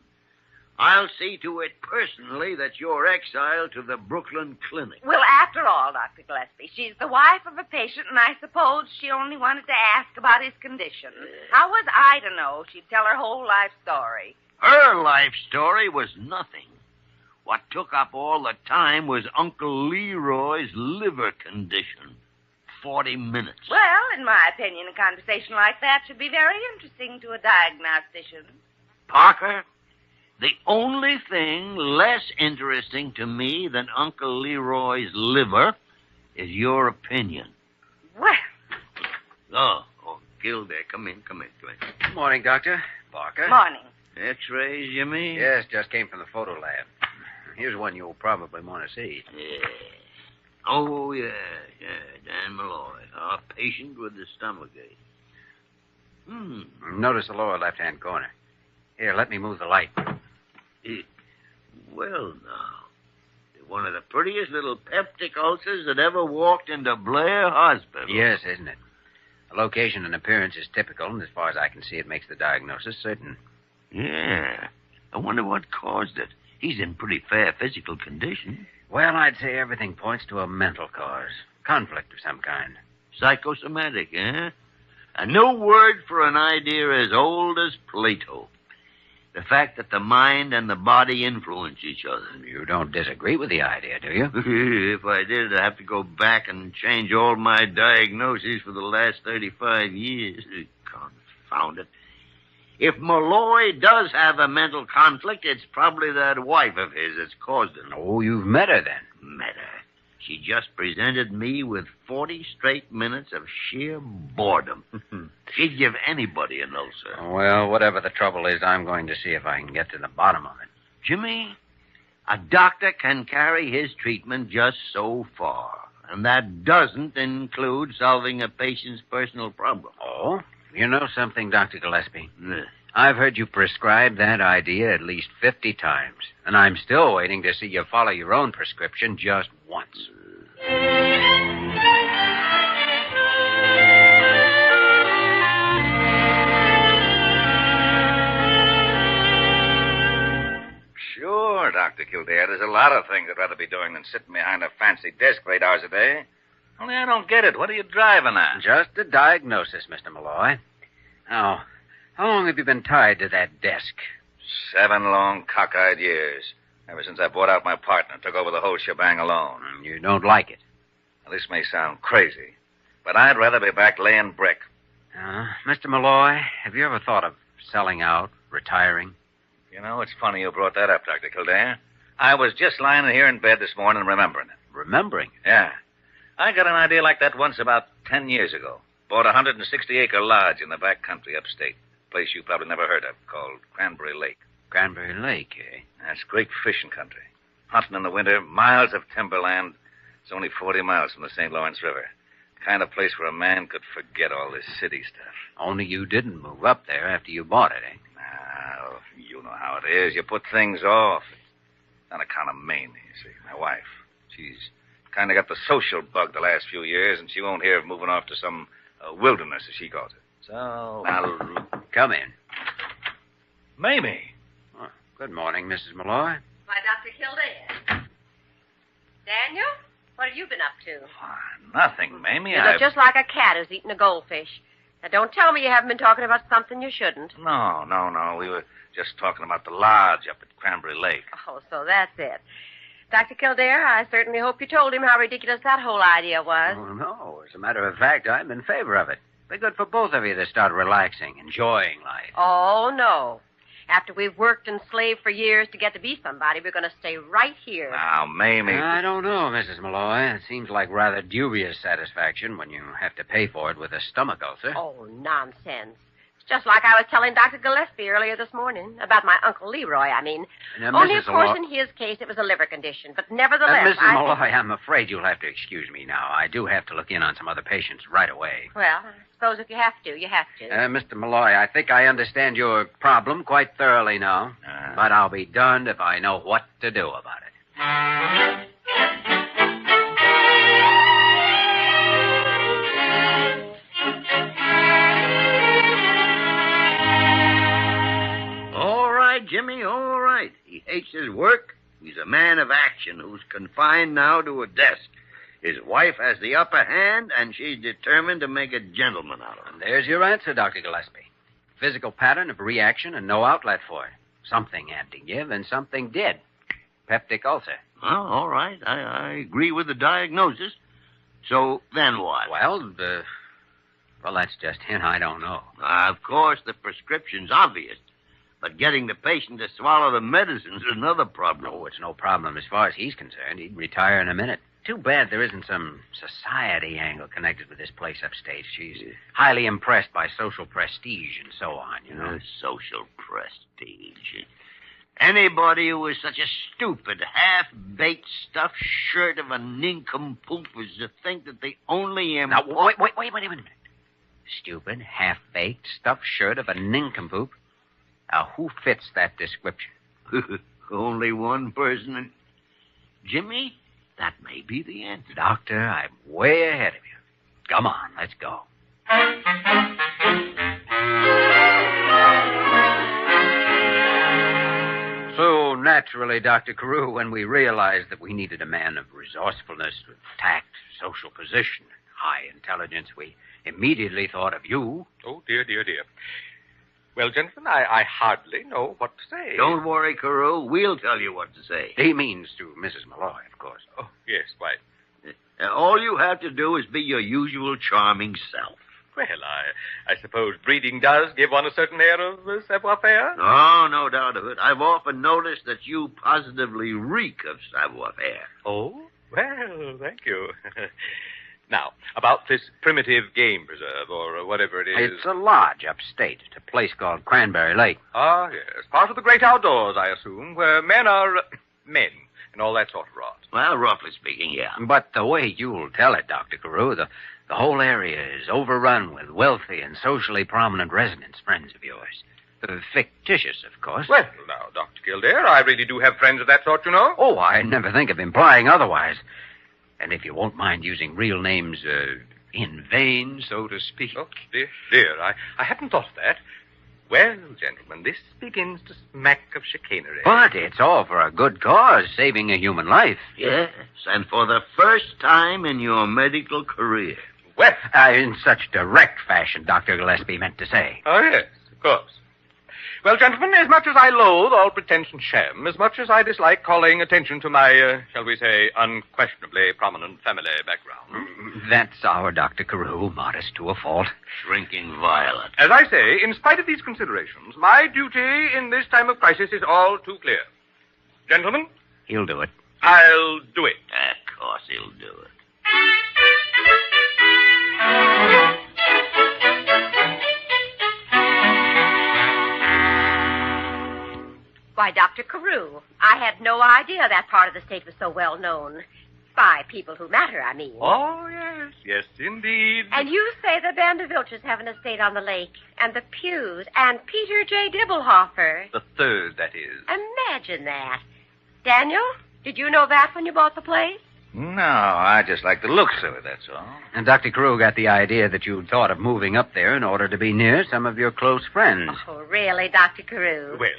I'll see to it personally that you're exiled to the Brooklyn Clinic. Well, after all, Dr. Gillespie, she's the wife of a patient, and I suppose she only wanted to ask about his condition. How was I to know she'd tell her whole life story? Her life story was nothing. What took up all the time was Uncle Leroy's liver condition. 40 minutes. Well, in my opinion, a conversation like that should be very interesting to a diagnostician. Parker, the only thing less interesting to me than Uncle Leroy's liver is your opinion. Well. Oh, Kildare, come in. Good morning, Doctor. Parker. Morning. X-rays, you mean? Yes, just came from the photo lab. Here's one you'll probably want to see. Yeah. Oh, yeah, Dan Malloy, our patient with the stomachache. Notice the lower left-hand corner. Here, let me move the light. Well, now, one of the prettiest little peptic ulcers that ever walked into Blair Hospital. Yes, isn't it? The location and appearance is typical, and as far as I can see, it makes the diagnosis certain. Yeah. I wonder what caused it. He's in pretty fair physical condition. Well, I'd say everything points to a mental cause. Conflict of some kind. Psychosomatic, eh? A new word for an idea as old as Plato. The fact that the mind and the body influence each other. You don't disagree with the idea, do you? If I did, I'd have to go back and change all my diagnoses for the last 35 years. Confound it. If Malloy does have a mental conflict, it's probably that wife of his that's caused it. Oh, you've met her then? Met her. She just presented me with 40 straight minutes of sheer boredom. She'd give anybody an ulcer. Well, whatever the trouble is, I'm going to see if I can get to the bottom of it. Jimmy, a doctor can carry his treatment just so far, and that doesn't include solving a patient's personal problem. Oh? You know something, Dr. Gillespie? I've heard you prescribe that idea at least 50 times, and I'm still waiting to see you follow your own prescription just once. Sure, Dr. Kildare. There's a lot of things I'd rather be doing than sitting behind a fancy desk for 8 hours a day. Only I don't get it. What are you driving at? Just a diagnosis, Mr. Malloy. Now, how long have you been tied to that desk? 7 long, cockeyed years. Ever since I bought out my partner and took over the whole shebang alone. You don't like it? Now, this may sound crazy, but I'd rather be back laying brick. Mr. Malloy, have you ever thought of selling out, retiring? You know, it's funny you brought that up, Dr. Kildare. I was just lying here in bed this morning remembering it. Remembering? Yeah. I got an idea like that once about 10 years ago. Bought a 160-acre lodge in the back country upstate. A place you probably never heard of, called Cranberry Lake. Cranberry Lake, eh? That's great fishing country. Hunting in the winter, miles of timberland. It's only 40 miles from the St. Lawrence River. The kind of place where a man could forget all this city stuff. Only you didn't move up there after you bought it, eh? Now, you know how it is. You put things off. It's on account of Mamie, you see, my wife. She's kind of got the social bug the last few years, and she won't hear of moving off to some wilderness, as she calls it. So, now, come in. Mamie. Oh, good morning, Mrs. Malloy. Why, Dr. Kildare. Daniel, what have you been up to? Nothing, Mamie. You look just like a cat who's eaten a goldfish. Now, don't tell me you haven't been talking about something you shouldn't. No. We were just talking about the lodge up at Cranberry Lake. Oh, so that's it. Dr. Kildare, I certainly hope you told him how ridiculous that whole idea was. Oh, no. As a matter of fact, I'm in favor of it. Be good for both of you to start relaxing, enjoying life. Oh, no. After we've worked and slaved for years to get to be somebody, we're going to stay right here. Now, Mamie. I don't know, Mrs. Malloy. It seems like rather dubious satisfaction when you have to pay for it with a stomach ulcer. Oh, nonsense. It's just like I was telling Dr. Gillespie earlier this morning. About my Uncle Leroy, I mean. Now, Only, Mrs. of course, Malloy... in his case, it was a liver condition. But nevertheless, Mrs. Malloy, I'm afraid you'll have to excuse me now. I do have to look in on some other patients right away. Well, I suppose if you have to, you have to. Mr. Malloy, I think I understand your problem quite thoroughly now. But I'll be darned if I know what to do about it. All right, Jimmy, all right. He hates his work. He's a man of action who's confined now to a desk. His wife has the upper hand, and she's determined to make a gentleman out of him. And there's your answer, Dr. Gillespie. Physical pattern of reaction and no outlet for it. Something had to give, and something did. Peptic ulcer. Well, all right. I agree with the diagnosis. So, then what? Well, that's just hint. I don't know. Of course, the prescription's obvious. But getting the patient to swallow the medicine's another problem. Oh, it's no problem as far as he's concerned. He'd retire in a minute. Too bad there isn't some society angle connected with this place upstate. She's highly impressed by social prestige and so on, you know. Social prestige. Anybody who is such a stupid, half-baked, stuffed shirt of a nincompoop is to think that the only Now, wait a minute. Stupid, half-baked, stuffed shirt of a nincompoop. Now, who fits that description? Only one person. Jimmy, that may be the answer. Doctor, I'm way ahead of you. Come on, let's go. So, naturally, Dr. Carew, when we realized that we needed a man of resourcefulness, with tact, social position, high intelligence, we immediately thought of you. Oh, dear. Well, gentlemen, I hardly know what to say. Don't worry, Carew. We'll tell you what to say. He means to Mrs. Malloy, of course. Oh, yes, why? All you have to do is be your usual charming self. Well, I suppose breeding does give one a certain air of savoir-faire. Oh, no doubt of it. I've often noticed that you positively reek of savoir-faire. Oh? Well, thank you. Now, about this primitive game preserve, or whatever it is. It's a lodge upstate at a place called Cranberry Lake. Ah, yes. Part of the great outdoors, I assume, where men are men and all that sort of rot. Well, roughly speaking, yeah. But the way you'll tell it, Dr. Carew, the whole area is overrun with wealthy and socially prominent residents, friends of yours. Fictitious, of course. Well, now, Dr. Kildare, I really do have friends of that sort, you know. Oh, I never think of implying otherwise. And if you won't mind using real names in vain, so to speak. Oh, dear, I hadn't thought of that. Well, gentlemen, this begins to smack of chicanery. But it's all for a good cause, saving a human life. Yes, and for the first time in your medical career. Well, in such direct fashion, Dr. Gillespie meant to say. Oh, yes, of course. Well, gentlemen, as much as I loathe all pretense and sham, as much as I dislike calling attention to my, shall we say, unquestionably prominent family background. That's our Dr. Carew, modest to a fault. Shrinking violet. As I say, in spite of these considerations, my duty in this time of crisis is all too clear. Gentlemen? He'll do it. I'll do it. Of course he'll do it. Why, Dr. Carew, I had no idea that part of the state was so well known. By people who matter, I mean. Oh, yes. Yes, indeed. And you say the Vandervilters have an estate on the lake, and the Pughs, and Peter J. Dibblehofer. The third, that is. Imagine that. Daniel, did you know that when you bought the place? No, I just like the looks of it, that's all. And Dr. Carew got the idea that you'd thought of moving up there in order to be near some of your close friends. Oh, really, Dr. Carew? Well,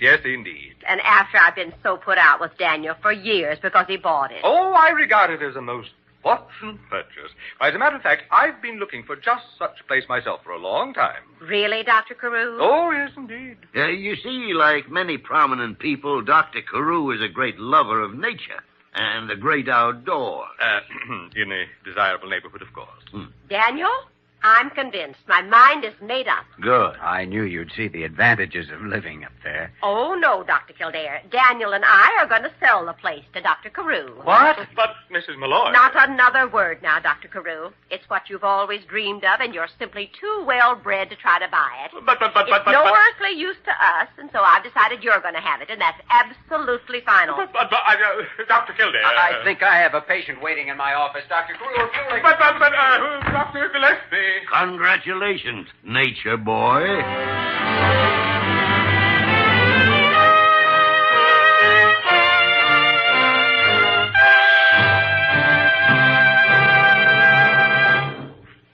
yes, indeed. And after I've been so put out with Daniel for years because he bought it. Oh, I regard it as a most fortunate purchase. As a matter of fact, I've been looking for just such a place myself for a long time. Really, Dr. Carew? Oh, yes, indeed. You see, like many prominent people, Dr. Carew is a great lover of nature. And the great outdoors. In a desirable neighborhood, of course. Daniel, I'm convinced. My mind is made up. Good. I knew you'd see the advantages of living up there. Oh, no, Dr. Kildare. Daniel and I are going to sell the place to Dr. Carew. What? But, Mrs. Malloy... Not another word now, Dr. Carew. It's what you've always dreamed of, and you're simply too well-bred to try to buy it. But... It's no earthly use to us, and so I've decided you're going to have it, and that's absolutely final. Dr. Kildare... I think I have a patient waiting in my office, Dr. Carew. If you'll... Dr. Gillespie... Congratulations, nature boy.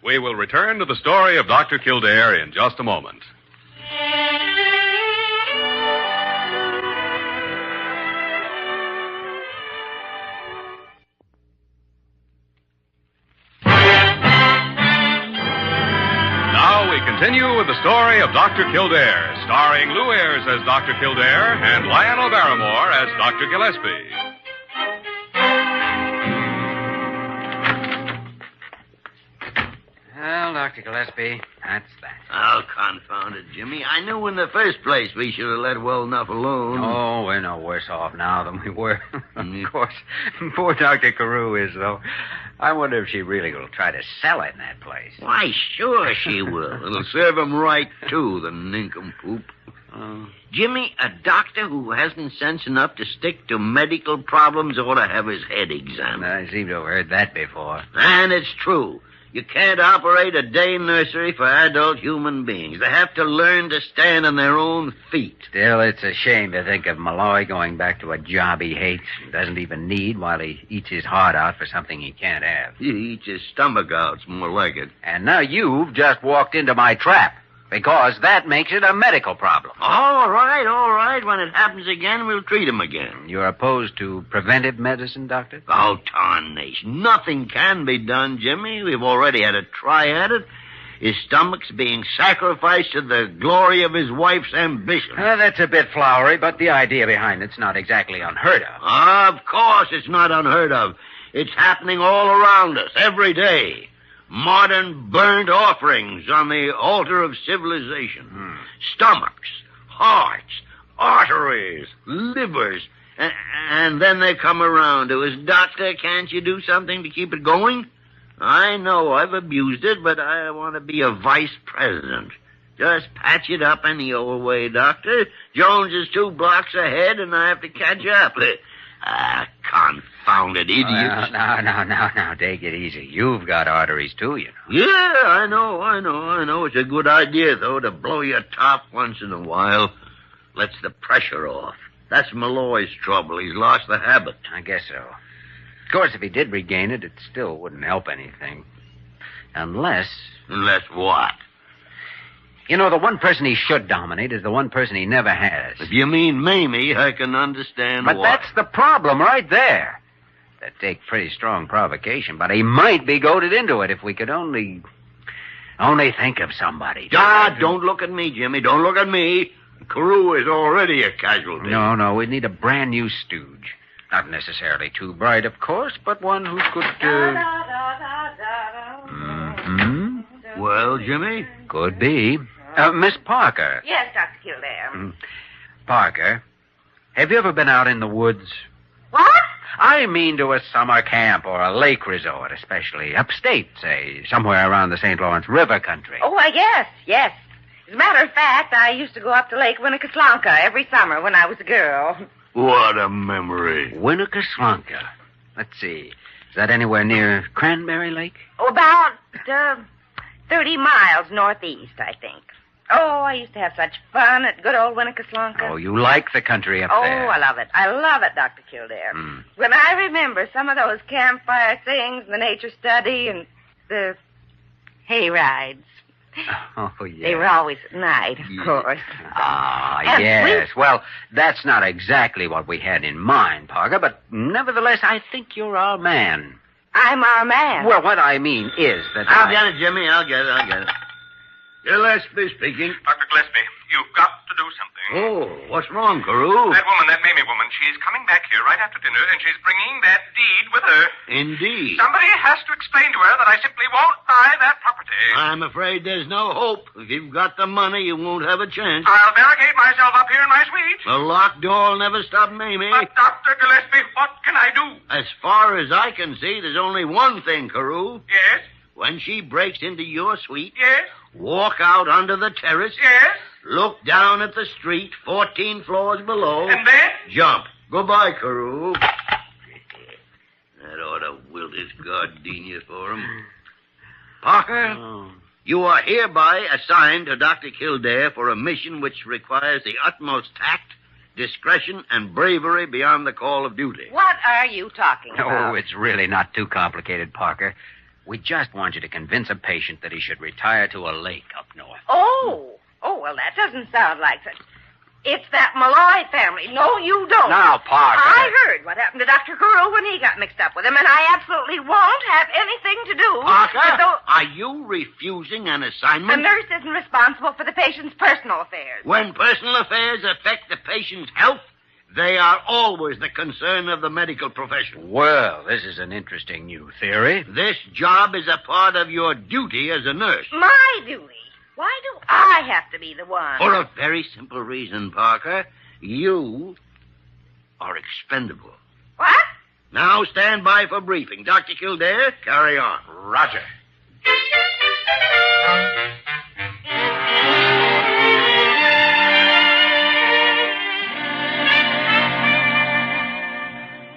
We will return to the story of Dr. Kildare in just a moment. Continue with the story of Dr. Kildare, starring Lou Ayres as Dr. Kildare and Lionel Barrymore as Dr. Gillespie. Well, Dr. Gillespie, that's that. Oh, confound it, Jimmy. I knew in the first place we should have let well enough alone. Oh, we're no worse off now than we were. Of course. Poor Dr. Carew is, though. I wonder if she really will try to sell it in that place. Why, sure she will. It'll serve him right, too, the nincompoop. Jimmy, a doctor who hasn't sense enough to stick to medical problems ought to have his head examined. I seem to have heard that before. And it's true. You can't operate a day nursery for adult human beings. They have to learn to stand on their own feet. Still, it's a shame to think of Malloy going back to a job he hates and doesn't even need while he eats his heart out for something he can't have. He eats his stomach out. It's more like it. And now you've just walked into my trap. Because that makes it a medical problem. All right. When it happens again, we'll treat him again. You're opposed to preventive medicine, Doctor? Oh, tarnation. Nothing can be done, Jimmy. We've already had a try at it. His stomach's being sacrificed to the glory of his wife's ambition. That's a bit flowery, but the idea behind it's not exactly unheard of. Of course it's not unheard of. It's happening all around us, every day. modern burnt offerings on the altar of civilization. Stomachs, hearts, arteries, livers. And then they come around to us, Doctor, can't you do something to keep it going? I know I've abused it, but I want to be a vice president. Just patch it up any old way, Doctor. Jones is 2 blocks ahead, and I have to catch up. Confounded idiots. Now, take it easy. You've got arteries, too, you know. Yeah, I know. It's a good idea, though, to blow your top once in a while. Lets the pressure off. That's Malloy's trouble. He's lost the habit. I guess so. Of course, if he did regain it, it still wouldn't help anything. Unless... Unless what? You know, the one person he should dominate is the one person he never has. If you mean Mamie, I can understand But why. that's the problem right there. That'd take pretty strong provocation, but he might be goaded into it if we could only think of somebody. Don't look at me, Jimmy. Don't look at me. Carew is already a casualty. No, we'd need a brand new stooge. Not necessarily too bright, of course, but one who could... Well, Jimmy? Could be. Miss Parker. Yes, Dr. Kildare. Parker, have you ever been out in the woods? What? I mean to a summer camp or a lake resort, especially upstate, say, somewhere around the St. Lawrence River country. Oh, I guess, yes. As a matter of fact, I used to go up to Lake Winnecaslonka every summer when I was a girl. What a memory. Winnecaslonka. Let's see. Is that anywhere near Cranberry Lake? Oh, about 30 miles northeast, I think. Oh, I used to have such fun at good old Winnecaslonka. Oh, you like the country up there. Oh, I love it. I love it, Dr. Kildare. When I remember some of those campfire things, the nature study, and the hay rides. Oh, yes. They were always at night, of course. Ah, yes. Well, that's not exactly what we had in mind, Parker, but nevertheless, I think you're our man. I'm our man. Well, what I mean is that I'll get it, Jimmy. I'll get it. Gillespie speaking. Dr. Gillespie, you've got to do something. Oh, what's wrong, Carew? That Mamie woman, she's coming back here right after dinner, and she's bringing that deed with her. Indeed. Somebody has to explain to her that I simply won't buy that property. I'm afraid there's no hope. If you've got the money, you won't have a chance. I'll barricade myself up here in my suite. The locked door will never stop Mamie. But, Dr. Gillespie, what can I do? As far as I can see, there's only one thing, Carew. Yes? When she breaks into your suite, Yes? walk out onto the terrace, Yes? look down at the street 14 floors below, And then? jump. Goodbye, Carew. That ought to wilt his gardenia for him. Parker, you are hereby assigned to Dr. Kildare for a mission which requires the utmost tact, discretion, and bravery beyond the call of duty. What are you talking about? Oh, it's really not too complicated, Parker. We just want you to convince a patient that he should retire to a lake up north. Oh, well, that doesn't sound like such. It's that Malloy family. No, you don't. Now, Parker. I heard what happened to Dr. Carew when he got mixed up with him, and I absolutely won't have anything to do Parker, with those... are you refusing an A assignment? nurse isn't responsible for the patient's personal affairs. When personal affairs affect the patient's health, they are always the concern of the medical profession. Well, this is an interesting new theory. This job is a part of your duty as a nurse. My duty? Why do I have to be the one? For a very simple reason, Parker. You are expendable. What? Now stand by for briefing. Dr. Kildare, carry on. Roger.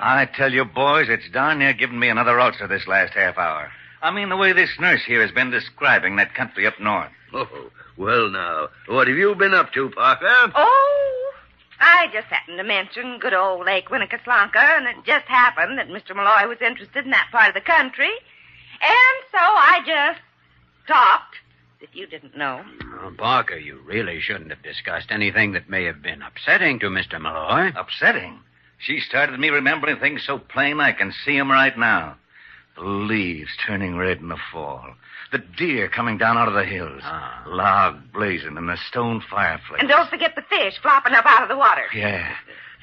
I tell you, boys, it's darn near giving me another ulcer this last half hour. I mean, the way this nurse here has been describing that country up north. Oh, well, now, what have you been up to, Parker? Oh, I just happened to mention good old Lake Winnecaslonka, and it just happened that Mr. Malloy was interested in that part of the country. And so I just talked, if you didn't know. Oh, Parker, you really shouldn't have discussed anything that may have been upsetting to Mr. Malloy. Upsetting? She started me remembering things so plain I can see 'em right now. The leaves turning red in the fall. The deer coming down out of the hills. Log blazing in the stone fireplace. And don't forget the fish flopping up out of the water. Yeah.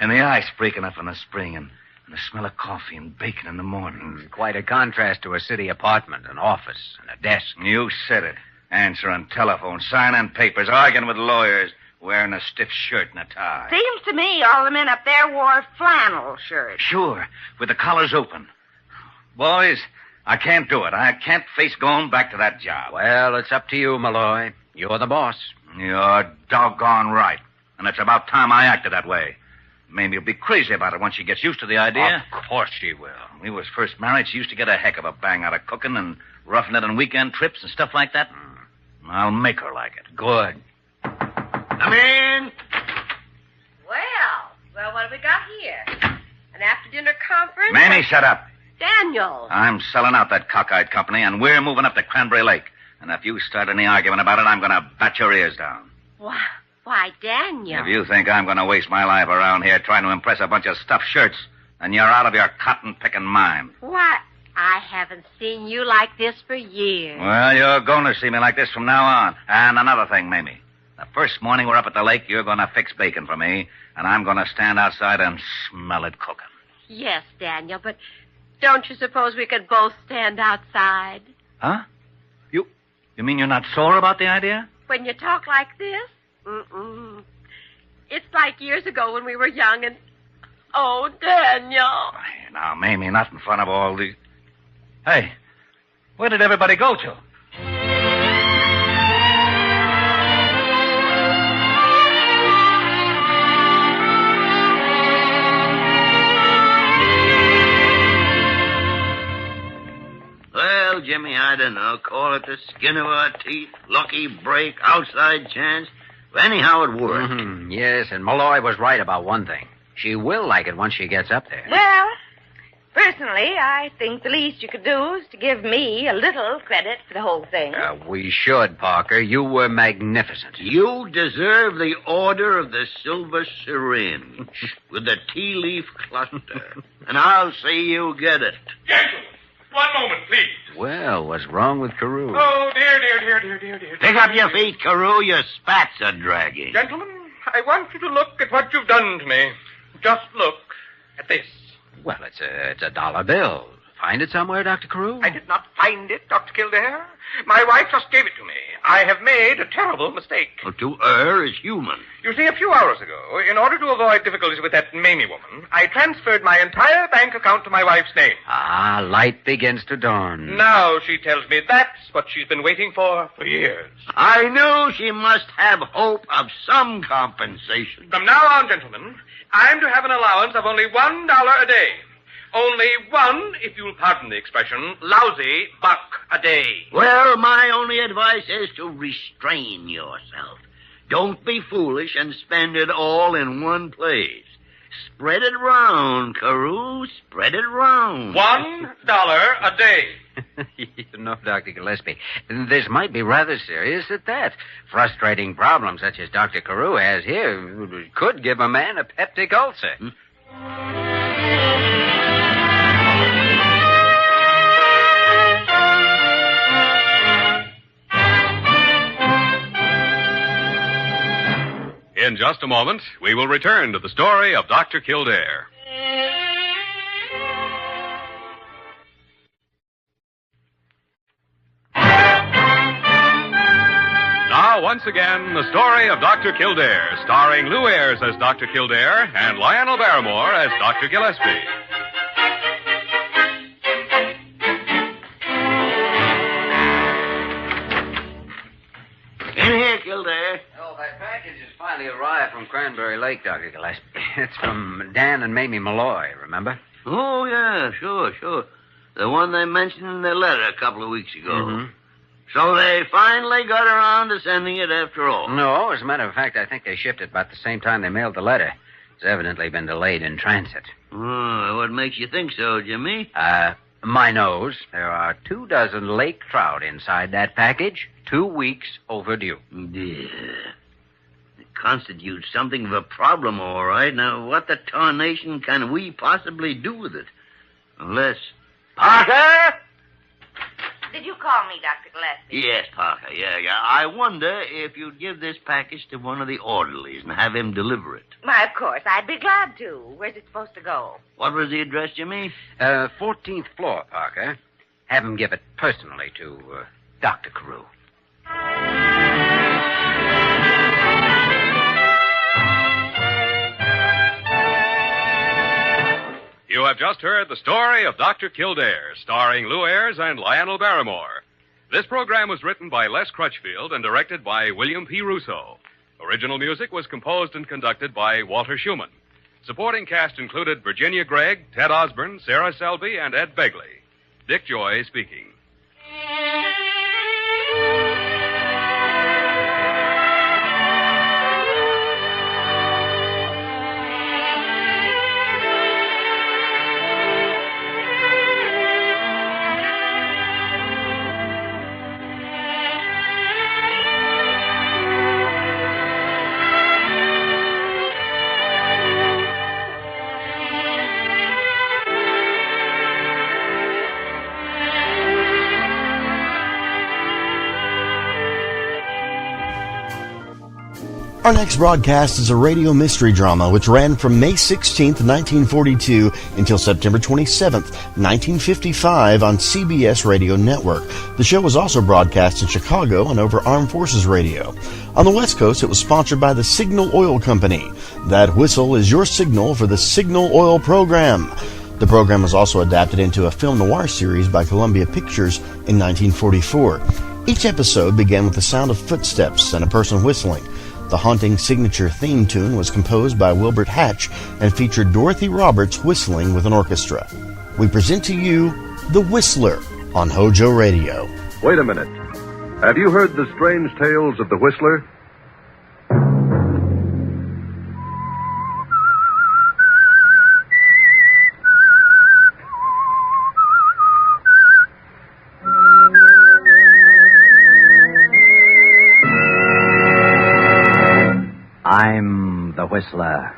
And the ice breaking up in the spring. And And the smell of coffee and bacon in the morning. Quite a contrast to a city apartment, an office, and a desk. You said it. Answering telephone, signing papers, arguing with lawyers, wearing a stiff shirt and a tie. Seems to me all the men up there wore flannel shirts. Sure, with the collars open. Boys, I can't do it. I can't face going back to that job. Well, it's up to you, Malloy. You're the boss. You're doggone right. And it's about time I acted that way. Mamie will be crazy about it once she gets used to the idea. Of course she will. When we was first married, she used to get a heck of a bang out of cooking and roughing it on weekend trips and stuff like that. I'll make her like it. Good. Come in. Well, what have we got here? An after-dinner conference? Mamie, shut up. Daniel. I'm selling out that cockeyed company, and we're moving up to Cranberry Lake. And if you start any argument about it, I'm going to bat your ears down. Why, Daniel. If you think I'm going to waste my life around here trying to impress a bunch of stuffed shirts, then you're out of your cotton-picking mind. Why, I haven't seen you like this for years. Well, you're going to see me like this from now on. And another thing, Mamie. The first morning we're up at the lake, you're going to fix bacon for me, and I'm going to stand outside and smell it cooking. Yes, Daniel, but don't you suppose we could both stand outside? Huh? You mean you're not sore about the idea? When you talk like this? Mm-mm. It's like years ago when we were young and... Oh, Daniel. Now, Mamie, not in front of all these... Hey, where did everybody go to? Well, Jimmy, I don't know. Call it the skin of our teeth, lucky break, outside chance. Anyhow, it worked. Mm-hmm. Yes, and Malloy was right about one thing. She will like it once she gets up there. Well, personally, I think the least you could do is to give me a little credit for the whole thing. We should, Parker. You were magnificent. You deserve the Order of the Silver Syringe with the tea leaf cluster. And I'll see you get it. Gentlemen, one moment, please. Well, what's wrong with Carew? Oh, dear. Pick up your feet, Carew. Your spats are dragging. Gentlemen, I want you to look at what you've done to me. Just look at this. Well, it's a dollar bill. Find it somewhere, Dr. Carew? I did not find it, Dr. Kildare. My wife just gave it to me. I have made a terrible mistake. Well, to err is human. You see, a few hours ago, in order to avoid difficulties with that Mamie woman, I transferred my entire bank account to my wife's name. Ah, light begins to dawn. Now she tells me that's what she's been waiting for years. I knew she must have hope of some compensation. From now on, gentlemen, I'm to have an allowance of only $1 a day. Only one, if you'll pardon the expression, lousy buck a day. Well, my only advice is to restrain yourself. Don't be foolish and spend it all in one place. Spread it round, Carew. Spread it round. $1 a day. You know, Dr. Gillespie, this might be rather serious at that. Frustrating problems such as Dr. Carew has here could give a man a peptic ulcer. In just a moment, we will return to the story of Dr. Kildare. Now, once again, the story of Dr. Kildare, starring Lou Ayres as Dr. Kildare and Lionel Barrymore as Dr. Gillespie. In here, Kildare. Oh, that package has finally arrived from Cranberry Lake, Dr. Gillespie. It's from Dan and Mamie Malloy, remember? Oh, yeah, sure. The one they mentioned in their letter a couple of weeks ago. Mm-hmm. So they finally got around to sending it after all. No, as a matter of fact, I think they shipped it about the same time they mailed the letter. It's evidently been delayed in transit. Oh, what makes you think so, Jimmy? My nose. There are 24 lake trout inside that package. 2 weeks overdue. Yeah. It constitutes something of a problem, all right. Now, what the tarnation can we possibly do with it? Unless... Parker! Did you call me, Dr. Gillespie? Yes, Parker, yeah. I wonder if you'd give this package to one of the orderlies and have him deliver it. Why, of course. I'd be glad to. Where's it supposed to go? What was the address, Jimmy? 14th floor, Parker. Have him give it personally to Dr. Carew. You have just heard the story of Dr. Kildare, starring Lou Ayres and Lionel Barrymore. This program was written by Les Crutchfield and directed by William P. Russo. Original music was composed and conducted by Walter Schumann. Supporting cast included Virginia Gregg, Ted Osborne, Sarah Selby, and Ed Begley. Dick Joy speaking. Our next broadcast is a radio mystery drama which ran from May 16th, 1942 until September 27th, 1955 on CBS Radio Network. The show was also broadcast in Chicago and over Armed Forces Radio. On the West Coast, it was sponsored by the Signal Oil Company. That whistle is your signal for the Signal Oil program. The program was also adapted into a film noir series by Columbia Pictures in 1944. Each episode began with the sound of footsteps and a person whistling. The haunting signature theme tune was composed by Wilbert Hatch and featured Dorothy Roberts whistling with an orchestra. We present to you The Whistler on HOJO Radio. Wait a minute. Have you heard the strange tales of the Whistler? I'm the Whistler.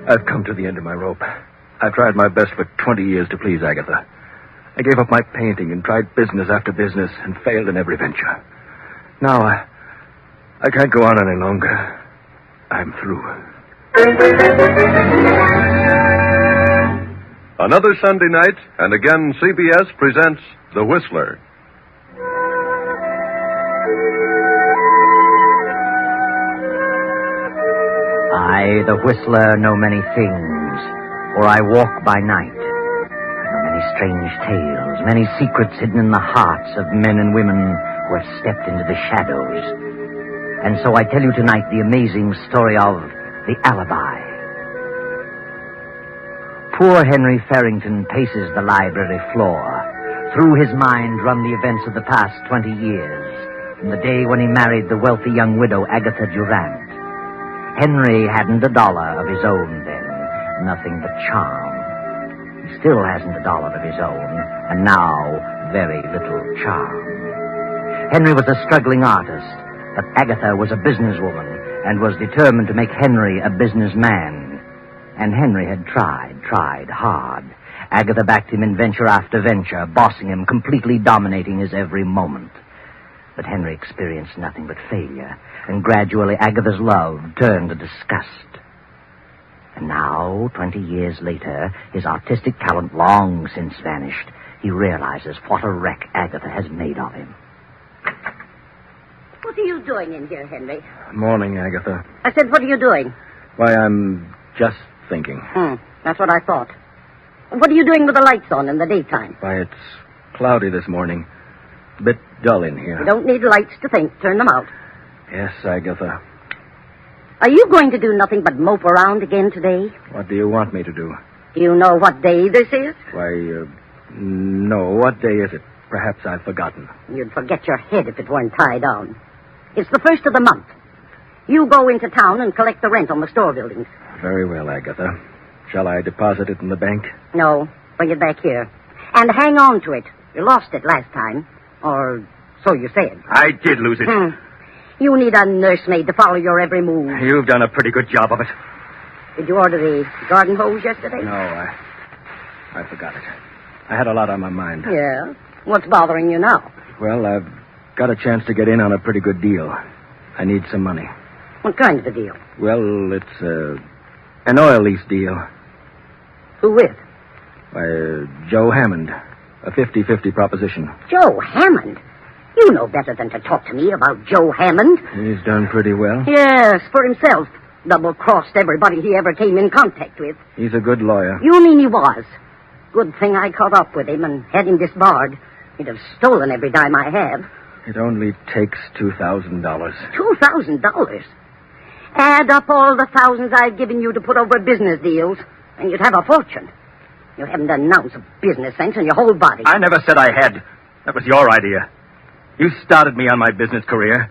I've come to the end of my rope. I've tried my best for 20 years to please Agatha. I gave up my painting and tried business after business and failed in every venture. Now, I can't go on any longer. I'm through. Another Sunday night, and again CBS presents The Whistler. I, the Whistler, know many things, for I walk by night. I know many strange tales, many secrets hidden in the hearts of men and women who have stepped into the shadows. And so I tell you tonight the amazing story of the alibi. Poor Henry Farrington paces the library floor. Through his mind run the events of the past 20 years, from the day when he married the wealthy young widow Agatha Durant. Henry hadn't $1 of his own then, nothing but charm. He still hasn't $1 of his own, and now very little charm. Henry was a struggling artist, but Agatha was a businesswoman and was determined to make Henry a businessman. And Henry had tried hard. Agatha backed him in venture after venture, bossing him, completely dominating his every moment. But Henry experienced nothing but failure, and gradually Agatha's love turned to disgust. And now, 20 years later, his artistic talent long since vanished, he realizes what a wreck Agatha has made of him. What are you doing in here, Henry? Morning, Agatha. I said, what are you doing? Why, I'm just thinking. That's what I thought. What are you doing with the lights on in the daytime? Why, it's cloudy this morning. A bit dull in here. You don't need lights to think. Turn them out. Yes, Agatha. Are you going to do nothing but mope around again today? What do you want me to do? Do you know what day this is? Why, no. What day is it? Perhaps I've forgotten. You'd forget your head if it weren't tied down. It's the 1st of the month. You go into town and collect the rent on the store buildings. Very well, Agatha. Shall I deposit it in the bank? No. Bring it back here. And hang on to it. You lost it last time. Or so you said. I did lose it. You need a nursemaid to follow your every move. You've done a pretty good job of it. Did you order the garden hose yesterday? No, I forgot it. I had a lot on my mind. Yeah? What's bothering you now? Well, I've got a chance to get in on a pretty good deal. I need some money. What kind of a deal? Well, it's an oil lease deal. Who with? Joe Hammond. A 50-50 proposition. Joe Hammond? You know better than to talk to me about Joe Hammond. He's done pretty well. Yes, for himself. Double-crossed everybody he ever came in contact with. He's a good lawyer. You mean he was? Good thing I caught up with him and had him disbarred. He'd have stolen every dime I have. It only takes $2,000. $2,000? Add up all the thousands I've given you to put over business deals, and you'd have a fortune. You haven't an ounce of business sense in your whole body. I never said I had. That was your idea. You started me on my business career,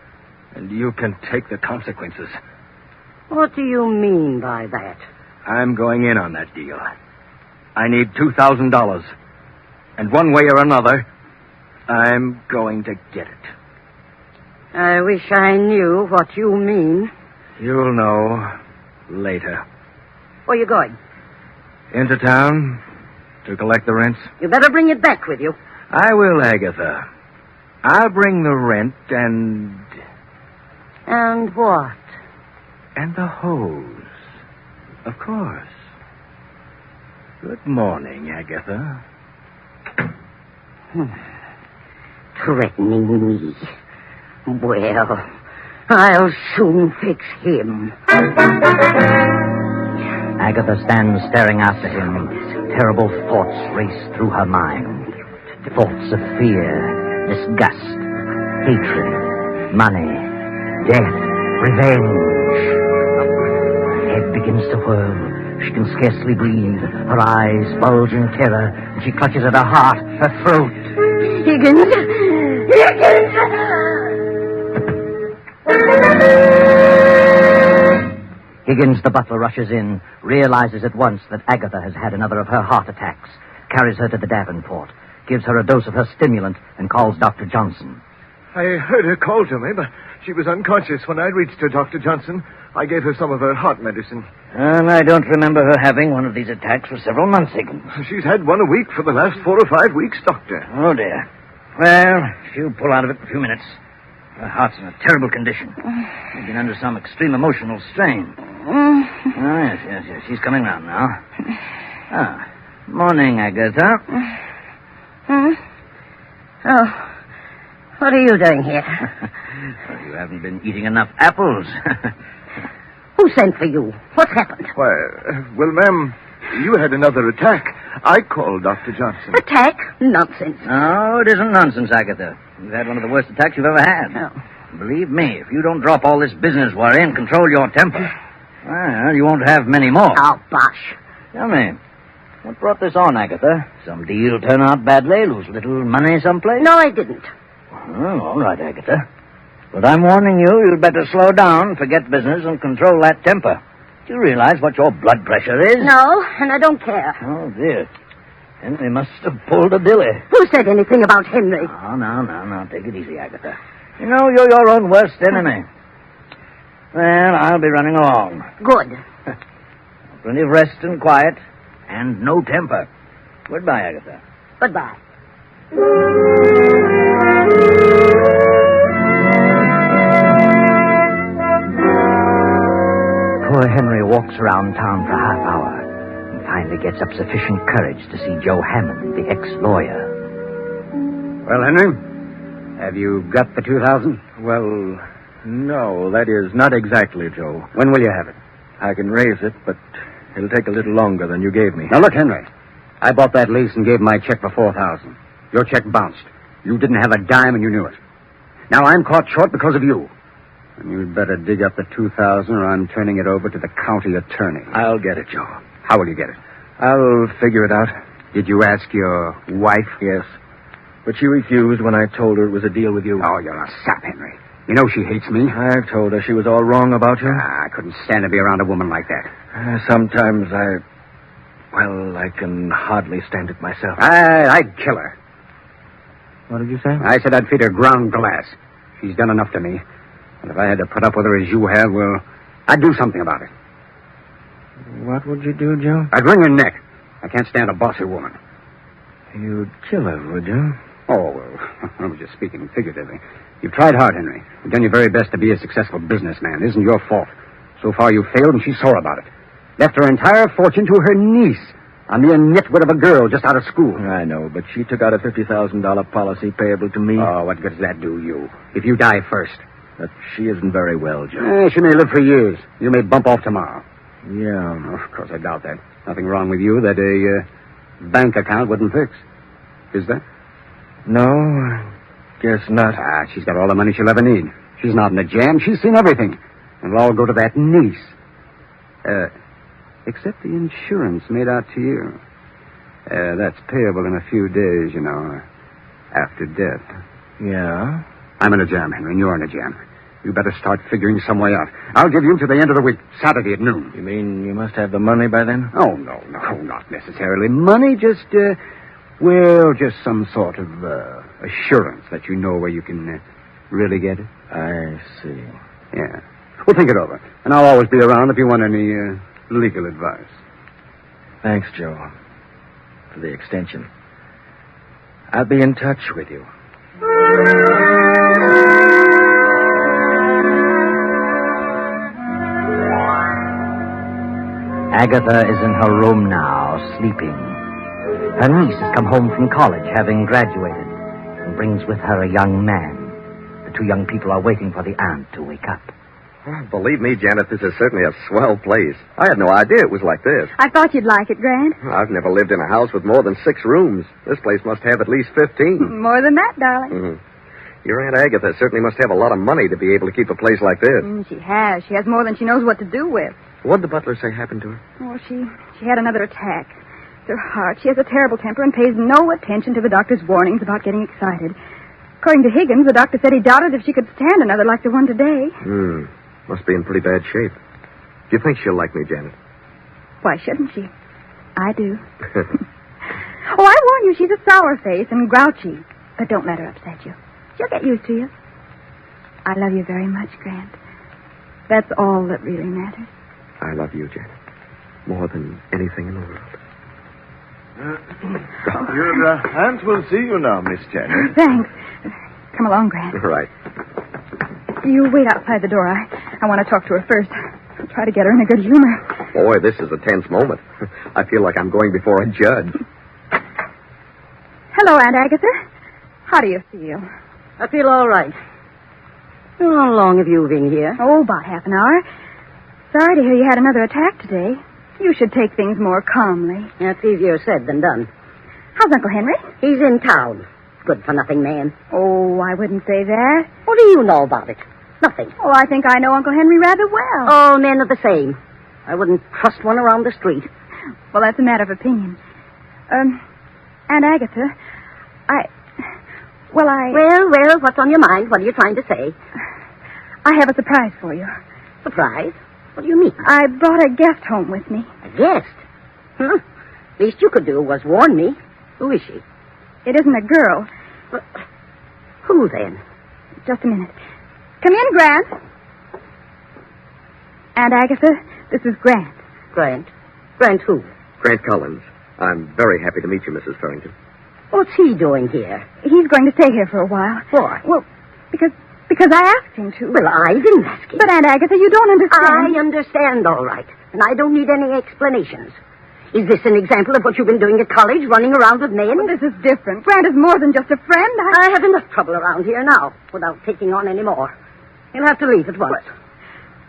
and you can take the consequences. What do you mean by that? I'm going in on that deal. I need $2,000. And one way or another, I'm going to get it. I wish I knew what you mean. You'll know later. Where you going? Into town to collect the rents. You better bring it back with you. I will, Agatha. I'll bring the rent and... And what? And the hose. Of course. Good morning, Agatha. Threatening me. Well, I'll soon fix him. Agatha stands staring after him. Terrible thoughts race through her mind. Thoughts of fear, disgust, hatred, money, death, revenge. Her head begins to whirl. She can scarcely breathe. Her eyes bulge in terror, and she clutches at her heart, her throat. Higgins! Higgins, the butler, rushes in, realizes at once that Agatha has had another of her heart attacks, carries her to the Davenport, gives her a dose of her stimulant, and calls Dr. Johnson. I heard her call to me, but she was unconscious when I reached her, Dr. Johnson. I gave her some of her heart medicine. And I don't remember her having one of these attacks for several months, Higgins. She's had one a week for the last 4 or 5 weeks, Doctor. Oh, dear. Well, she'll pull out of it in a few minutes. Her heart's in a terrible condition. She's been under some extreme emotional strain. Oh, yes. She's coming round now. Morning, Agatha. Oh, what are you doing here? Well, you haven't been eating enough apples. Who sent for you? What's happened? Well, ma'am, you had another attack. I called Dr. Johnson. Attack? Nonsense. No, it isn't nonsense, Agatha. You've had one of the worst attacks you've ever had. Oh. Believe me, if you don't drop all this business worry and control your temper, well, you won't have many more. Oh, bosh. Tell me, what brought this on, Agatha? Some deal turn out badly, lose little money someplace? No, I didn't. Oh, all right, Agatha. But I'm warning you, you'd better slow down, forget business, and control that temper. Do you realize what your blood pressure is? No, and I don't care. Oh, dear. Henry must have pulled a dilly. Who said anything about Henry? Oh, now, take it easy, Agatha. You know, you're your own worst enemy. Well, I'll be running along. Good. Plenty of rest and quiet, and no temper. Goodbye, Agatha. Goodbye. Poor Henry walks around town for a half hour and finally gets up sufficient courage to see Joe Hammond, the ex-lawyer. Well, Henry, have you got the 2,000? Well, no, that is not exactly, Joe. When will you have it? I can raise it, but it'll take a little longer than you gave me. Now, look, Henry, I bought that lease and gave my check for 4,000. Your check bounced. You didn't have a dime and you knew it. Now I'm caught short because of you. And you'd better dig up the 2,000 or I'm turning it over to the county attorney. I'll get it, Joe. How will you get it? I'll figure it out. Did you ask your wife? Yes. But she refused when I told her it was a deal with you. Oh, you're a sap, Henry. You know she hates me. I've told her she was all wrong about you. I couldn't stand to be around a woman like that. Sometimes I can hardly stand it myself. I'd kill her. What did you say? I said I'd feed her ground glass. She's done enough to me. And if I had to put up with her as you have, well, I'd do something about it. What would you do, Joe? I'd wring her neck. I can't stand a bossy woman. You'd kill her, would you? Oh, well, I was just speaking figuratively. You've tried hard, Henry. You've done your very best to be a successful businessman. It isn't your fault. So far, you failed, and she's sore about it. Left her entire fortune to her niece, a mere nitwit of a girl just out of school. I know, but she took out a $50,000 policy payable to me. Oh, what good does that do you? If you die first. But she isn't very well, Joe. She may live for years. You may bump off tomorrow. Yeah. Oh, of course, I doubt that. Nothing wrong with you that a bank account wouldn't fix. Is there? No, I guess not. She's got all the money she'll ever need. She's not in a jam. She's seen everything. It'll all go to that niece. Except the insurance made out to you. That's payable in a few days, you know, after death. Yeah? I'm in a jam, Henry, and you're in a jam. You better start figuring some way out. I'll give you to the end of the week, Saturday at noon. You mean you must have the money by then? Oh, no, not necessarily money, just some sort of assurance that you know where you can really get it. I see. Yeah. Well, think it over. And I'll always be around if you want any legal advice. Thanks, Joe, for the extension. I'll be in touch with you. Agatha is in her room now, sleeping. Her niece has come home from college, having graduated, and brings with her a young man. The two young people are waiting for the aunt to wake up. Believe me, Janet, this is certainly a swell place. I had no idea it was like this. I thought you'd like it, Grant. I've never lived in a house with more than 6 rooms. This place must have at least 15. More than that, darling. Mm-hmm. Your Aunt Agatha certainly must have a lot of money to be able to keep a place like this. She has. She has more than she knows what to do with. What'd the butler say happened to her? Oh, she had another attack. It's her heart. She has a terrible temper and pays no attention to the doctor's warnings about getting excited. According to Higgins, the doctor said he doubted if she could stand another like the one today. Must be in pretty bad shape. Do you think she'll like me, Janet? Why shouldn't she? I do. Oh, I warn you, she's a sour face and grouchy. But don't let her upset you. She'll get used to you. I love you very much, Grant. That's all that really matters. I love you, Janet. More than anything in the world. Your aunt will see you now, Miss Janet. Thanks. Come along, Grant. Right. You wait outside the door. I want to talk to her first. I'll try to get her in a good humor. Boy, this is a tense moment. I feel like I'm going before a judge. Hello, Aunt Agatha. How do you feel? I feel all right. How long have you been here? Oh, about half an hour. Sorry to hear you had another attack today. You should take things more calmly. That's easier said than done. How's Uncle Henry? He's in town. Good-for-nothing man. Oh, I wouldn't say that. What do you know about it? Nothing. Oh, I think I know Uncle Henry rather well. All men are the same. I wouldn't trust one around the street. Well, that's a matter of opinion. Aunt Agatha, Well, what's on your mind? What are you trying to say? I have a surprise for you. Surprise? What do you mean? I brought a guest home with me. A guest? Huh. Least you could do was warn me. Who is she? It isn't a girl. Who, then? Just a minute. Come in, Grant. Aunt Agatha, this is Grant. Grant? Grant who? Grant Collins. I'm very happy to meet you, Mrs. Farrington. What's he doing here? He's going to stay here for a while. Why? Well, because I asked him to. Well, I didn't ask him. But, Aunt Agatha, you don't understand. I understand, all right. And I don't need any explanations. Is this an example of what you've been doing at college, running around with men? Well, this is different. Grant is more than just a friend. I have enough trouble around here now, without taking on any more. You'll have to leave at once. What?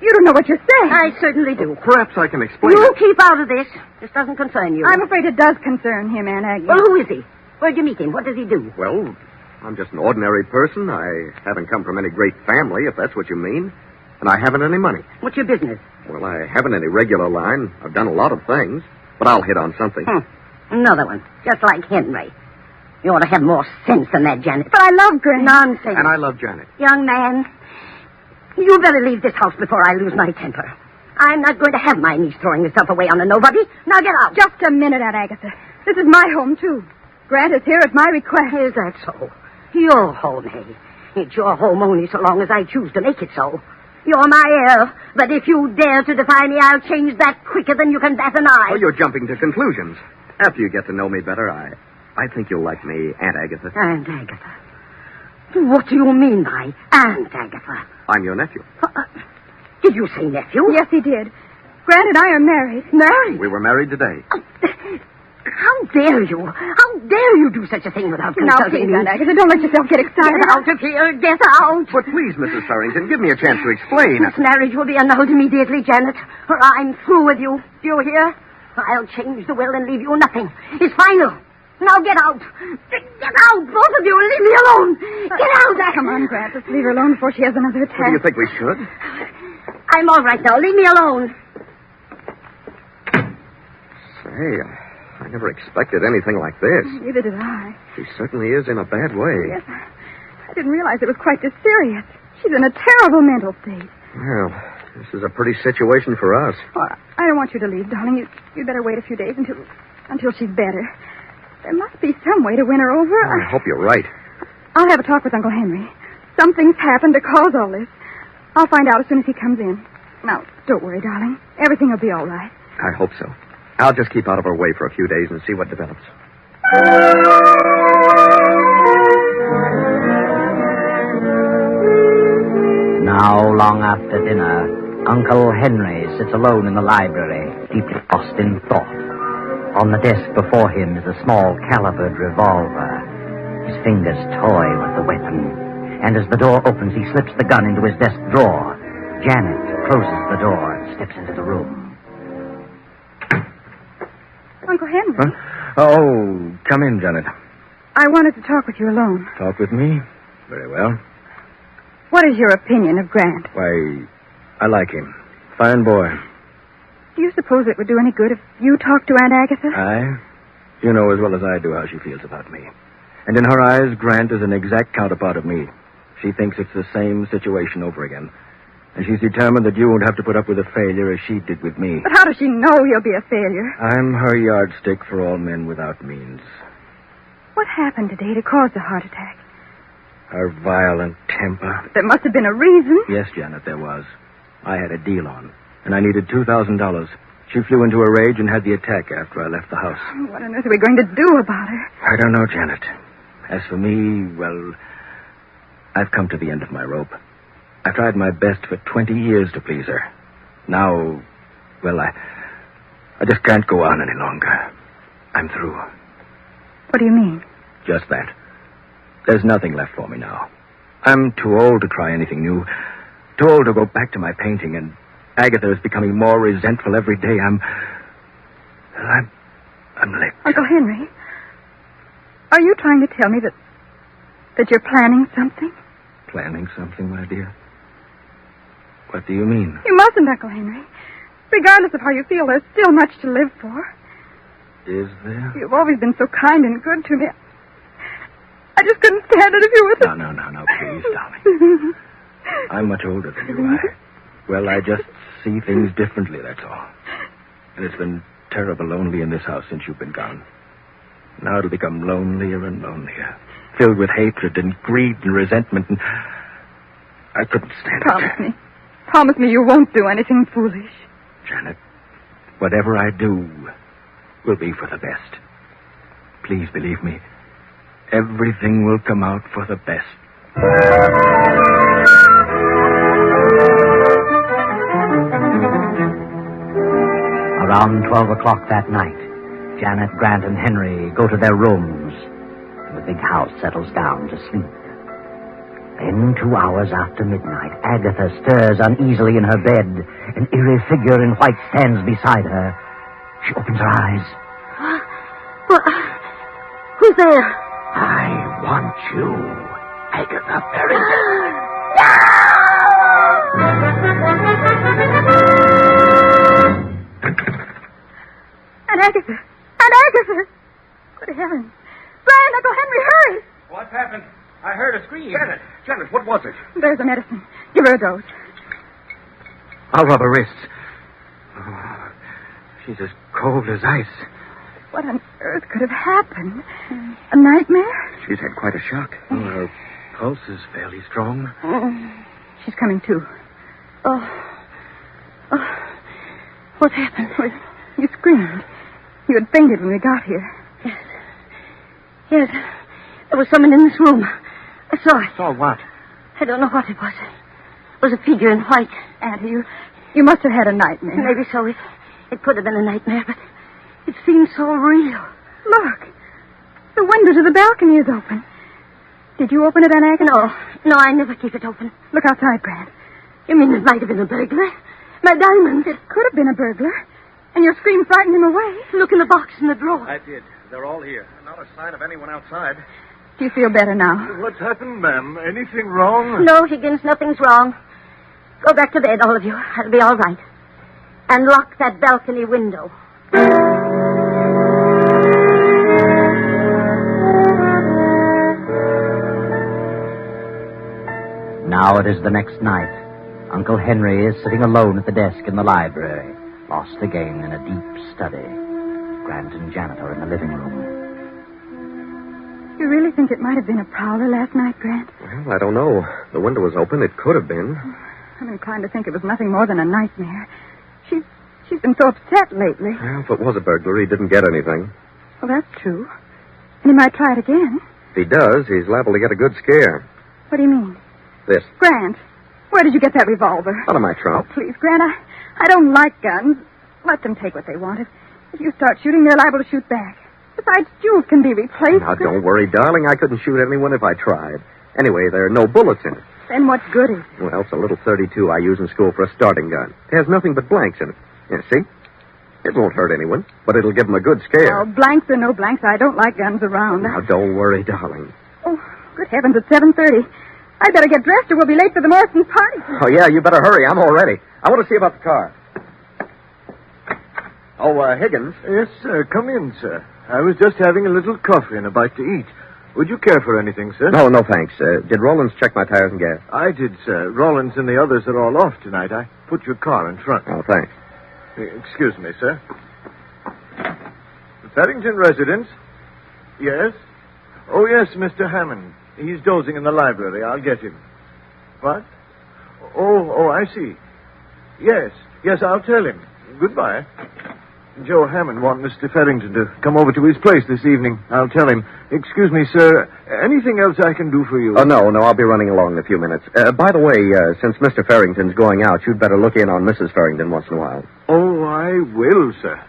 You don't know what you're saying. I certainly do. Perhaps I can explain You it. keep out of this. This doesn't concern you. I'm afraid it does concern him, Aunt Agatha. Well, who is he? Where'd you meet him? What does he do? Well, I'm just an ordinary person. I haven't come from any great family, if that's what you mean. And I haven't any money. What's your business? Well, I haven't any regular line. I've done a lot of things. But I'll hit on something. Another one. Just like Henry. You ought to have more sense than that, Janet. But I love Grant. Nonsense. And I love Janet. Young man, you better leave this house before I lose my temper. I'm not going to have my niece throwing herself away on a nobody. Now get out. Just a minute, Aunt Agatha. This is my home, too. Grant is here at my request. Is that so? Your home, eh? It's your home only so long as I choose to make it so. You're my heir, but if you dare to defy me, I'll change that quicker than you can bat an eye. Oh, you're jumping to conclusions. After you get to know me better, I think you'll like me, Aunt Agatha. Aunt Agatha? What do you mean by Aunt Agatha? I'm your nephew. Did you say nephew? Yes, he did. Grant and I are married. Married? We were married today. How dare you? How dare you do such a thing without consulting me? Now, please, Aunt Agatha, don't let yourself get excited. Get out of here. Get out. But please, Mrs. Farrington, give me a chance to explain. This marriage will be annulled immediately, Janet, or I'm through with you. Do you hear? I'll change the will and leave you nothing. It's final. Now get out. Get out, both of you. Leave me alone. Get out. Come on, Grant. Let's leave her alone before she has another attack. What do you think we should? I'm all right now. Leave me alone. Say, I never expected anything like this. Neither did I. She certainly is in a bad way. Yes, I didn't realize it was quite this serious. She's in a terrible mental state. Well, this is a pretty situation for us. Well, I don't want you to leave, darling. You'd better wait a few days until she's better. There must be some way to win her over. I hope you're right. I'll have a talk with Uncle Henry. Something's happened to cause all this. I'll find out as soon as he comes in. Now, don't worry, darling. Everything will be all right. I hope so. I'll just keep out of her way for a few days and see what develops. Now, long after dinner, Uncle Henry sits alone in the library, deeply lost in thought. On the desk before him is a small calibered revolver. His fingers toy with the weapon, and as the door opens, he slips the gun into his desk drawer. Janet closes the door and steps into the room. Uncle Henry. Huh? Oh, come in, Janet. I wanted to talk with you alone. Talk with me? Very well. What is your opinion of Grant? Why, I like him. Fine boy. Do you suppose it would do any good if you talked to Aunt Agatha? You know as well as I do how she feels about me. And in her eyes, Grant is an exact counterpart of me. She thinks it's the same situation over again. And she's determined that you won't have to put up with a failure as she did with me. But how does she know he'll be a failure? I'm her yardstick for all men without means. What happened today to cause the heart attack? Her violent temper. There must have been a reason. Yes, Janet, there was. I had a deal on, and I needed $2,000. She flew into a rage and had the attack after I left the house. What on earth are we going to do about her? I don't know, Janet. As for me, well, I've come to the end of my rope. I've tried my best for 20 years to please her. Now, well, I just can't go on any longer. I'm through. What do you mean? Just that. There's nothing left for me now. I'm too old to try anything new. Too old to go back to my painting, and Agatha is becoming more resentful every day. I'm licked. Uncle Henry, are you trying to tell me that you're planning something? Planning something, my dear? What do you mean? You mustn't, Uncle Henry. Regardless of how you feel, there's still much to live for. Is there? You've always been so kind and good to me. I just couldn't stand it if you were... No, please, darling. I'm much older than you. I just see things differently, that's all. And it's been terrible lonely in this house since you've been gone. Now it'll become lonelier and lonelier, filled with hatred and greed and resentment, and I couldn't stand it. Promise me you won't do anything foolish. Janet, whatever I do will be for the best. Please believe me. Everything will come out for the best. Around 12 o'clock that night, Janet, Grant, and Henry go to their rooms, and the big house settles down to sleep. Then, 2 hours after midnight, Agatha stirs uneasily in her bed. An eerie figure in white stands beside her. She opens her eyes. What? Who's there? I want you, Agatha Farrington. Aunt Agatha! Aunt Agatha! Good heavens. Brian, Uncle Henry, hurry! What happened? I heard a scream. Janet, what was it? There's the medicine. Give her a dose. I'll rub her wrists. Oh, she's as cold as ice. What on earth could have happened? A nightmare? She's had quite a shock. Oh, her pulse is fairly strong. She's coming to. Oh. What happened? You screamed. You had fainted when we got here. Yes. There was someone in this room. I saw it. Saw what? I don't know what it was. It was a figure in white. Auntie, you must have had a nightmare. Maybe so. It could have been a nightmare, but it seemed so real. Look. The window to the balcony is open. Did you open it, Aunt Agatha? No, I never keep it open. Look outside, Grant. You mean it might have been a burglar? My diamonds. It could have been a burglar. And your scream frightened him away. Look in the box in the drawer. I did. They're all here. Not a sign of anyone outside. Do you feel better now? What's happened, ma'am? Anything wrong? No, Higgins, nothing's wrong. Go back to bed, all of you. I'll be all right. And lock that balcony window. Now it is the next night. Uncle Henry is sitting alone at the desk in the library, lost again in a deep study. Grant and Janet are in the living room. You really think it might have been a prowler last night, Grant? Well, I don't know. The window was open. It could have been. I'm inclined to think it was nothing more than a nightmare. She's been so upset lately. Well, if it was a burglar, he didn't get anything. Well, that's true. And he might try it again. If he does, he's liable to get a good scare. What do you mean? This. Grant, where did you get that revolver? Out of my trunk. Oh, please, Grant, I don't like guns. Let them take what they want. If you start shooting, they're liable to shoot back. Besides, jewels can be replaced. Now, don't worry, darling. I couldn't shoot anyone if I tried. Anyway, there are no bullets in it. Then what good is it? Well, it's a little .32 I use in school for a starting gun. It has nothing but blanks in it. Yeah, see? It won't hurt anyone, but it'll give them a good scare. Oh, blanks or no blanks, I don't like guns around. Now, don't worry, darling. Oh, good heavens, it's 7:30. I'd better get dressed or we'll be late for the Morrison's party. Oh, yeah, you better hurry. I'm all ready. I want to see about the car. Oh, Higgins. Yes, sir. Come in, sir. I was just having a little coffee and a bite to eat. Would you care for anything, sir? No, thanks. Did Rollins check my tires and gas? I did, sir. Rollins and the others are all off tonight. I put your car in front. Oh, thanks. Excuse me, sir. The Farrington residence? Yes? Oh, yes, Mr. Hammond. He's dozing in the library. I'll get him. What? Oh, I see. Yes, I'll tell him. Goodbye. Joe Hammond wants Mr. Farrington to come over to his place this evening. I'll tell him. Excuse me, sir. Anything else I can do for you? Oh, no, I'll be running along in a few minutes. By the way, since Mr. Farrington's going out, you'd better look in on Mrs. Farrington once in a while. Oh, I will, sir.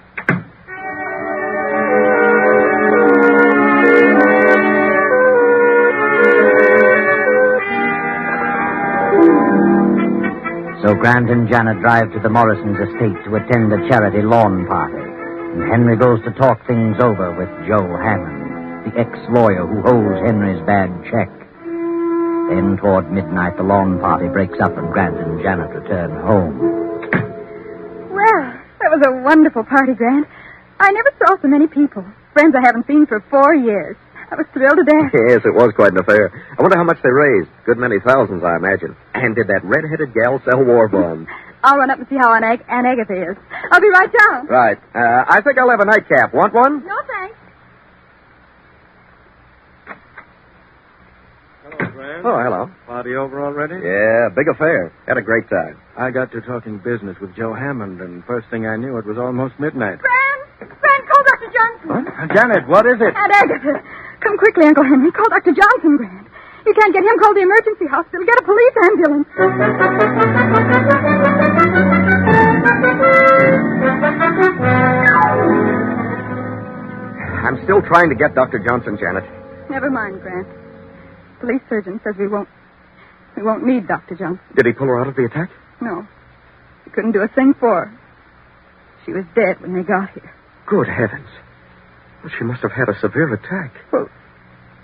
So Grant and Janet drive to the Morrisons' estate to attend a charity lawn party. And Henry goes to talk things over with Joe Hammond, the ex-lawyer who holds Henry's bad check. Then toward midnight, the lawn party breaks up and Grant and Janet return home. Well, that was a wonderful party, Grant. I never saw so many people. Friends I haven't seen for 4 years. I was thrilled to death. Yes, it was quite an affair. I wonder how much they raised. Good many thousands, I imagine. And did that red-headed gal sell war bonds? I'll run up and see how Aunt Agatha is. I'll be right down. Right. I think I'll have a nightcap. Want one? No, thanks. Hello, Grant. Oh, hello. Party over already? Yeah, big affair. Had a great time. I got to talking business with Joe Hammond, and first thing I knew, it was almost midnight. Grant, call Dr. Johnson. What? Janet, what is it? Aunt Agatha. Come quickly, Uncle Henry. Call Dr. Johnson, Grant. You can't get him, call the emergency hospital. Get a police ambulance. I'm still trying to get Dr. Johnson, Janet. Never mind, Grant. Police surgeon says we won't need Dr. Johnson. Did he pull her out of the attack? No. He couldn't do a thing for her. She was dead when they got here. Good heavens. Well, she must have had a severe attack. Well,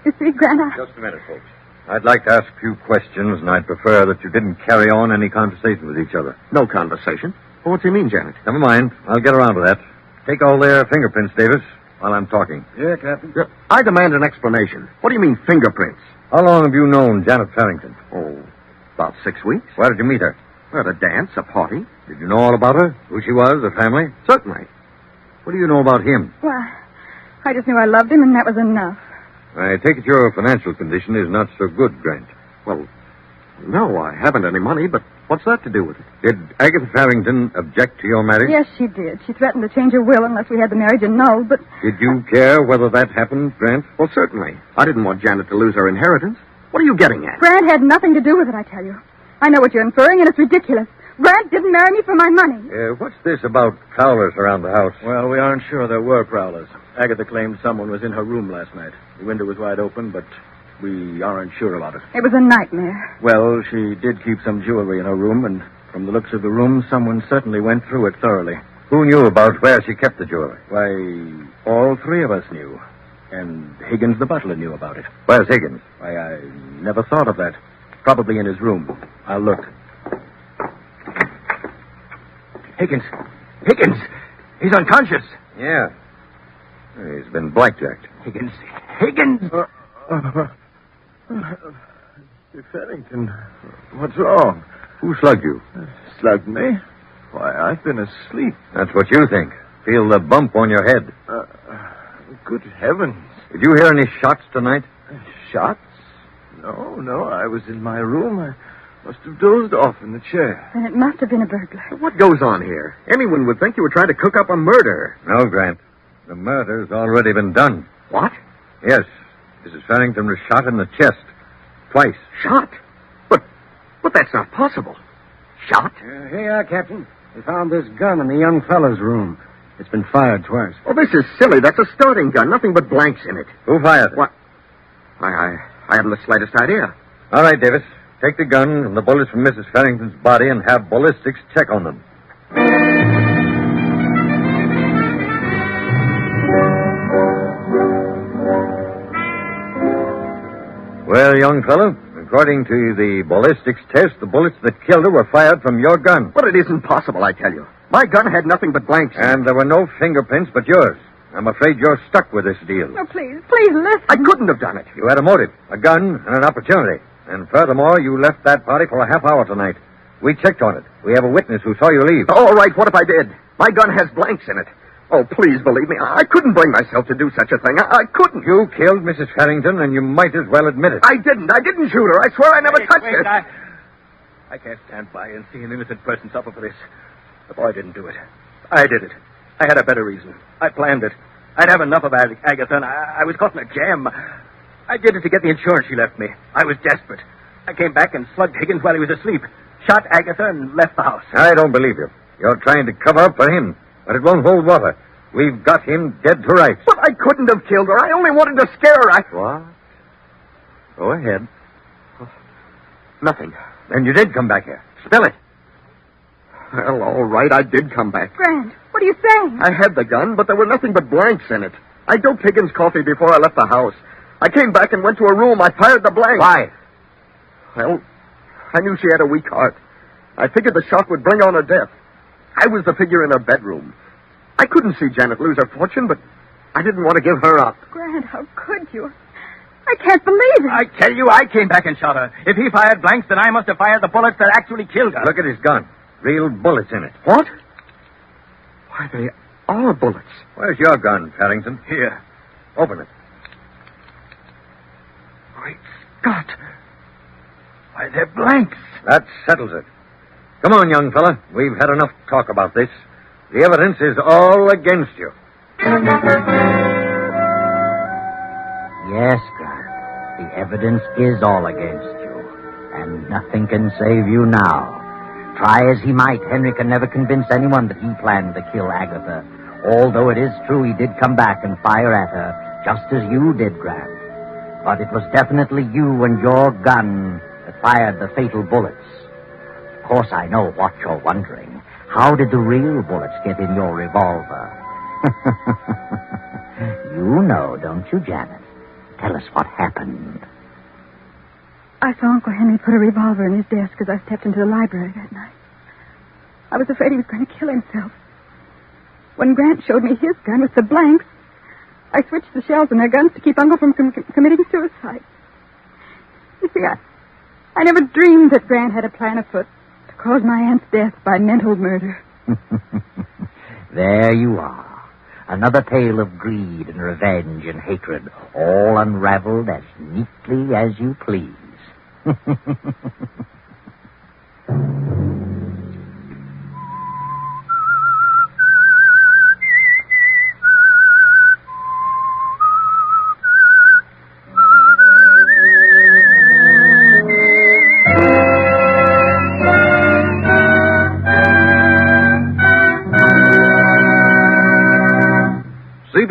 you see, Grant, Just a minute, folks. I'd like to ask a few questions, and I'd prefer that you didn't carry on any conversation with each other. No conversation? Well, what's he mean, Janet? Never mind. I'll get around to that. Take all their fingerprints, Davis, while I'm talking. Yeah, Captain. I demand an explanation. What do you mean, fingerprints? How long have you known Janet Farrington? Oh, about 6 weeks. Where did you meet her? At a dance, a party. Did you know all about her? Who she was, her family? Certainly. What do you know about him? well, I just knew I loved him, and that was enough. I take it your financial condition is not so good, Grant. Well, no, I haven't any money, but What's that to do with it? Did Agatha Farrington object to your marriage? Yes, she did. She threatened to change her will unless we had the marriage annulled, but... Did you care whether that happened, Grant? Well, certainly. I didn't want Janet to lose her inheritance. What are you getting at? Grant had nothing to do with it, I tell you. I know what you're inferring, and it's ridiculous. Grant didn't marry me for my money. What's this about prowlers around the house? Well, we aren't sure there were prowlers. Agatha claimed someone was in her room last night. The window was wide open, but we aren't sure about it. It was a nightmare. Well, she did keep some jewelry in her room, and from the looks of the room, someone certainly went through it thoroughly. Who knew about where she kept the jewelry? Why, all three of us knew. And Higgins the butler knew about it. Where's Higgins? Why, I never thought of that. Probably in his room. I'll look. Higgins! Higgins! He's unconscious! Yeah. He's been blackjacked. Higgins! Higgins! Mr. Farrington, what's wrong? Who slugged you? Slugged me? Why, I've been asleep. That's what you think. Feel the bump on your head. Good heavens. Did you hear any shots tonight? Shots? No, I was in my room. I must have dozed off in the chair. Then it must have been a burglar. What goes on here? Anyone would think you were trying to cook up a murder. No, Grant. The murder's already been done. What? Yes. Mrs. Farrington was shot in the chest. Twice. Shot? But that's not possible. Shot? Here you are, Captain. We found this gun in the young fellow's room. It's been fired twice. Oh, this is silly. That's a starting gun. Nothing but blanks in it. Who fired it? What? I haven't the slightest idea. All right, Davis. Take the gun and the bullets from Mrs. Farrington's body and have ballistics check on them. Well, young fellow, according to the ballistics test, the bullets that killed her were fired from your gun. But it isn't possible, I tell you. My gun had nothing but blanks in it. And there were no fingerprints but yours. I'm afraid you're stuck with this deal. Oh, please listen. I couldn't have done it. You had a motive, a gun, and an opportunity. And furthermore, you left that party for a half hour tonight. We checked on it. We have a witness who saw you leave. All right, what if I did? My gun has blanks in it. Oh, please believe me. I couldn't bring myself to do such a thing. I couldn't. You killed Mrs. Farrington, and you might as well admit it. I didn't. I didn't shoot her. I swear I never touched her. I can't stand by and see an innocent person suffer for this. The boy didn't do it. I did it. I had a better reason. I planned it. I'd have enough of Agatha, and I was caught in a jam. I did it to get the insurance she left me. I was desperate. I came back and slugged Higgins while he was asleep, shot Agatha, and left the house. I don't believe you. You're trying to cover up for him, but it won't hold water. We've got him dead to rights. But I couldn't have killed her. I only wanted to scare her. What? Go ahead. Nothing. Then you did come back here. Spill it. Well, all right, I did come back. Grant, what are you saying? I had the gun, but there were nothing but blanks in it. I doped Higgins' coffee before I left the house. I came back and went to her room. I fired the blanks. Why? Well, I knew she had a weak heart. I figured the shot would bring on her death. I was the figure in her bedroom. I couldn't see Janet lose her fortune, but I didn't want to give her up. Grant, how could you? I can't believe it. I tell you, I came back and shot her. If he fired blanks, then I must have fired the bullets that actually killed her. Look at his gun. Real bullets in it. What? Why, they are bullets. Where's your gun, Farrington? Here. Open it. Great Scott. Why, they're blanks. That settles it. Come on, young fella. We've had enough talk about this. The evidence is all against you. Yes, Grant. The evidence is all against you. And nothing can save you now. Try as he might, Henry can never convince anyone that he planned to kill Agatha. Although it is true he did come back and fire at her, just as you did, Grant. But it was definitely you and your gun that fired the fatal bullets. Of course, I know what you're wondering. How did the real bullets get in your revolver? You know, don't you, Janet? Tell us what happened. I saw Uncle Henry put a revolver in his desk as I stepped into the library that night. I was afraid he was going to kill himself. When Grant showed me his gun with the blanks, I switched the shells in their guns to keep Uncle from committing suicide. You see, I never dreamed that Grant had a plan afoot to cause my aunt's death by mental murder. There you are. Another tale of greed and revenge and hatred, all unraveled as neatly as you please.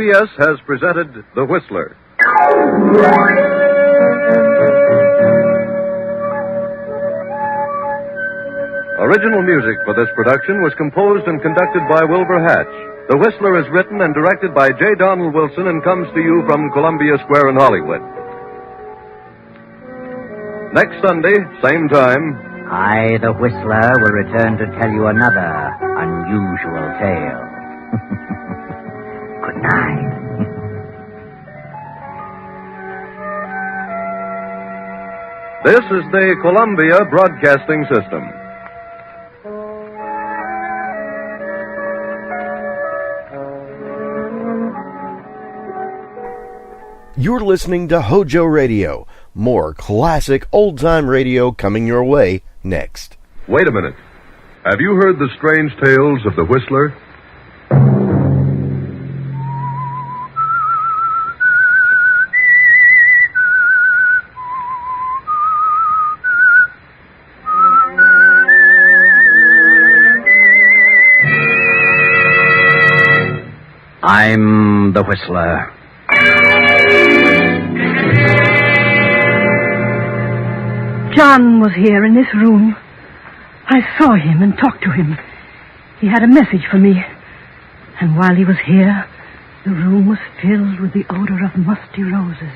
CBS has presented The Whistler. Original music for this production was composed and conducted by Wilbur Hatch. The Whistler is written and directed by J. Donald Wilson and comes to you from Columbia Square in Hollywood. Next Sunday, same time, I, the Whistler, will return to tell you another unusual tale. Good night. This is the Columbia Broadcasting System. You're listening to HOJO Radio. More classic old-time radio coming your way next. Wait a minute. Have you heard the strange tales of the Whistler? I'm the Whistler. John was here in this room. I saw him and talked to him. He had a message for me. And while he was here, the room was filled with the odor of musty roses.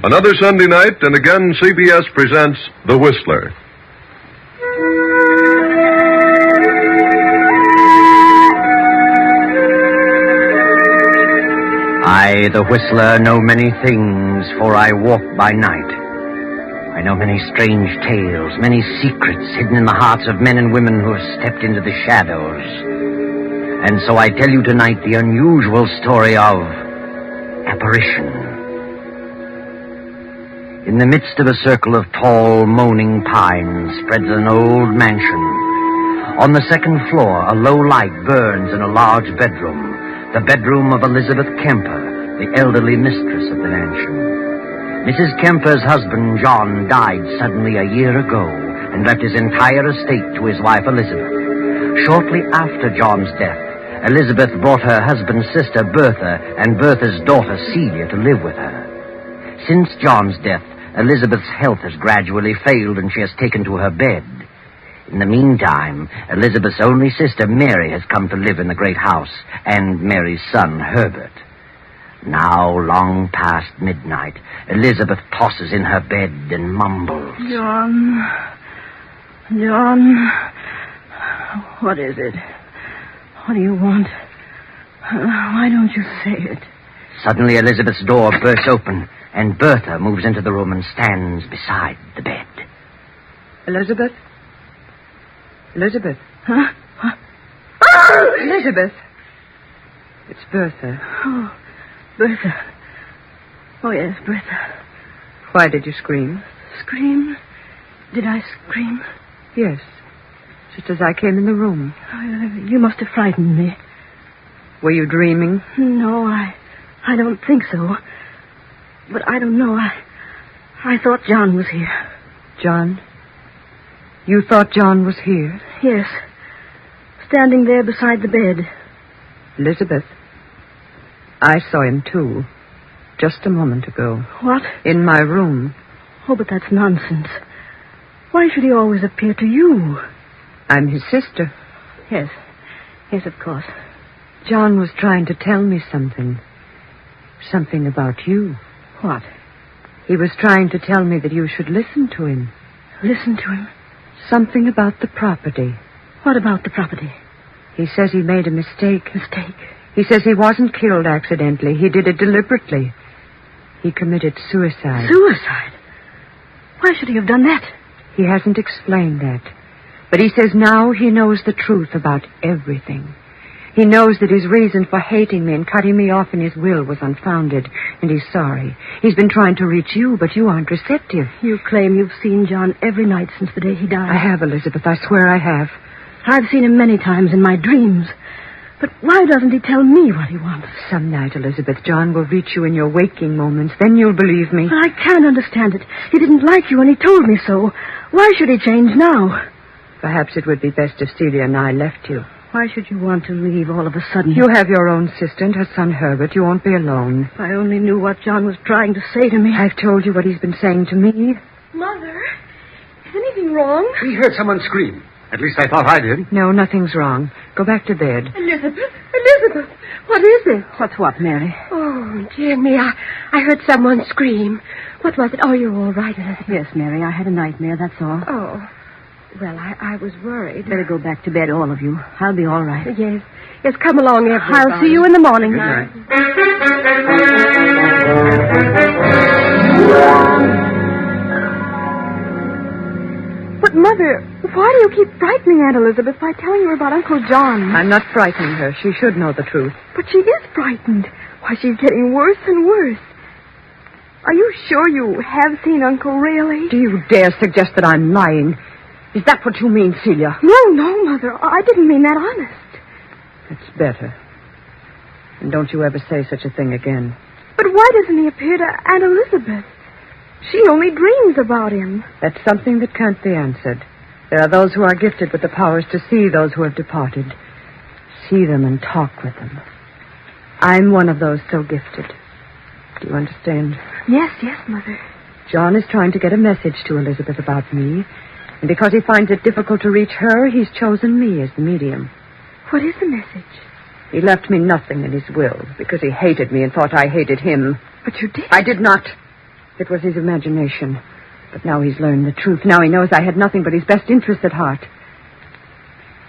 Another Sunday night, and again CBS presents The Whistler. I, the Whistler, know many things, for I walk by night. I know many strange tales, many secrets hidden in the hearts of men and women who have stepped into the shadows. And so I tell you tonight the unusual story of apparition. In the midst of a circle of tall, moaning pines spreads an old mansion. On the second floor, a low light burns in a large bedroom, the bedroom of Elizabeth Kemper, the elderly mistress of the mansion. Mrs. Kemper's husband, John, died suddenly a year ago and left his entire estate to his wife, Elizabeth. Shortly after John's death, Elizabeth brought her husband's sister, Bertha, and Bertha's daughter, Celia, to live with her. Since John's death, Elizabeth's health has gradually failed and she has taken to her bed. In the meantime, Elizabeth's only sister, Mary, has come to live in the great house, and Mary's son, Herbert. Now, long past midnight, Elizabeth tosses in her bed and mumbles. John, what is it? What do you want? Why don't you say it? Suddenly, Elizabeth's door bursts open, and Bertha moves into the room and stands beside the bed. Elizabeth? Elizabeth? Huh? Elizabeth! It's Bertha. Oh, Bertha. Oh, yes, Bertha. Why did you scream? Scream? Did I scream? Yes. Just as I came in the room. You must have frightened me. Were you dreaming? No, I don't think so. But I don't know. I thought John was here. John? You thought John was here? Yes. Standing there beside the bed. Elizabeth, I saw him too. Just a moment ago. What? In my room. Oh, but that's nonsense. Why should he always appear to you? I'm his sister. Yes. Yes, of course. John was trying to tell me something. Something about you. What? He was trying to tell me that you should listen to him. Listen to him? Something about the property. What about the property? He says he made a mistake. Mistake? He says he wasn't killed accidentally. He did it deliberately. He committed suicide. Suicide? Why should he have done that? He hasn't explained that. But he says now he knows the truth about everything. He knows that his reason for hating me and cutting me off in his will was unfounded, and he's sorry. He's been trying to reach you, but you aren't receptive. You claim you've seen John every night since the day he died. I have, Elizabeth. I swear I have. I've seen him many times in my dreams. But why doesn't he tell me what he wants? Some night, Elizabeth, John will reach you in your waking moments. Then you'll believe me. But I can't understand it. He didn't like you, and he told me so. Why should he change now? Perhaps it would be best if Celia and I left you. Why should you want to leave all of a sudden? You have your own sister and her son Herbert. You won't be alone. If I only knew what John was trying to say to me. I've told you what he's been saying to me. Mother, is anything wrong? We heard someone scream. At least I thought I did. No, nothing's wrong. Go back to bed. Elizabeth, what is it? What's what, Mary? Oh, dear me, I heard someone scream. What was it? Oh, you're all right, Elizabeth. Yes, Mary, I had a nightmare, that's all. Oh, well, I was worried. Better go back to bed, all of you. I'll be all right. Yes, come along, everybody. I'll see you in the morning. Good night. But, Mother, why do you keep frightening Aunt Elizabeth by telling her about Uncle John? I'm not frightening her. She should know the truth. But she is frightened. Why, she's getting worse and worse. Are you sure you have seen Uncle, really? Do you dare suggest that I'm lying? Is that what you mean, Celia? No, Mother. I didn't mean that honest. It's better. And don't you ever say such a thing again. But why doesn't he appear to Aunt Elizabeth? She only dreams about him. That's something that can't be answered. There are those who are gifted with the powers to see those who have departed. See them and talk with them. I'm one of those so gifted. Do you understand? Yes, Mother. John is trying to get a message to Elizabeth about me. And because he finds it difficult to reach her, he's chosen me as the medium. What is the message? He left me nothing in his will because he hated me and thought I hated him. But you did. I did not. It was his imagination. But now he's learned the truth. Now he knows I had nothing but his best interest at heart.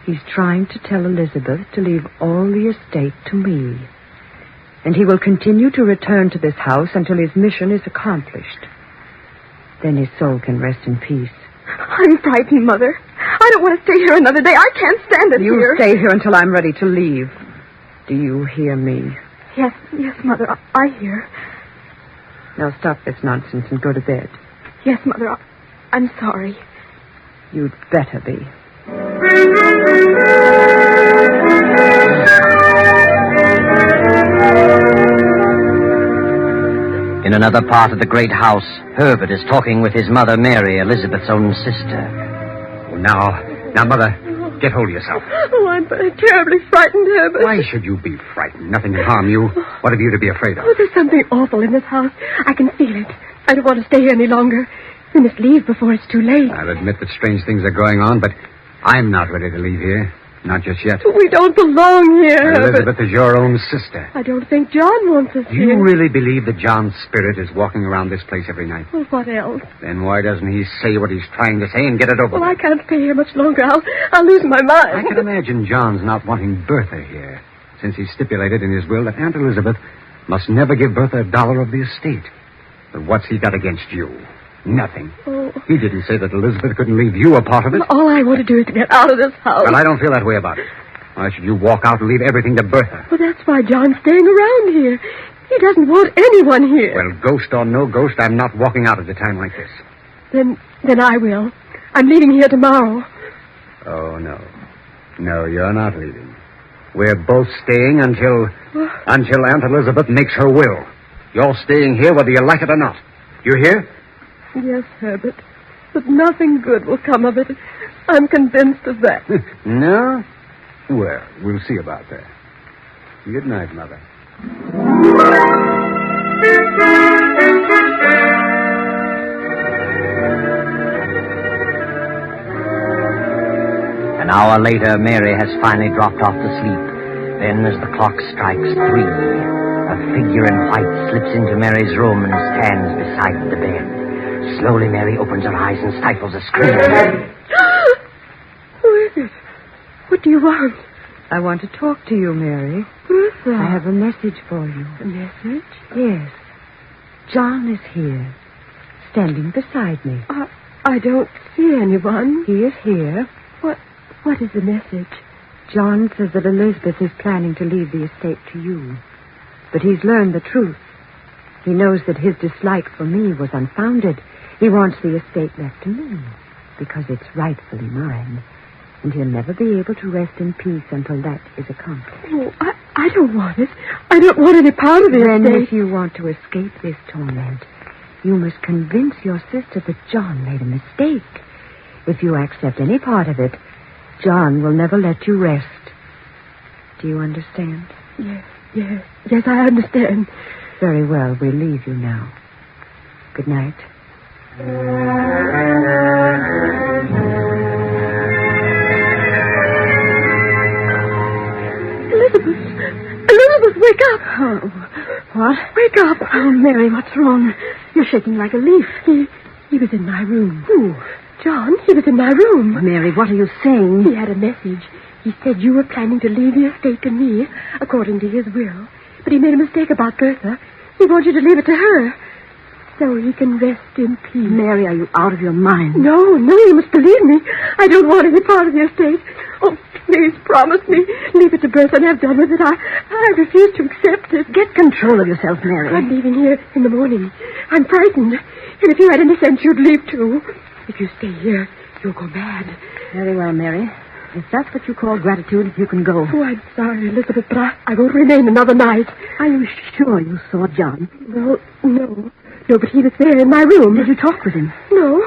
He's trying to tell Elizabeth to leave all the estate to me. And he will continue to return to this house until his mission is accomplished. Then his soul can rest in peace. I'm frightened, Mother. I don't want to stay here another day. I can't stand it here. You stay here until I'm ready to leave. Do you hear me? Yes, Mother. I hear. Now stop this nonsense and go to bed. Yes, Mother. I'm sorry. You'd better be. In another part of the great house, Herbert is talking with his mother, Mary, Elizabeth's own sister. Oh, now, Mother, get hold of yourself. Oh, I'm terribly frightened, Herbert. Why should you be frightened? Nothing can harm you. What have you to be afraid of? Oh, there's something awful in this house. I can feel it. I don't want to stay here any longer. We must leave before it's too late. I'll admit that strange things are going on, but I'm not ready to leave here. Not just yet. We don't belong here, Elizabeth is your own sister. I don't think John wants us Do here. you really believe that John's spirit is walking around this place every night? Well, what else? Then why doesn't he say what he's trying to say and get it over Well, with? I can't stay here much longer. I'll lose my mind. I can imagine John's not wanting Bertha here, since he stipulated in his will that Aunt Elizabeth must never give Bertha $1 of the estate. But what's he got against you? Nothing. Oh. He didn't say that Elizabeth couldn't leave you a part of it. Well, all I want to do is to get out of this house. Well, I don't feel that way about it. Why should you walk out and leave everything to Bertha? Well, that's why John's staying around here. He doesn't want anyone here. Well, ghost or no ghost, I'm not walking out at a time like this. Then I will. I'm leaving here tomorrow. Oh, no. No, you're not leaving. We're both staying until Aunt Elizabeth makes her will. You're staying here whether you like it or not. You hear? Yes, Herbert. But nothing good will come of it. I'm convinced of that. No? Well, we'll see about that. Good night, Mother. An hour later, Mary has finally dropped off to sleep. Then, as the clock strikes 3, a figure in white slips into Mary's room and stands beside the bed. Slowly, Mary opens her eyes and stifles a scream. Who is it? What do you want? I want to talk to you, Mary. Bertha. I have a message for you. A message? Yes. John is here, standing beside me. I don't see anyone. He is here. What is the message? John says that Elizabeth is planning to leave the estate to you. But he's learned the truth. He knows that his dislike for me was unfounded. He wants the estate left to me, because it's rightfully mine. And he'll never be able to rest in peace until that is accomplished. Oh, I don't want it. I don't want any part of the Then estate. if you want to escape this torment, you must convince your sister that John made a mistake. If you accept any part of it, John will never let you rest Do you understand? Yes, I understand. Very well. We'll leave you now. Good night. Elizabeth, wake up. Oh, what? Wake up. Oh, Mary, what's wrong? You're shaking like a leaf. He was in my room. Who? John, he was in my room. Mary, what are you saying? He had a message. He said you were planning to leave the estate to me, according to his will. But he made a mistake about Bertha. He wants you to leave it to her, so he can rest in peace. Mary, are you out of your mind? No, you must believe me. I don't want any part of the estate. Oh, please promise me. Leave it to Bertha and have done with it. I refuse to accept it. Get control of yourself, Mary. I'm leaving here in the morning. I'm frightened. And if you had any sense, you'd leave too. If you stay here, you'll go mad. Very well, Mary. If that's what you call gratitude, you can go. Oh, I'm sorry, Elizabeth, but I won't remain another night. Are you sure you saw John? No, but he was there in my room. Did you talk with him? No,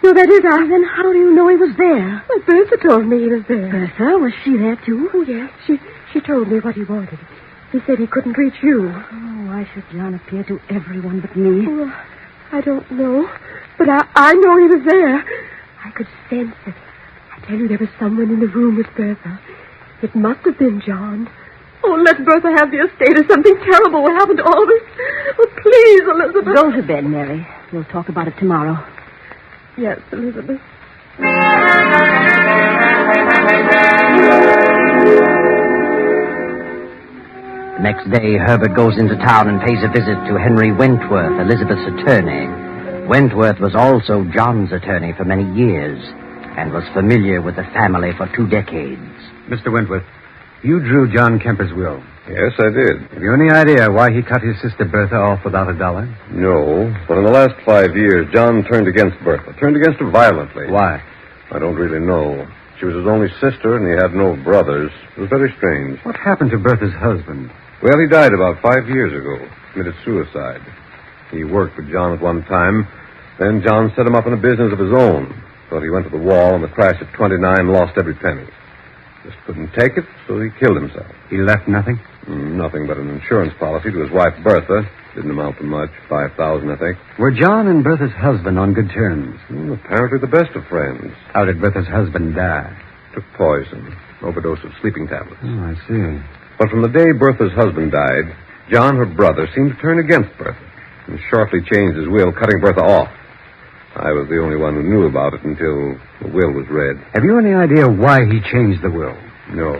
that is, then how do you know he was there? Well, Bertha told me he was there. Bertha? Was she there, too? Oh, yes. She told me what he wanted. He said he couldn't reach you. Oh, why should John appear to everyone but me? Oh, I don't know, but I know he was there. I could sense it. I tell you, there was someone in the room with Bertha. It must have been John. Oh, let Bertha have the estate or something terrible will happen to all of us. Oh, please, Elizabeth. Go to bed, Mary. We'll talk about it tomorrow. Yes, Elizabeth. The next day, Herbert goes into town and pays a visit to Henry Wentworth, Elizabeth's attorney. Wentworth was also John's attorney for many years and was familiar with the family for 2 decades. Mr. Wentworth, you drew John Kemper's will. Yes, I did. Have you any idea why he cut his sister Bertha off without $1? No, but in the last 5 years, John turned against Bertha. Turned against her violently. Why? I don't really know. She was his only sister, and he had no brothers. It was very strange. What happened to Bertha's husband? Well, he died about 5 years ago. Committed suicide. He worked for John at one time. Then John set him up in a business of his own. Thought he went to the wall, and the crash at 29 lost every penny. Just couldn't take it, so he killed himself. He left nothing? Nothing but an insurance policy to his wife, Bertha. Didn't amount to much. $5,000, I think. Were John and Bertha's husband on good terms? Apparently the best of friends. How did Bertha's husband die? Took poison. Overdose of sleeping tablets. Oh, I see. But from the day Bertha's husband died, John, her brother, seemed to turn against Bertha and shortly changed his will, cutting Bertha off. I was the only one who knew about it until the will was read. Have you any idea why he changed the will? No,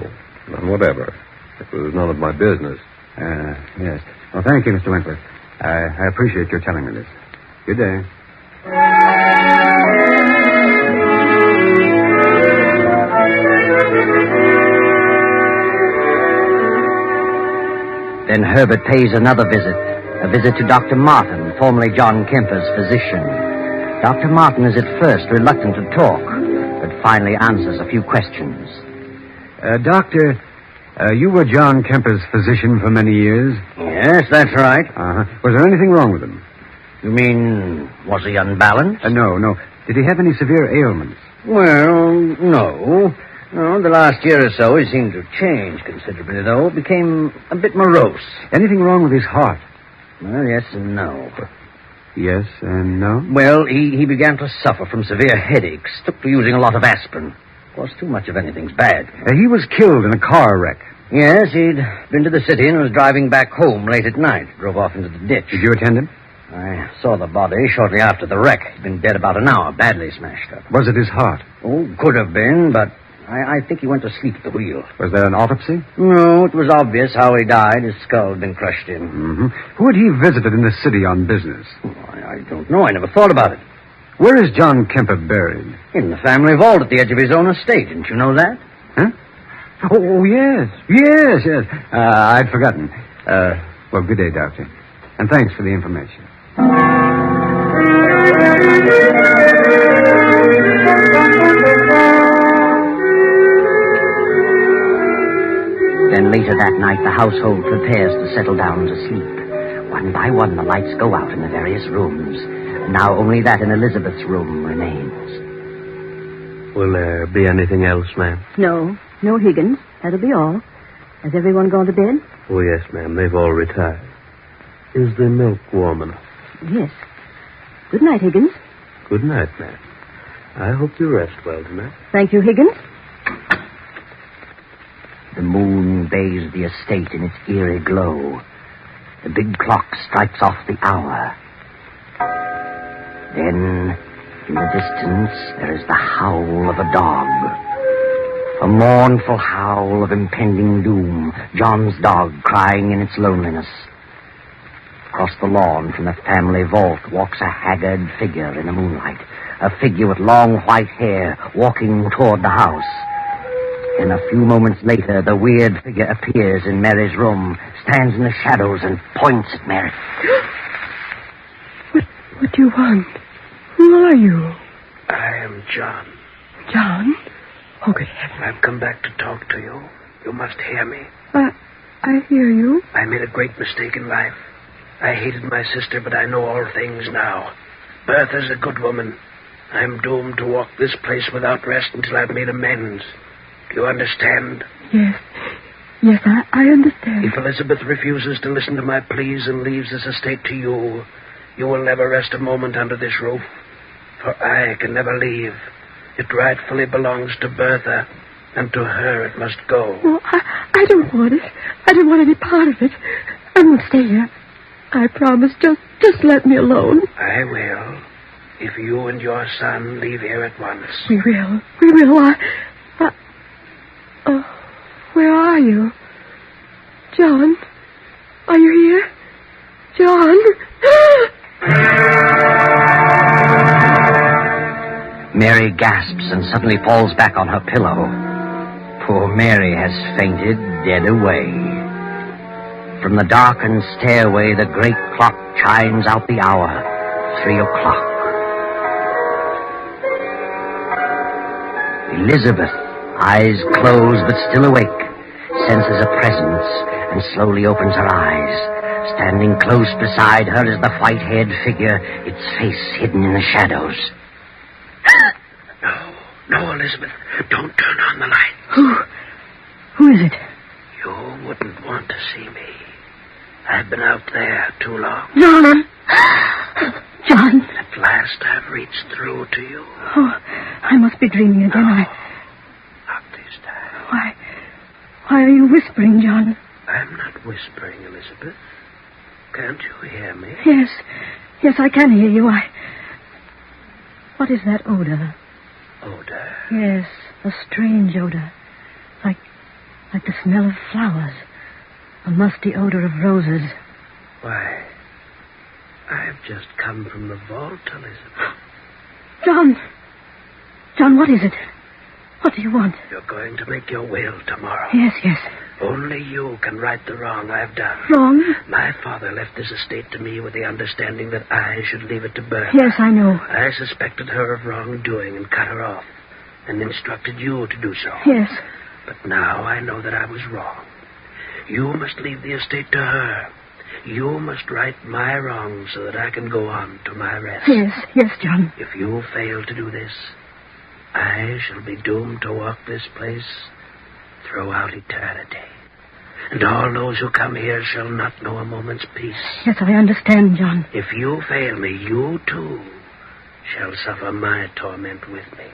none whatever. It was none of my business. Yes. Well, thank you, Mr. Wentworth. I appreciate your telling me this. Good day. Then Herbert pays another visit, a visit to Dr. Martin, formerly John Kemper's physician. Dr. Martin is at first reluctant to talk, but finally answers a few questions. Doctor, you were John Kemper's physician for many years? Yes, that's right. Was there anything wrong with him? You mean, was he unbalanced? No. Did he have any severe ailments? Well, no. No, the last year or so he seemed to change considerably, though. Became a bit morose. Anything wrong with his heart? Well, yes and no. Yes and no? Well, he began to suffer from severe headaches. Took to using a lot of aspirin. Of course, too much of anything's bad. He was killed in a car wreck. Yes, he'd been to the city and was driving back home late at night. Drove off into the ditch. Did you attend him? I saw the body shortly after the wreck. He'd been dead about an hour, badly smashed up. Was it his heart? Oh, could have been, but I think he went to sleep at the wheel. Was there an autopsy? No, it was obvious how he died. His skull had been crushed in. Mm-hmm. Who had he visited in the city on business? Oh, I don't know. I never thought about it. Where is John Kemper buried? In the family vault at the edge of his own estate. Didn't you know that? Huh? Oh, yes. Yes. I'd forgotten. Well, good day, Doctor. And thanks for the information. Then later that night, the household prepares to settle down to sleep. One by one, the lights go out in the various rooms. Now only that in Elizabeth's room remains. Will there be anything else, ma'am? No, Higgins. That'll be all. Has everyone gone to bed? Oh, yes, ma'am. They've all retired. Is the milk warm enough? Yes. Good night, Higgins. Good night, ma'am. I hope you rest well tonight. Thank you, Higgins. The moon bathes the estate in its eerie glow. The big clock strikes off the hour. Then, in the distance, there is the howl of a dog. A mournful howl of impending doom, John's dog crying in its loneliness. Across the lawn from the family vault walks a haggard figure in the moonlight, a figure with long white hair walking toward the house. And a few moments later, the weird figure appears in Mary's room, stands in the shadows, and points at Mary. What do you want? Who are you? I am John. John? Oh, good heavens. I've come back to talk to you. You must hear me. I hear you. I made a great mistake in life. I hated my sister, but I know all things now. Bertha's a good woman. I'm doomed to walk this place without rest until I've made amends. Do you understand? Yes. Yes, I understand. If Elizabeth refuses to listen to my pleas and leaves this estate to you, you will never rest a moment under this roof. For I can never leave. It rightfully belongs to Bertha, and to her it must go. No, I don't want it. I don't want any part of it. I won't stay here. I promise. Just let me alone. I will. If you and your son leave here at once. We will. We will. Where are you? John? Are you here? John? Mary gasps and suddenly falls back on her pillow. Poor Mary has fainted dead away. From the darkened stairway, the great clock chimes out the hour. 3 o'clock. Elizabeth, eyes closed but still awake, senses a presence and slowly opens her eyes. Standing close beside her is the white-haired figure, its face hidden in the shadows. No, Elizabeth. Don't turn on the light. Who is it? You wouldn't want to see me. I've been out there too long. John! John! At last I've reached through to you. Oh, I must be dreaming again. Not this time. Why are you whispering, John? I'm not whispering, Elizabeth. Can't you hear me? Yes. Yes, I can hear you. What is that odor? Odor? Yes, a strange odor. Like the smell of flowers. A musty odor of roses. Why, I've just come from the vault, Elizabeth. John, what is it? What do you want? You're going to make your will tomorrow. Yes, yes. Only you can right the wrong I've done. Wrong? My father left this estate to me with the understanding that I should leave it to Bertha. Yes, I know. I suspected her of wrongdoing and cut her off, and instructed you to do so. Yes. But now I know that I was wrong. You must leave the estate to her. You must right my wrongs so that I can go on to my rest. Yes, John. If you fail to do this, I shall be doomed to walk this place throughout eternity. And all those who come here shall not know a moment's peace. Yes, I understand, John. If you fail me, you too shall suffer my torment with me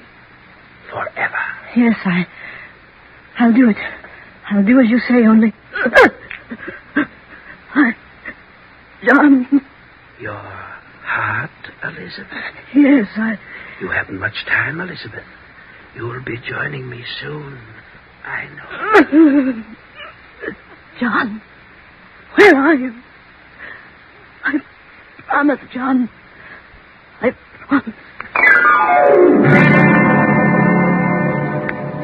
forever. Yes, I'll do it. I'll do as you say, only... John... Your heart, Elizabeth? Yes, You haven't much time, Elizabeth. You'll be joining me soon. I know. John, where are you? I promise, John. I promise.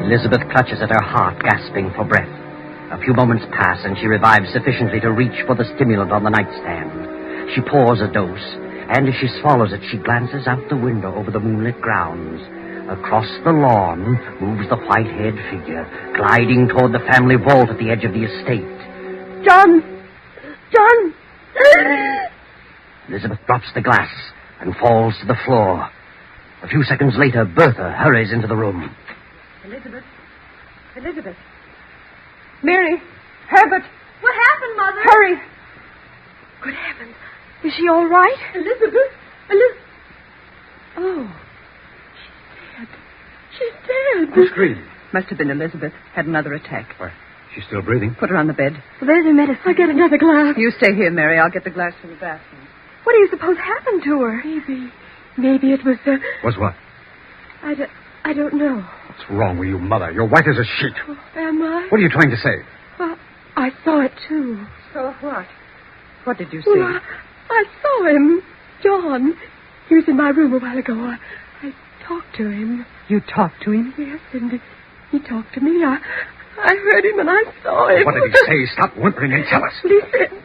Elizabeth clutches at her heart, gasping for breath. A few moments pass, and she revives sufficiently to reach for the stimulant on the nightstand. She pours a dose, and as she swallows it, she glances out the window over the moonlit grounds. Across the lawn moves the white-haired figure, gliding toward the family vault at the edge of the estate. John! John! Elizabeth drops the glass and falls to the floor. A few seconds later, Bertha hurries into the room. Elizabeth. Mary. Herbert! What happened, Mother? Hurry! Good heavens. Is she all right? Elizabeth? Oh. She's dead. Who screamed? Must have been Elizabeth. Had another attack. Why, she's still breathing. Put her on the bed. There's the medicine. I'll get another glass. You stay here, Mary. I'll get the glass from the bathroom. What do you suppose happened to her? Maybe it was the... Was what? I don't know. What's wrong with you, Mother? You're white as a sheet. Oh, am I? What are you trying to say? Well, I saw it, too. Saw what? What did you see? Well, I saw him. John. He was in my room a while ago. I talked to him. You talked to him? Yes, and he talked to me. I heard him and I saw him. What did he say? Stop whimpering and tell us. Listen.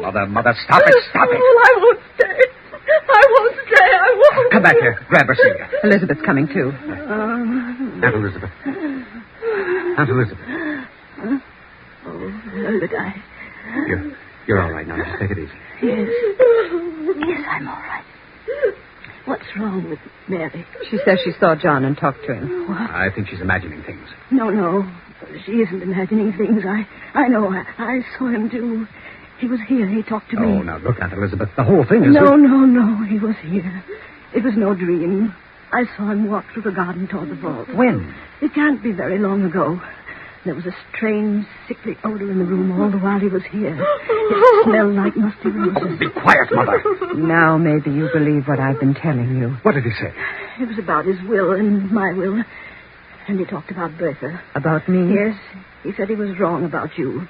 Mother, stop it. Stop it. Oh, I won't stay. I won't. Come back here. Grab her, Celia. Elizabeth's coming, too. Aunt Elizabeth. Aunt Elizabeth. Oh, Herbert, You're all right now. Just take it easy. Yes, I'm all right. What's wrong with Mary? She says she saw John and talked to him. What? I think she's imagining things. No. She isn't imagining things. I know. I saw him, too. He was here. He talked to me. Oh, now, look, Aunt Elizabeth. The whole thing is... No. He was here. It was no dream. I saw him walk through the garden toward the vault. When? It can't be very long ago. There was a strange, sickly odor in the room all the while he was here. It smelled like musty roses. Oh, be quiet, Mother. Now maybe you believe what I've been telling you. What did he say? It was about his will and my will. And he talked about Bertha. About me? Yes. He said he was wrong about you.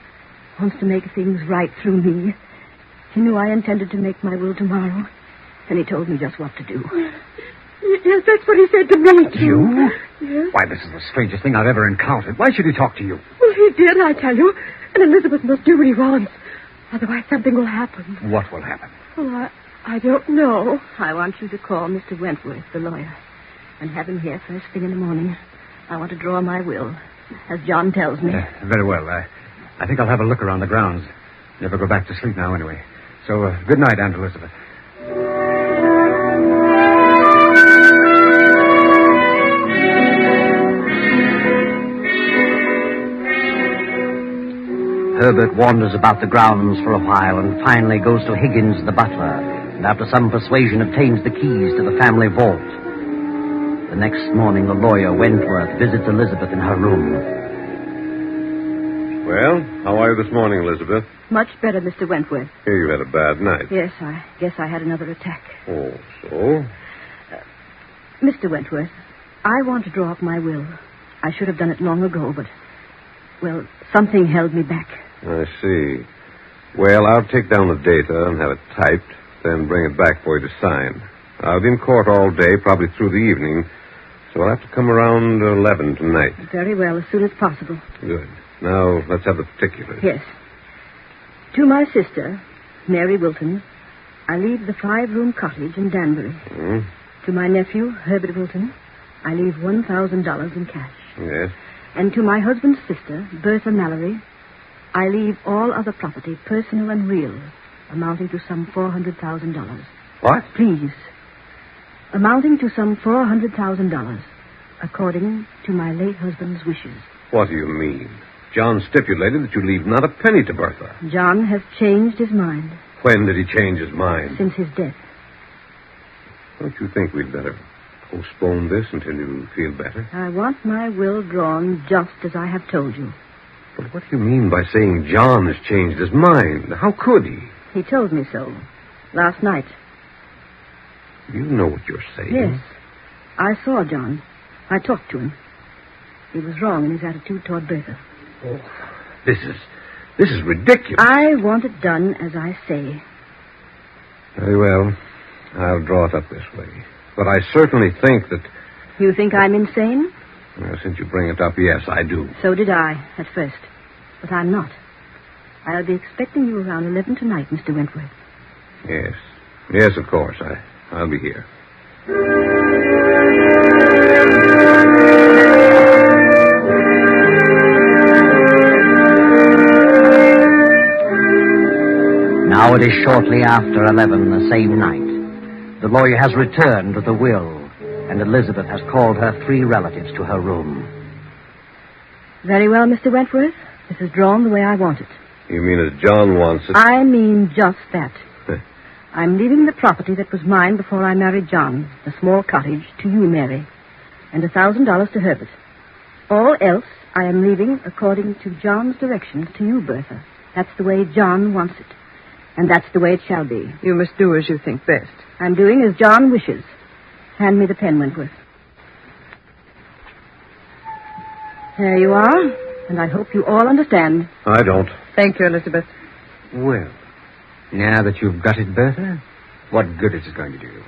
Wants to make things right through me. He knew I intended to make my will tomorrow. And he told me just what to do. Yes, that's what he said to me, too. You? Yes. Why, this is the strangest thing I've ever encountered. Why should he talk to you? Well, he did, I tell you. And Elizabeth must do what he wants. Otherwise, something will happen. What will happen? Well, I don't know. I want you to call Mr. Wentworth, the lawyer, and have him here first thing in the morning. I want to draw my will, as John tells me. Very well. I think I'll have a look around the grounds. Never go back to sleep now, anyway. So, good night, Aunt Elizabeth. Herbert wanders about the grounds for a while and finally goes to Higgins, the butler, and after some persuasion obtains the keys to the family vault. The next morning, the lawyer, Wentworth, visits Elizabeth in her room. Well, how are you this morning, Elizabeth? Much better, Mr. Wentworth. Here you had a bad night. Yes, I guess I had another attack. Oh, so? Mr. Wentworth, I want to draw up my will. I should have done it long ago, but, well, something held me back. I see. Well, I'll take down the data and have it typed, then bring it back for you to sign. I'll be in court all day, probably through the evening, so I'll have to come around 11 tonight. Very well, as soon as possible. Good. Now, let's have the particulars. Yes. To my sister, Mary Wilton, I leave the 5-room cottage in Danbury. Hmm? To my nephew, Herbert Wilton, I leave $1,000 in cash. Yes. And to my husband's sister, Bertha Mallory, I leave all other property, personal and real, amounting to some $400,000. What? Please. Amounting to some $400,000, according to my late husband's wishes. What do you mean? John stipulated that you leave not a penny to Bertha. John has changed his mind. When did he change his mind? Since his death. Don't you think we'd better postpone this until you feel better? I want my will drawn just as I have told you. But what do you mean by saying John has changed his mind? How could he? He told me so. Last night. You know what you're saying. Yes. I saw John. I talked to him. He was wrong in his attitude toward Bertha. Oh, this is ridiculous. I want it done as I say. Very well. I'll draw it up this way. But I certainly think that... You think I'm insane? Well, since you bring it up, yes, I do. So did I, at first. But I'm not. I'll be expecting you around 11 tonight, Mr. Wentworth. Yes. Yes, of course. I'll be here. Now it is shortly after 11 the same night. The lawyer has returned with the will, and Elizabeth has called her 3 relatives to her room. Very well, Mr. Wentworth. This is drawn the way I want it. You mean as John wants it? I mean just that. I'm leaving the property that was mine before I married John, the small cottage, to you, Mary, and $1,000 to Herbert. All else I am leaving according to John's directions to you, Bertha. That's the way John wants it. And that's the way it shall be. You must do as you think best. I'm doing as John wishes. Hand me the pen, Wentworth. There you are, and I hope you all understand. I don't. Thank you, Elizabeth. Well, now that you've got it, Bertha, what good is it going to do you?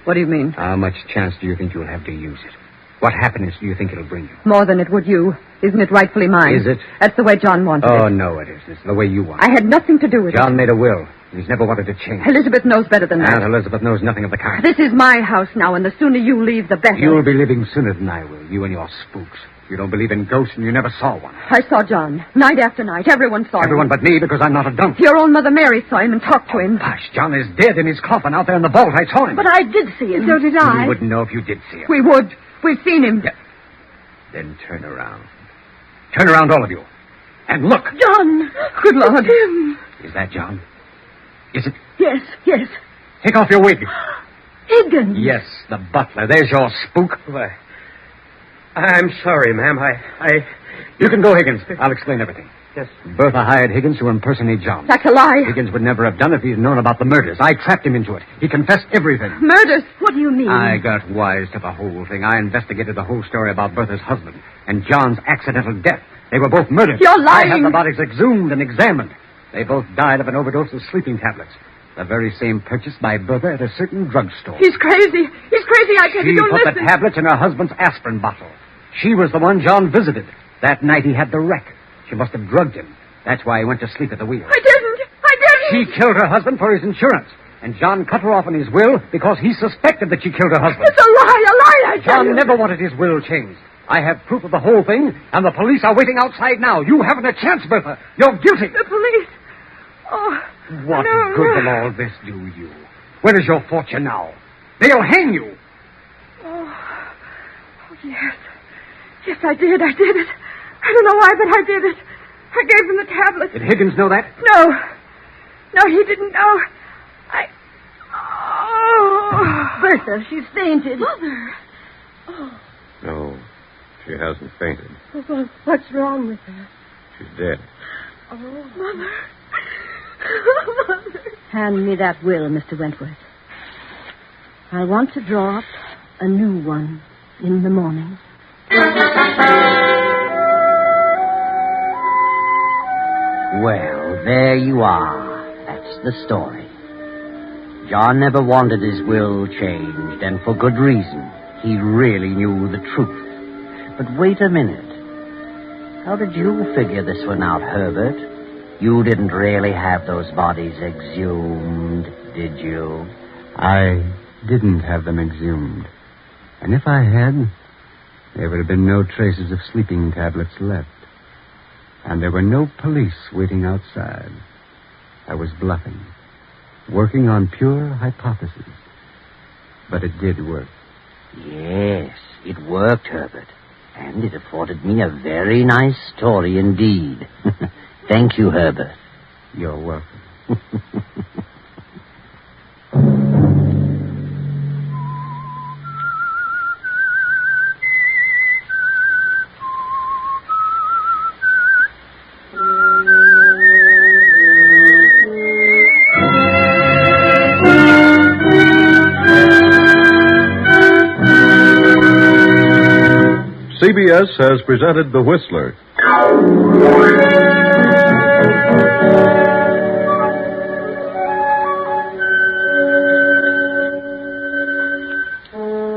What do you mean? How much chance do you think you'll have to use it? What happiness do you think it'll bring you? More than it would you. Isn't it rightfully mine? Is it? That's the way John wanted Oh, it. no, it isn't. It's the way you want it. I had nothing to do with John it. made a will. He's never wanted to change. Elizabeth knows better than that. Aunt Elizabeth knows nothing of the kind. This is my house now, and the sooner you leave, the better. You'll be living sooner than I will, you and your spooks. You don't believe in ghosts, and you never saw one. I saw John. Night after night. Everyone saw him. Everyone but me, because I'm not a dump. Your own Mother Mary saw him and talked to him. Gosh, John is dead in his coffin out there in the vault. I saw him. But I did see him. So did I. You wouldn't know if you did see him. We would. We've seen him. Yeah. Then turn around. Turn around, all of you. And look. John! Good Lord. It's him. Is that John? Is it? Yes, yes. Take off your wig. Higgins. Yes, the butler. There's your spook. Why, I'm sorry, ma'am. You can go, Higgins. I'll explain everything. Yes. Bertha hired Higgins to impersonate John. That's a lie. Higgins would never have done it if he'd known about the murders. I trapped him into it. He confessed everything. Murders? What do you mean? I got wise to the whole thing. I investigated the whole story about Bertha's husband and John's accidental death. They were both murdered. You're lying. I have the bodies exhumed and examined. They both died of an overdose of sleeping tablets. The very same purchased by Bertha at a certain drugstore. He's crazy. He's crazy. I can't She don't put listen. the tablets in her husband's aspirin bottle. She was the one John visited. That night he had the wreck. She must have drugged him. That's why he went to sleep at the wheel. I didn't. She killed her husband for his insurance. And John cut her off in his will because he suspected that she killed her husband. It's a lie, I tell John you. never wanted his will changed. I have proof of the whole thing, and the police are waiting outside now. You haven't a chance, Bertha. You're guilty. The police. Oh. What no, good no. will all this do you? Where is your fortune now? They'll hang you. Oh, yes. Yes, I did. I did it. I don't know why, but I did it. I gave him the tablets. Did Higgins know that? No. No, he didn't know. Oh. Bertha, she's fainted. Mother. Oh. No, she hasn't fainted. Well, what's wrong with her? She's dead. Oh, Mother. Mother. Hand me that will, Mr. Wentworth. I want to draw up a new one in the morning. Well, there you are. That's the story. John never wanted his will changed, and for good reason. He really knew the truth. But wait a minute. How did you figure this one out, Herbert? You didn't really have those bodies exhumed, did you? I didn't have them exhumed. And if I had, there would have been no traces of sleeping tablets left. And there were no police waiting outside. I was bluffing, working on pure hypotheses. But it did work. Yes, it worked, Herbert. And it afforded me a very nice story indeed. Thank you, Herbert. You're welcome. CBS has presented The Whistler.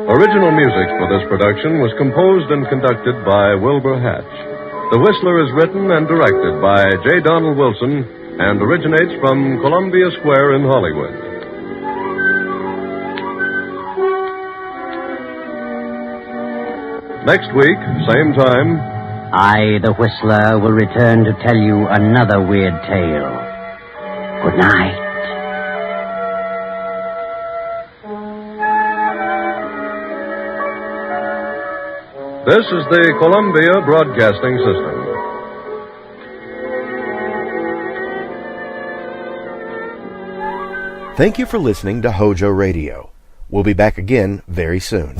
Original music for this production was composed and conducted by Wilbur Hatch. The Whistler is written and directed by J. Donald Wilson and originates from Columbia Square in Hollywood. Next week, same time, I, the Whistler, will return to tell you another weird tale. Good night. this is the Columbia Broadcasting System. Thank you for listening to HOJO Radio. We'll be back again very soon.